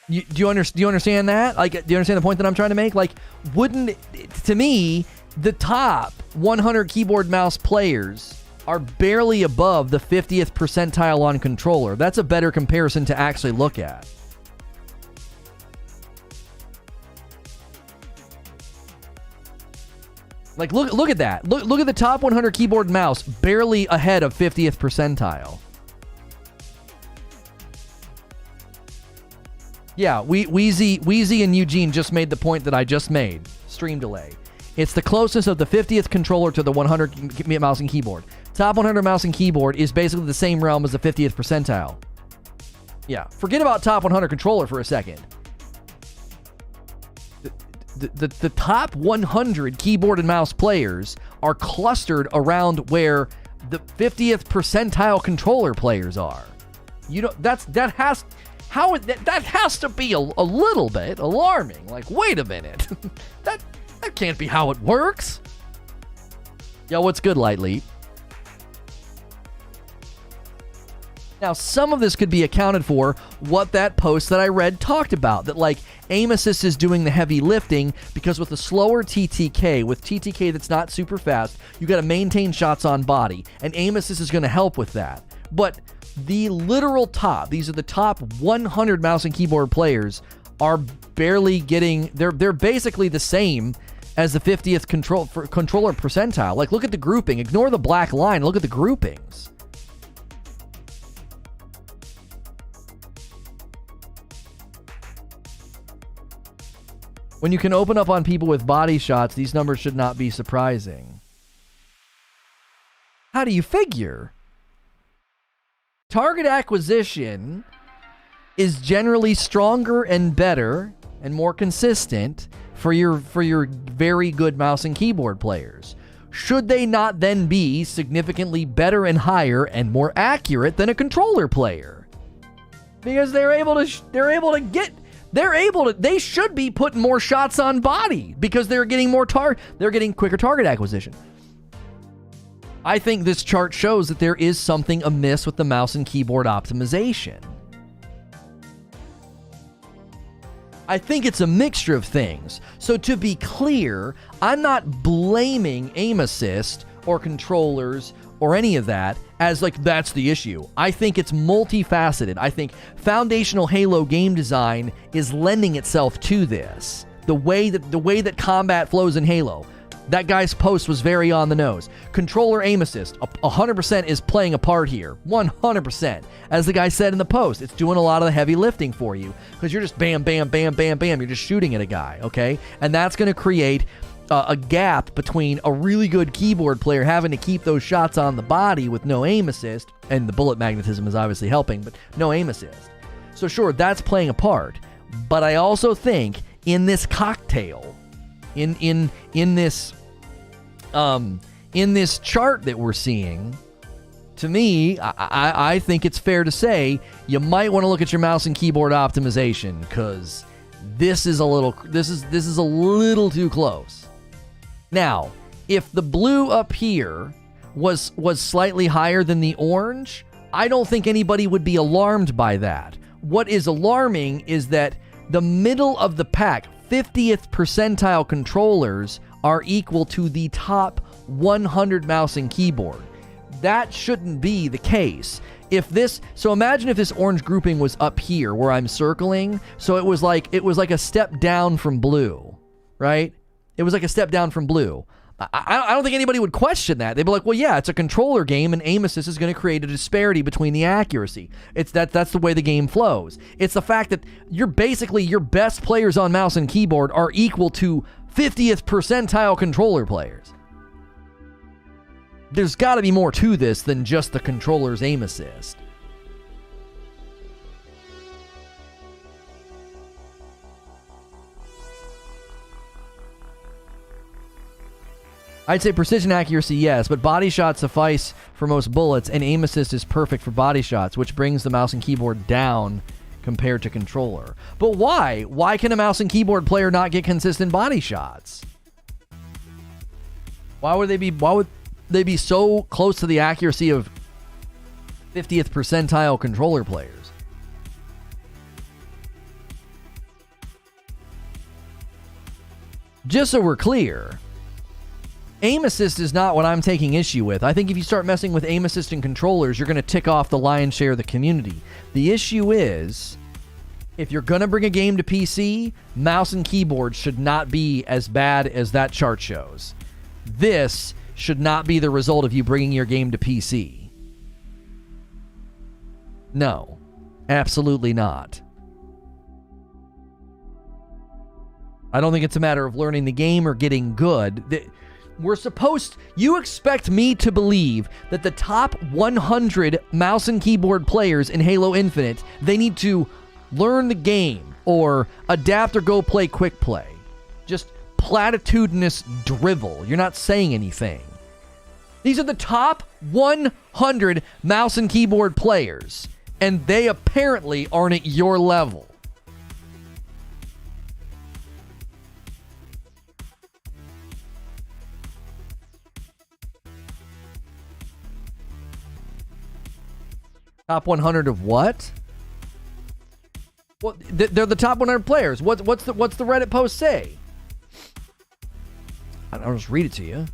Do you understand that? Like, do you understand the point that I'm trying to make? Like, wouldn't, to me, the top 100 keyboard mouse players are barely above the 50th percentile on controller. That's a better comparison to actually look at. Like, look at that. Look at the top 100 keyboard and mouse, barely ahead of 50th percentile. Yeah, Wheezy and Eugene just made the point that I just made. Stream delay. It's the closest of the 50th controller to the 100 mouse and keyboard. Top 100 mouse and keyboard is basically the same realm as the 50th percentile. Yeah, forget about top 100 controller for a second. The top 100 keyboard and mouse players are clustered around where the 50th percentile controller players are. You know, that has to be a little bit alarming. Like, wait a minute. that can't be how it works. Yo, what's good, Lightleap? Now, some of this could be accounted for what that post that I read talked about, that like aim assist is doing the heavy lifting because with a slower TTK, with TTK that's not super fast, you got to maintain shots on body, and aim assist is going to help with that. But the literal top, these are the top 100 mouse and keyboard players, are barely getting, they're basically the same as the 50th controller percentile. Like, look at the grouping. Ignore the black line. Look at the groupings. When you can open up on people with body shots, these numbers should not be surprising. How do you figure? Target acquisition is generally stronger and better and more consistent for your very good mouse and keyboard players. Should they not then be significantly better and higher and more accurate than a controller player? Because they should be putting more shots on body because they're getting quicker target acquisition. I think this chart shows that there is something amiss with the mouse and keyboard optimization. I think it's a mixture of things. So to be clear, I'm not blaming aim assist or controllers or any of that as like that's the issue. I think it's multifaceted. I think foundational Halo game design is lending itself to this. The way that combat flows in Halo. That guy's post was very on the nose. Controller aim assist, 100% is playing a part here. 100%. As the guy said in the post, it's doing a lot of the heavy lifting for you because you're just bam, bam, bam, bam, bam. You're just shooting at a guy, okay? And that's going to create a gap between a really good keyboard player having to keep those shots on the body with no aim assist, and the bullet magnetism is obviously helping, but no aim assist. So sure, that's playing a part. But I also think in this cocktail, in this chart that we're seeing, to me, I think it's fair to say you might want to look at your mouse and keyboard optimization because this is a little too close. Now, if the blue up here was slightly higher than the orange, I don't think anybody would be alarmed by that. What is alarming is that the middle of the pack, 50th percentile controllers are equal to the top 100 mouse and keyboard. That shouldn't be the case. So imagine if this orange grouping was up here where I'm circling, so it was like a step down from blue, right? It was like a step down from blue. I don't think anybody would question that. They'd be like, well, yeah, it's a controller game, and aim assist is going to create a disparity between the accuracy. That's the way the game flows. It's the fact that your best players on mouse and keyboard are equal to 50th percentile controller players. There's got to be more to this than just the controller's aim assist. I'd say precision accuracy, yes, but body shots suffice for most bullets, and aim assist is perfect for body shots, which brings the mouse and keyboard down compared to controller. But why? Why can a mouse and keyboard player not get consistent body shots? Why would they be so close to the accuracy of 50th percentile controller players? Just so we're clear, aim assist is not what I'm taking issue with. I think if you start messing with aim assist and controllers, you're going to tick off the lion's share of the community. The issue is, if you're going to bring a game to PC, mouse and keyboard should not be as bad as that chart shows. This should not be the result of you bringing your game to PC. No, absolutely not. I don't think it's a matter of learning the game or getting good. You expect me to believe that the top 100 mouse and keyboard players in Halo Infinite, they need to learn the game or adapt or go play quick play. Just platitudinous drivel. You're not saying anything. These are the top 100 mouse and keyboard players, and they apparently aren't at your level. Top 100 of what? Well, they're the top 100 players. What's the Reddit post say? I'll just read it to you.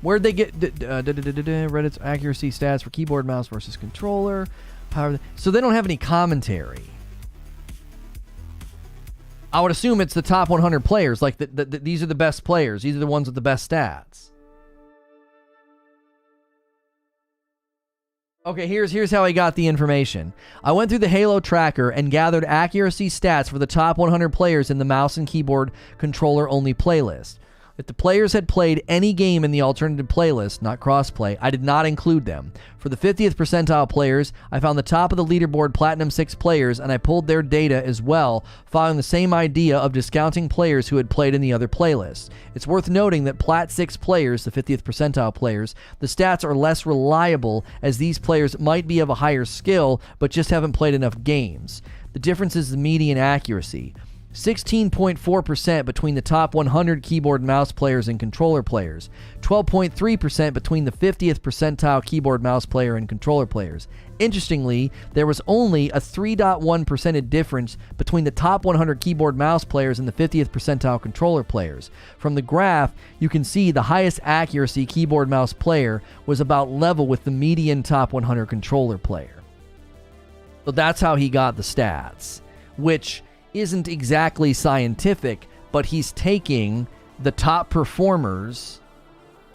Where'd they get Reddit's accuracy stats for keyboard, mouse versus controller? Power. So they don't have any commentary. I would assume it's the top 100 players. Like these are the best players. These are the ones with the best stats. Okay, here's how I got the information. I went through the Halo tracker and gathered accuracy stats for the top 100 players in the mouse and keyboard controller only playlist. If the players had played any game in the alternative playlist, not crossplay, I did not include them. For the 50th percentile players, I found the top of the leaderboard Platinum 6 players, and I pulled their data as well, following the same idea of discounting players who had played in the other playlists. It's worth noting that Plat 6 players, the 50th percentile players, the stats are less reliable as these players might be of a higher skill, but just haven't played enough games. The difference is the median accuracy. 16.4% between the top 100 keyboard and mouse players and controller players. 12.3% between the 50th percentile keyboard mouse player and controller players. Interestingly, there was only a 3.1% difference between the top 100 keyboard mouse players and the 50th percentile controller players. From the graph, you can see the highest accuracy keyboard mouse player was about level with the median top 100 controller player. So that's how he got the stats, which isn't exactly scientific, but he's taking the top performers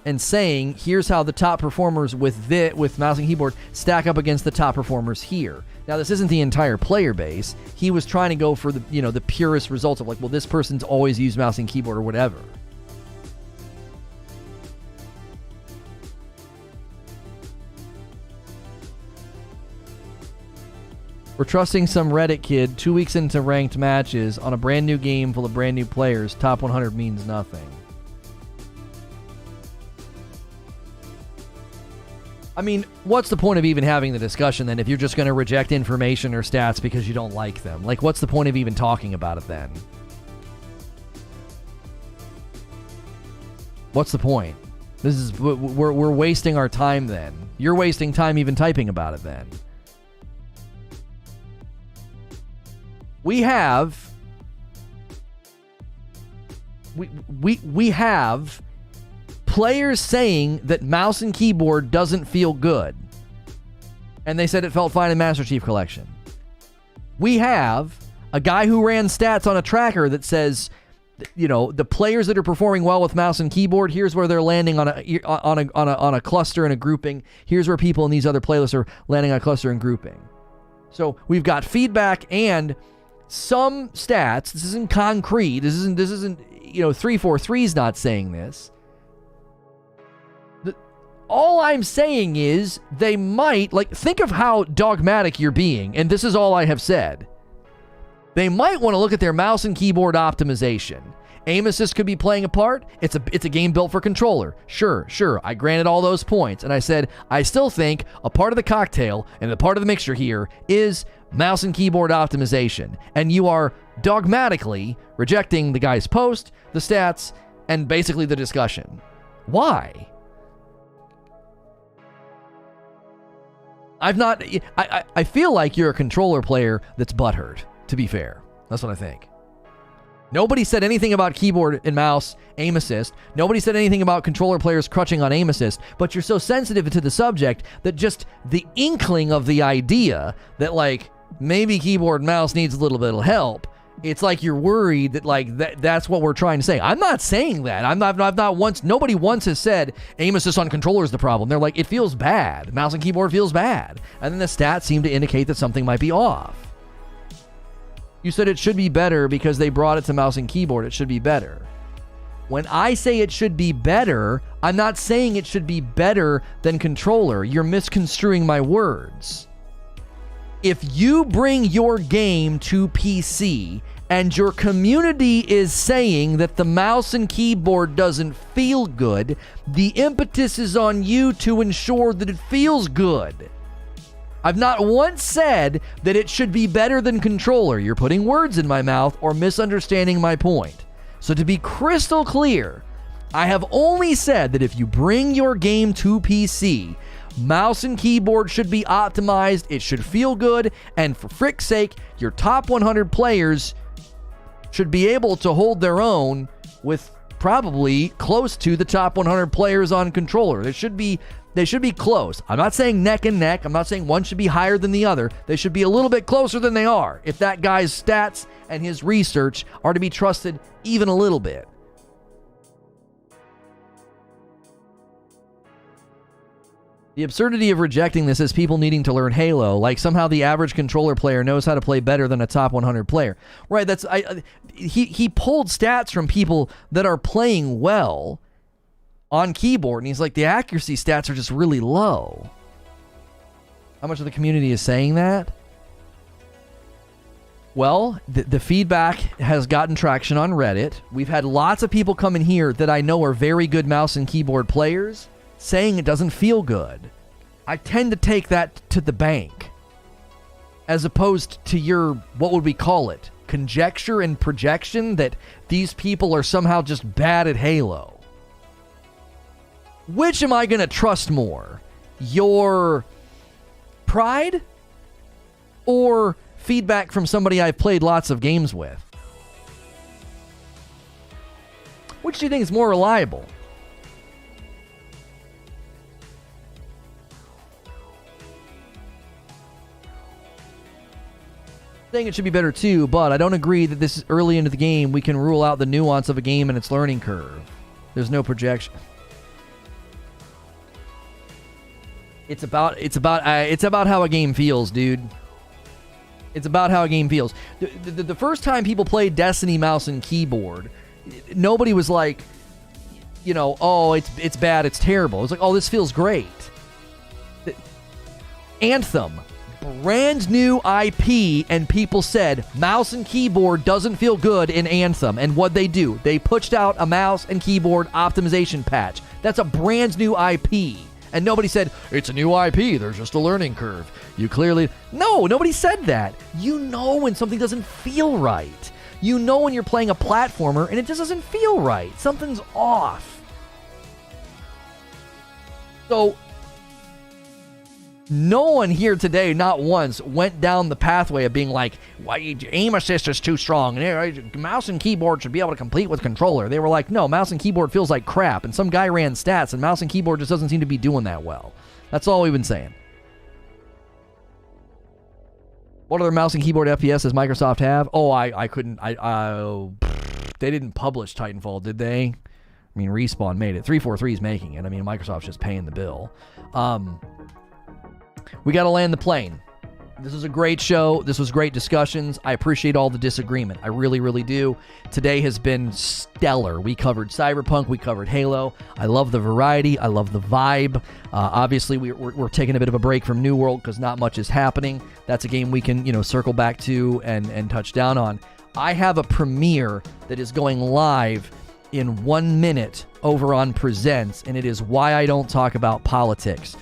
and saying, here's how the top performers with mouse and keyboard stack up against the top performers here. Now, this isn't the entire player base. He was trying to go for the, the purest results of like, well, this person's always used mouse and keyboard or whatever. We're trusting some Reddit kid 2 weeks into ranked matches on a brand new game full of brand new players. Top 100 means nothing. I mean, what's the point of even having the discussion then if you're just going to reject information or stats because you don't like them? Like, what's the point of even talking about it then? What's the point? We're wasting our time then. You're wasting time even typing about it then. We have players saying that mouse and keyboard doesn't feel good. And they said it felt fine in Master Chief Collection. We have a guy who ran stats on a tracker that says, the players that are performing well with mouse and keyboard, here's where they're landing on a cluster and a grouping. Here's where people in these other playlists are landing on a cluster and grouping. So we've got feedback and some stats. This isn't concrete. This isn't 343's not saying this. All I'm saying is they might, think of how dogmatic you're being, and this is all I have said. They might want to look at their mouse and keyboard optimization. Aim assist could be playing a part. It's a game built for controller. Sure. I granted all those points, and I said I still think a part of the cocktail and the part of the mixture here is mouse and keyboard optimization. And you are dogmatically rejecting the guy's post, the stats, and basically the discussion. Why? I feel like you're a controller player that's butthurt, to be fair. That's what I think. Nobody said anything about keyboard and mouse aim assist. Nobody said anything about controller players crutching on aim assist, but you're so sensitive to the subject that just the inkling of the idea that maybe keyboard and mouse needs a little bit of help, it's like you're worried that that's what we're trying to say. I'm not saying that. I've not once, nobody once has said aim assist on controller is the problem. They're like, it feels bad. Mouse and keyboard feels bad. And then the stats seem to indicate that something might be off. You said it should be better because they brought it to mouse and keyboard. It should be better. When I say it should be better, I'm not saying it should be better than controller. You're misconstruing my words. If you bring your game to PC and your community is saying that the mouse and keyboard doesn't feel good, the impetus is on you to ensure that it feels good. I've not once said that it should be better than controller. You're putting words in my mouth or misunderstanding my point. So to be crystal clear, I have only said that if you bring your game to PC, mouse and keyboard should be optimized, it should feel good, and for frick's sake, your top 100 players should be able to hold their own with probably close to the top 100 players on controller. They should be close. I'm not saying neck and neck. I'm not saying one should be higher than the other. They should be a little bit closer than they are if that guy's stats and his research are to be trusted even a little bit. The absurdity of rejecting this is people needing to learn Halo, like somehow the average controller player knows how to play better than a top 100 player. Right, he pulled stats from people that are playing well on keyboard, and he's like, the accuracy stats are just really low. How much of the community is saying that? Well, the feedback has gotten traction on Reddit. We've had lots of people come in here that I know are very good mouse and keyboard players saying it doesn't feel good. I tend to take that to the bank. as opposed to your, what would we call it, conjecture and projection that these people are somehow just bad at Halo. Which am I going to trust more? Your pride or feedback from somebody I've played lots of games with? Which do you think is more reliable? I think it should be better too, but I don't agree that this is early into the game. We can rule out the nuance of a game and its learning curve. There's no projection. It's about how a game feels, dude. It's about how a game feels. The first time people played Destiny mouse and keyboard, nobody was like, you know, oh, it's bad, it's terrible. It's like, oh, this feels great. Anthem, brand new IP, and people said mouse and keyboard doesn't feel good in Anthem. And what'd they do? They pushed out a mouse and keyboard optimization patch. That's a brand new IP. And nobody said, it's a new IP, there's just a learning curve. You clearly... No, nobody said that. You know when something doesn't feel right. You know when you're playing a platformer and it just doesn't feel right. Something's off. So, no one here today, not once, went down the pathway of being like, why, aim assist is too strong. Mouse and keyboard should be able to complete with controller. They were like, no, mouse and keyboard feels like crap. And some guy ran stats, and mouse and keyboard just doesn't seem to be doing that well. That's all we've been saying. What other mouse and keyboard FPS does Microsoft have? Oh, I couldn't. They didn't publish Titanfall, did they? I mean, Respawn made it. 343 is making it. I mean, Microsoft's just paying the bill. We got to land the plane. This was a great show. This was great discussions. I appreciate all the disagreement. I really, really do. Today has been stellar. We covered Cyberpunk. We covered Halo. I love the variety. I love the vibe. Obviously, we're taking a bit of a break from New World because not much is happening. That's a game we can, circle back to and touch down on. I have a premiere that is going live in 1 minute over on Presents, and it is Why I Don't Talk About Politics.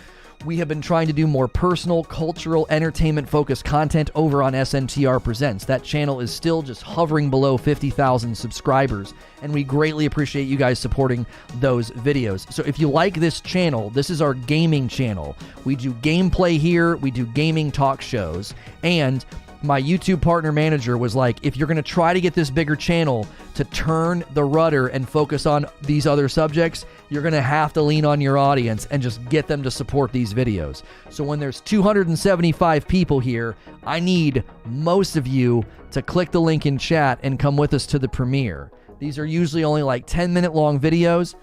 We have been trying to do more personal, cultural, entertainment-focused content over on SNTR Presents. That channel is still just hovering below 50,000 subscribers, and we greatly appreciate you guys supporting those videos. So if you like this channel, this is our gaming channel. We do gameplay here, we do gaming talk shows, and my YouTube partner manager was like, if you're going to try to get this bigger channel to turn the rudder and focus on these other subjects, you're going to have to lean on your audience and just get them to support these videos. So when there's 275 people here, I need most of you to click the link in chat and come with us to the premiere. These are usually only like 10-minute long videos.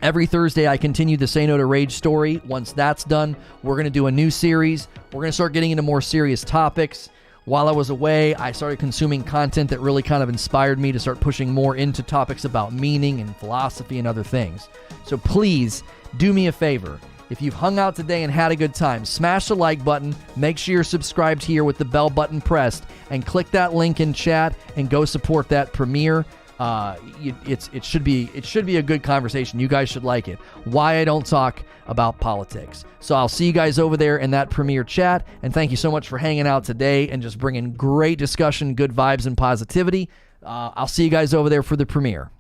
Every Thursday, I continue the Say No to Rage story. Once that's done, we're going to do a new series. We're going to start getting into more serious topics. While I was away, I started consuming content that really kind of inspired me to start pushing more into topics about meaning and philosophy and other things. So please, do me a favor. If you've hung out today and had a good time, smash the like button, make sure you're subscribed here with the bell button pressed, and click that link in chat and go support that premiere. It should be a good conversation. You guys should like it. Why I Don't Talk About Politics. So I'll see you guys over there in that premiere chat, and thank you so much for hanging out today and just bringing great discussion, good vibes, and positivity. I'll see you guys over there for the premiere.